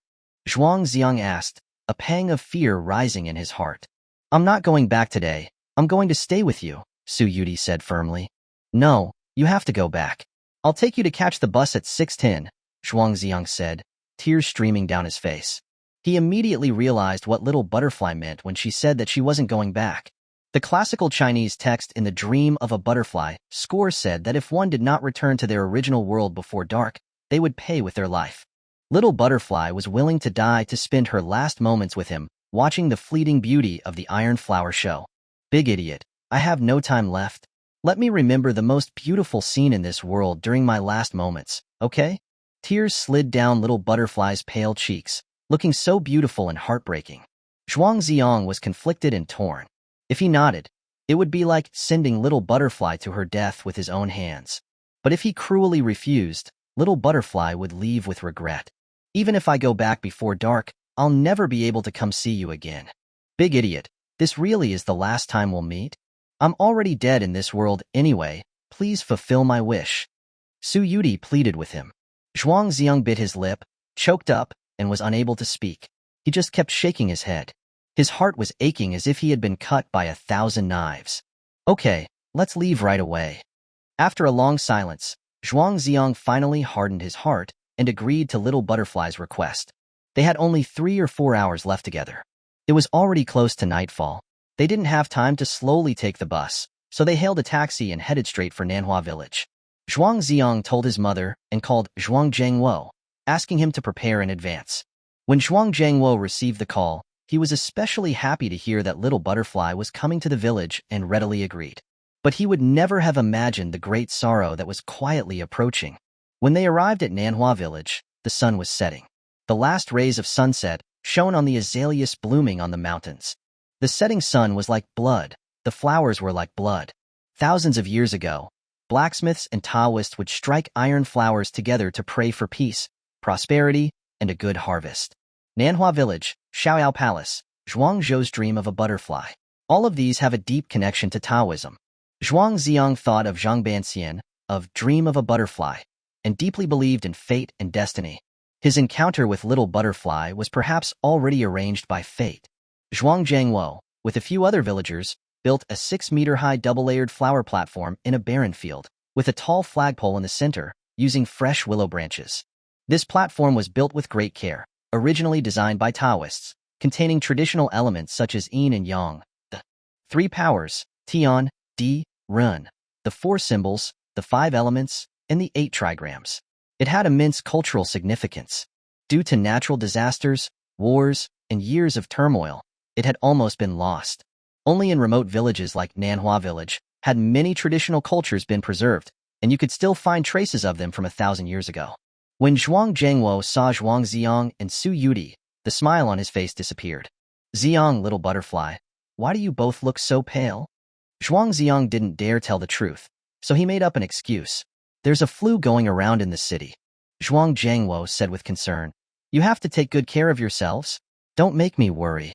A: Zhuang Zi'ang asked, a pang of fear rising in his heart. "I'm not going back today. I'm going to stay with you," Su Yudie said firmly. "No, you have to go back. I'll take you to catch the bus at 6:10, Zhuang Zi'ang said, tears streaming down his face. He immediately realized what Little Butterfly meant when she said that she wasn't going back. The classical Chinese text in The Dream of a Butterfly score said that if one did not return to their original world before dark, they would pay with their life. Little Butterfly was willing to die to spend her last moments with him, watching the fleeting beauty of the iron flower show. "Big idiot, I have no time left. Let me remember the most beautiful scene in this world during my last moments, okay?" Tears slid down Little Butterfly's pale cheeks, looking so beautiful and heartbreaking. Zhuang Zi'ang was conflicted and torn. If he nodded, it would be like sending Little Butterfly to her death with his own hands. But if he cruelly refused, Little Butterfly would leave with regret. "Even if I go back before dark, I'll never be able to come see you again. Big idiot, this really is the last time we'll meet? I'm already dead in this world anyway. Please fulfill my wish." Su Yudie pleaded with him. Zhuang Zi'ang bit his lip, choked up, and was unable to speak. He just kept shaking his head. His heart was aching as if he had been cut by 1,000 knives. Okay, let's leave right away. After a long silence, Zhuang Zi'ang finally hardened his heart and agreed to Little Butterfly's request. They had only 3 or 4 hours left together. It was already close to nightfall. They didn't have time to slowly take the bus, so they hailed a taxi and headed straight for Manhwa village. Zhuang Zi'ang told his mother and called Zhuang Jiangwo, asking him to prepare in advance. When Zhuang Jiangwo received the call, he was especially happy to hear that Little Butterfly was coming to the village and readily agreed. But he would never have imagined the great sorrow that was quietly approaching. When they arrived at Manhwa village, the sun was setting. The last rays of sunset shone on the azaleas blooming on the mountains. The setting sun was like blood. The flowers were like blood. Thousands of years ago, blacksmiths and Taoists would strike iron flowers together to pray for peace, prosperity, and a good harvest. Nanhua Village, Xiaoyao Palace, Zhuangzhou's dream of a butterfly. All of these have a deep connection to Taoism. Zhuang Zi'ang thought of Zhang Banxian, of dream of a butterfly, and deeply believed in fate and destiny. His encounter with Little Butterfly was perhaps already arranged by fate. Zhuang Jiangwo, with a few other villagers, built a 6-meter-high double-layered flower platform in a barren field, with a tall flagpole in the center, using fresh willow branches. This platform was built with great care, originally designed by Taoists, containing traditional elements such as yin and yang, the 3 powers, Tian, Di, Run, the 4 symbols, the 5 elements, and the 8 trigrams. It had immense cultural significance. Due to natural disasters, wars, and years of turmoil, it had almost been lost. Only in remote villages like Nanhua Village had many traditional cultures been preserved, and you could still find traces of them from 1,000 years ago. When Zhuang Jiangwo saw Zhuang Zi'ang and Su Yudie, the smile on his face disappeared. Zi'ang, Little Butterfly, why do you both look so pale? Zhuang Zi'ang didn't dare tell the truth, so he made up an excuse. There's a flu going around in the city. Zhuang Jiangwo said with concern. You have to take good care of yourselves. Don't make me worry.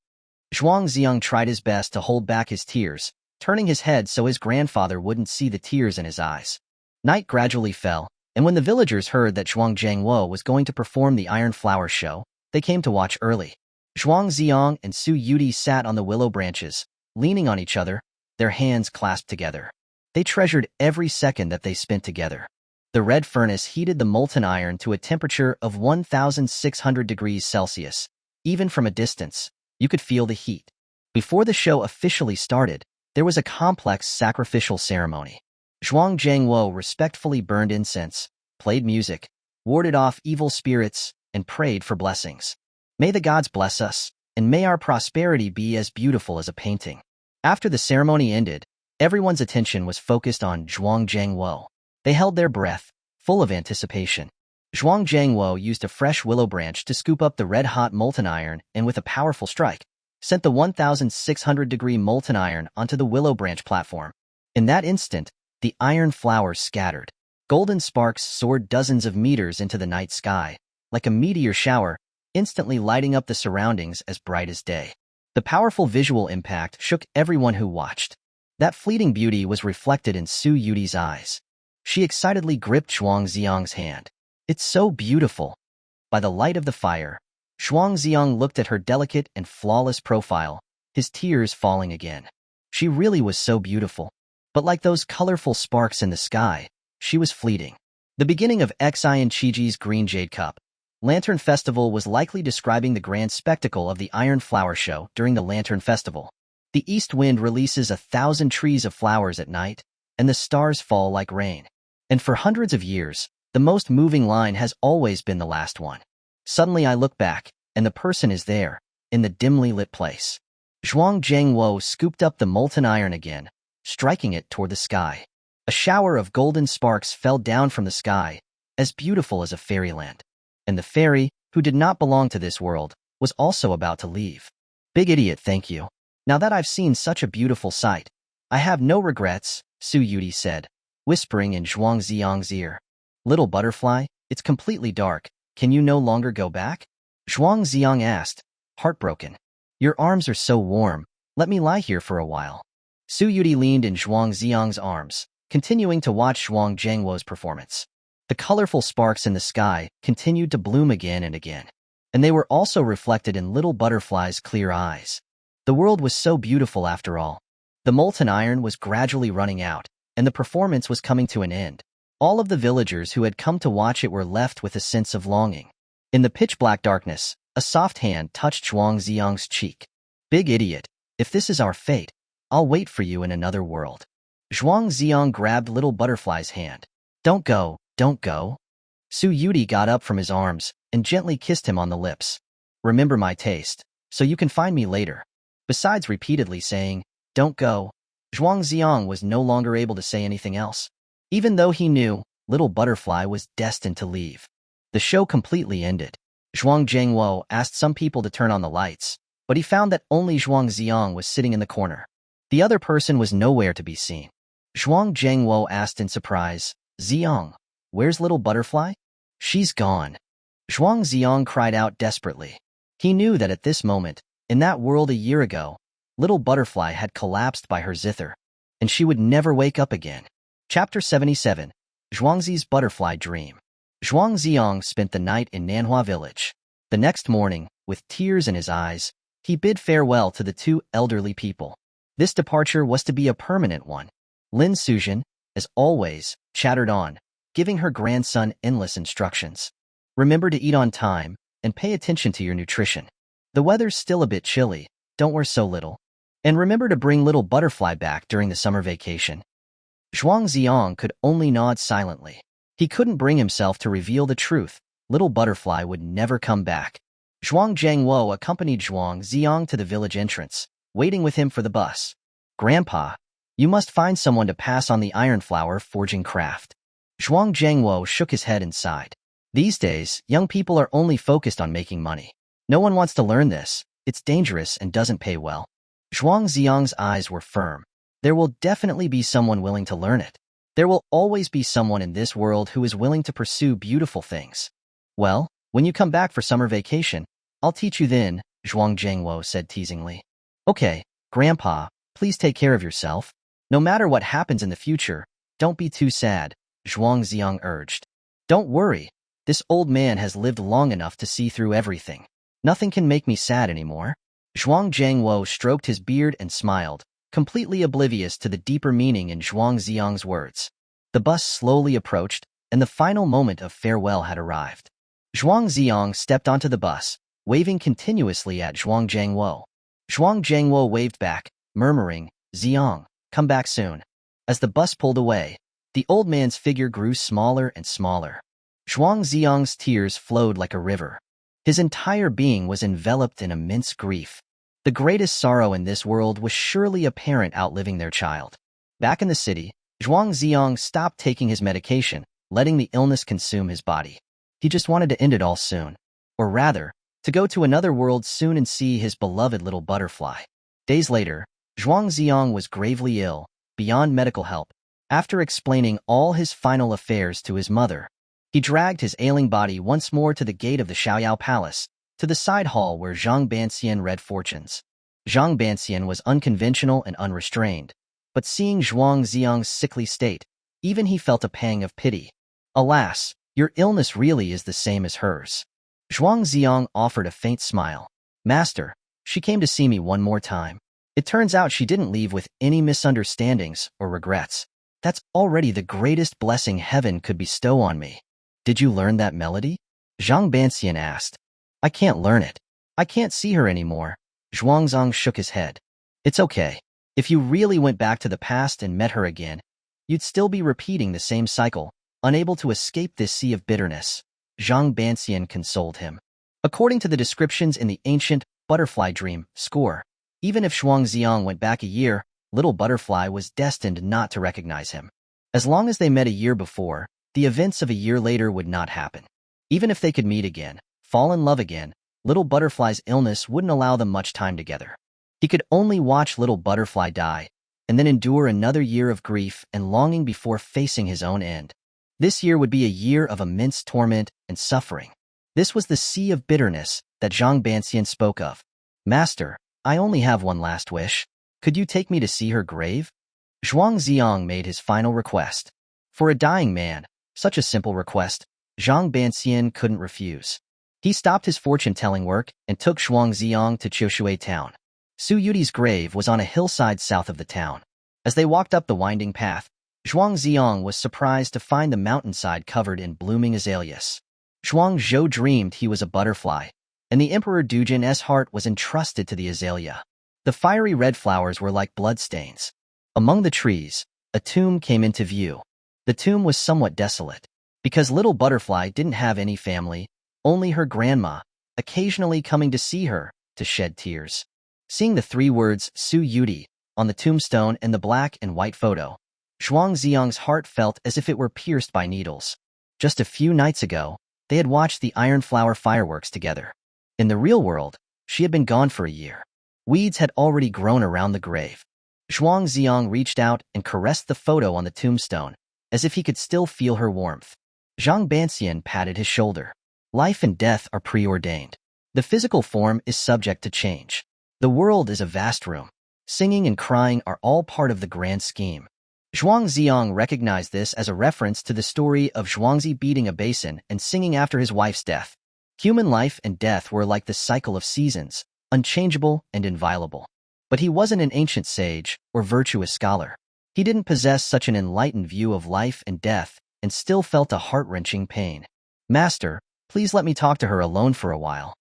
A: Zhuang Zi'ang tried his best to hold back his tears, turning his head so his grandfather wouldn't see the tears in his eyes. Night gradually fell, and when the villagers heard that Zhuang Jiangwo was going to perform the Iron Flower Show, they came to watch early. Zhuang Zi'ang and Su Yudie sat on the willow branches, leaning on each other, their hands clasped together. They treasured every second that they spent together. The red furnace heated the molten iron to a temperature of 1,600 degrees Celsius. Even from a distance, you could feel the heat. Before the show officially started, there was a complex sacrificial ceremony. Zhuang Jiangwo respectfully burned incense, played music, warded off evil spirits, and prayed for blessings. May the gods bless us, and may our prosperity be as beautiful as a painting. After the ceremony ended, everyone's attention was focused on Zhuang Jiangwo. They held their breath, full of anticipation. Zhuang Jiangwo used a fresh willow branch to scoop up the red-hot molten iron and with a powerful strike, sent the 1,600-degree molten iron onto the willow branch platform. In that instant, the iron flowers scattered. Golden sparks soared dozens of meters into the night sky, like a meteor shower, instantly lighting up the surroundings as bright as day. The powerful visual impact shook everyone who watched. That fleeting beauty was reflected in Su Yudie's eyes. She excitedly gripped Zhuang Zi'ang's hand. It's so beautiful. By the light of the fire, Zhuang Zi'ang looked at her delicate and flawless profile, his tears falling again. She really was so beautiful. But like those colorful sparks in the sky, she was fleeting. The beginning of Xian Qiji's Green Jade Cup Lantern Festival was likely describing the grand spectacle of the Iron Flower Show during the Lantern Festival. The east wind releases 1,000 trees of flowers at night, and the stars fall like rain. And for hundreds of years, the most moving line has always been the last one. Suddenly I look back, and the person is there, in the dimly lit place. Zhuang Jiangwo scooped up the molten iron again, striking it toward the sky. A shower of golden sparks fell down from the sky, as beautiful as a fairyland. And the fairy, who did not belong to this world, was also about to leave. Big idiot, thank you. Now that I've seen such a beautiful sight, I have no regrets, Su Yudie said, whispering in Zhuang Zi'ang's ear. Little Butterfly, it's completely dark. Can you no longer go back? Zhuang Zi'ang asked, heartbroken. Your arms are so warm. Let me lie here for a while. Su Yudie leaned in Zhuang Zi'ang's arms, continuing to watch Zhuang Jiangwo's performance. The colorful sparks in the sky continued to bloom again and again, and they were also reflected in Little Butterfly's clear eyes. The world was so beautiful after all. The molten iron was gradually running out, and the performance was coming to an end. All of the villagers who had come to watch it were left with a sense of longing. In the pitch-black darkness, a soft hand touched Zhuang Zi'ang's cheek. "Big idiot, if this is our fate, I'll wait for you in another world." Zhuang Zi'ang grabbed little butterfly's hand. Don't go, don't go." Su Yudie got up from his arms and gently kissed him on the lips. "Remember my taste, so you can find me later." Besides repeatedly saying, "Don't go," Zhuang Zi'ang was no longer able to say anything else. Even though he knew little butterfly was destined to leave. The show completely ended. Zhuang Zhengwo asked some people to turn on the lights, but he found that only Zhuang Zi'ang was sitting in the corner. The other person was nowhere to be seen. Zhuang Zhengwo asked in surprise, "Zi'ang, where's little butterfly?" "She's gone." Zhuang Zi'ang cried out desperately. He knew that at this moment, in that world a year ago, little butterfly had collapsed by her zither, and she would never wake up again. Chapter 77. Zhuangzi's Butterfly Dream. Zhuang Zi'ang spent the night in Manhwa village. The next morning, with tears in his eyes, he bid farewell to the two elderly people. This departure was to be a permanent one. Lin Suzhen, as always, chattered on, giving her grandson endless instructions. "Remember to eat on time, and pay attention to your nutrition. The weather's still a bit chilly, don't wear so little. And remember to bring little butterfly back during the summer vacation." Zhuang Zi'ang could only nod silently. He couldn't bring himself to reveal the truth. Little butterfly would never come back. Zhuang Zhengwo accompanied Zhuang Zi'ang to the village entrance, waiting with him for the bus. "Grandpa, you must find someone to pass on the iron flower forging craft." Zhuang Zhengwo shook his head and sighed. These days, young people are only focused on making money. No one wants to learn this. It's dangerous and doesn't pay well. Zhuang Zi'ang's eyes were firm. There will definitely be someone willing to learn it. There will always be someone in this world who is willing to pursue beautiful things. "Well, when you come back for summer vacation, I'll teach you then," Zhuang Zhengwo said teasingly. "Okay, Grandpa, please take care of yourself. No matter what happens in the future, don't be too sad," Zhuang Zi'ang urged. "Don't worry, this old man has lived long enough to see through everything. Nothing can make me sad anymore." Zhuang Zhengwo stroked his beard and smiled, completely oblivious to the deeper meaning in Zhuang Zi'ang's words. The bus slowly approached, and the final moment of farewell had arrived. Zhuang Zi'ang stepped onto the bus, waving continuously at Zhuang Zhengwo. Zhuang Zhengwo waved back, murmuring, "Zi'ang, come back soon." As the bus pulled away, the old man's figure grew smaller and smaller. Zhuang Zi'ang's tears flowed like a river. His entire being was enveloped in immense grief. The greatest sorrow in this world was surely a parent outliving their child. Back in the city, Zhuang Zi'ang stopped taking his medication, letting the illness consume his body. He just wanted to end it all soon. Or rather, to go to another world soon and see his beloved little butterfly. Days later, Zhuang Zi'ang was gravely ill, beyond medical help. After explaining all his final affairs to his mother, he dragged his ailing body once more to the gate of the Xiaoyao Palace, to the side hall where Zhang Banxian read fortunes. Zhang Banxian was unconventional and unrestrained, but seeing Zhuang Zi'ang's sickly state, even he felt a pang of pity. "Alas, your illness really is the same as hers." Zhuang Zi'ang offered a faint smile. "Master, she came to see me one more time. It turns out she didn't leave with any misunderstandings or regrets. That's already the greatest blessing heaven could bestow on me." "Did you learn that melody?" Zhang Banxian asked. "I can't learn it. I can't see her anymore." Zhuang Zi'ang shook his head. "It's okay. If you really went back to the past and met her again, you'd still be repeating the same cycle, unable to escape this sea of bitterness." Zhang Banxian consoled him. According to the descriptions in the ancient Butterfly Dream score, even if Zhuang Zi'ang went back a year, little butterfly was destined not to recognize him. As long as they met a year before, the events of a year later would not happen. Even if they could meet again, fall in love again, little butterfly's illness wouldn't allow them much time together. He could only watch little butterfly die, and then endure another year of grief and longing before facing his own end. This year would be a year of immense torment and suffering. This was the sea of bitterness that Zhang Banxian spoke of. "Master, I only have one last wish. Could you take me to see her grave?" Zhuang Zi'ang made his final request. For a dying man, such a simple request, Zhang Banxian couldn't refuse. He stopped his fortune-telling work and took Zhuang Zi'ang to Qiushui town. Su Yudie's grave was on a hillside south of the town. As they walked up the winding path, Zhuang Zi'ang was surprised to find the mountainside covered in blooming azaleas. Zhuang Zhou dreamed he was a butterfly, and the Emperor Dujin's heart was entrusted to the azalea. The fiery red flowers were like bloodstains. Among the trees, a tomb came into view. The tomb was somewhat desolate, because little butterfly didn't have any family, only her grandma, occasionally coming to see her, to shed tears. Seeing the 3 words Su Yudie on the tombstone and the black and white photo, Zhuang Zi'ang's heart felt as if it were pierced by needles. Just a few nights ago, they had watched the Iron Flower fireworks together. In the real world, she had been gone for a year. Weeds had already grown around the grave. Zhuang Zi'ang reached out and caressed the photo on the tombstone, as if he could still feel her warmth. Zhang Banxian patted his shoulder. Life and death are preordained. The physical form is subject to change. The world is a vast room. Singing and crying are all part of the grand scheme. Zhuang Zi'ang recognized this as a reference to the story of Zhuangzi beating a basin and singing after his wife's death. Human life and death were like the cycle of seasons, unchangeable and inviolable. But he wasn't an ancient sage or virtuous scholar. He didn't possess such an enlightened view of life and death and still felt a heart-wrenching pain. Master, please let me talk to her alone for a while.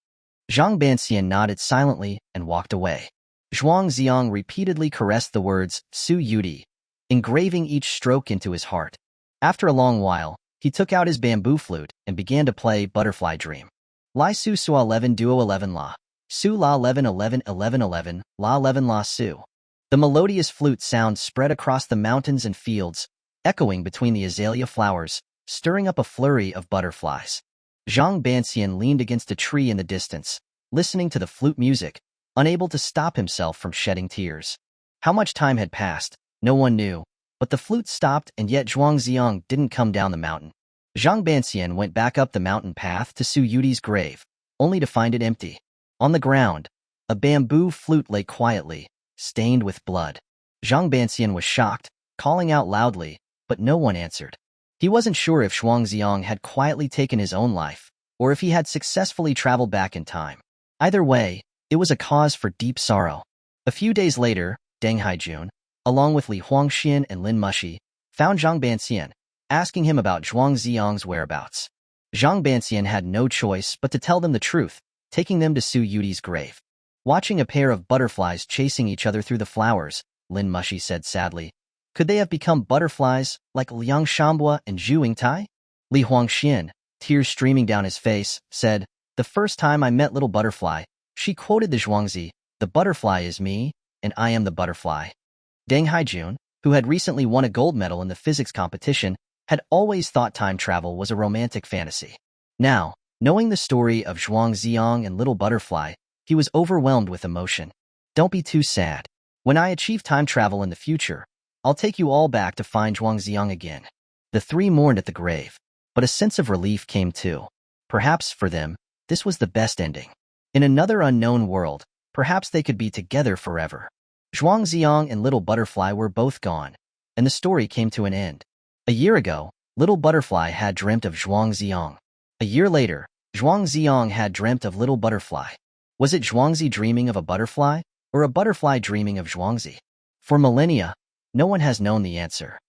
A: Zhang Banxian nodded silently and walked away. Zhuang Zi'ang repeatedly caressed the words Su Yudie, engraving each stroke into his heart. After a long while, he took out his bamboo flute and began to play Butterfly Dream. Lai Su Su 11 Duo 11 La. Su La 11 11 11 11 La 11 La Su. The melodious flute sound spread across the mountains and fields, echoing between the azalea flowers, stirring up a flurry of butterflies. Zhang Banxian leaned against a tree in the distance, listening to the flute music, unable to stop himself from shedding tears. How much time had passed, no one knew, but the flute stopped and yet Zhuang Zi'ang didn't come down the mountain. Zhang Banxian went back up the mountain path to Su Yudie's grave, only to find it empty. On the ground, a bamboo flute lay quietly, stained with blood. Zhang Banxian was shocked, calling out loudly, but no one answered. He wasn't sure if Zhuang Zi'ang had quietly taken his own life, or if he had successfully traveled back in time. Either way, it was a cause for deep sorrow. A few days later, Deng Haijun, along with Li Huangxian and Lin Mushi, found Zhang Banxian, asking him about Zhuang Zi'ang's whereabouts. Zhang Banxian had no choice but to tell them the truth, taking them to Su Yudie's grave. Watching a pair of butterflies chasing each other through the flowers, Lin Mushi said sadly. Could they have become butterflies like Liang Shambua and Zhu Yingtai? Li Huangxian, tears streaming down his face, said, "The first time I met Little Butterfly, she quoted the Zhuangzi, 'The butterfly is me, and I am the butterfly.'" Deng Haijun, who had recently won a gold medal in the physics competition, had always thought time travel was a romantic fantasy. Now, knowing the story of Zhuang Zi'ang and Little Butterfly, he was overwhelmed with emotion. "Don't be too sad. When I achieve time travel in the future, I'll take you all back to find Zhuang Zi'ang again." The 3 mourned at the grave, but a sense of relief came too. Perhaps, for them, this was the best ending. In another unknown world, perhaps they could be together forever. Zhuang Zi'ang and Little Butterfly were both gone, and the story came to an end. A year ago, Little Butterfly had dreamt of Zhuang Zi'ang. A year later, Zhuang Zi'ang had dreamt of Little Butterfly. Was it Zhuangzi dreaming of a butterfly, or a butterfly dreaming of Zhuangzi? For millennia, no one has known the answer.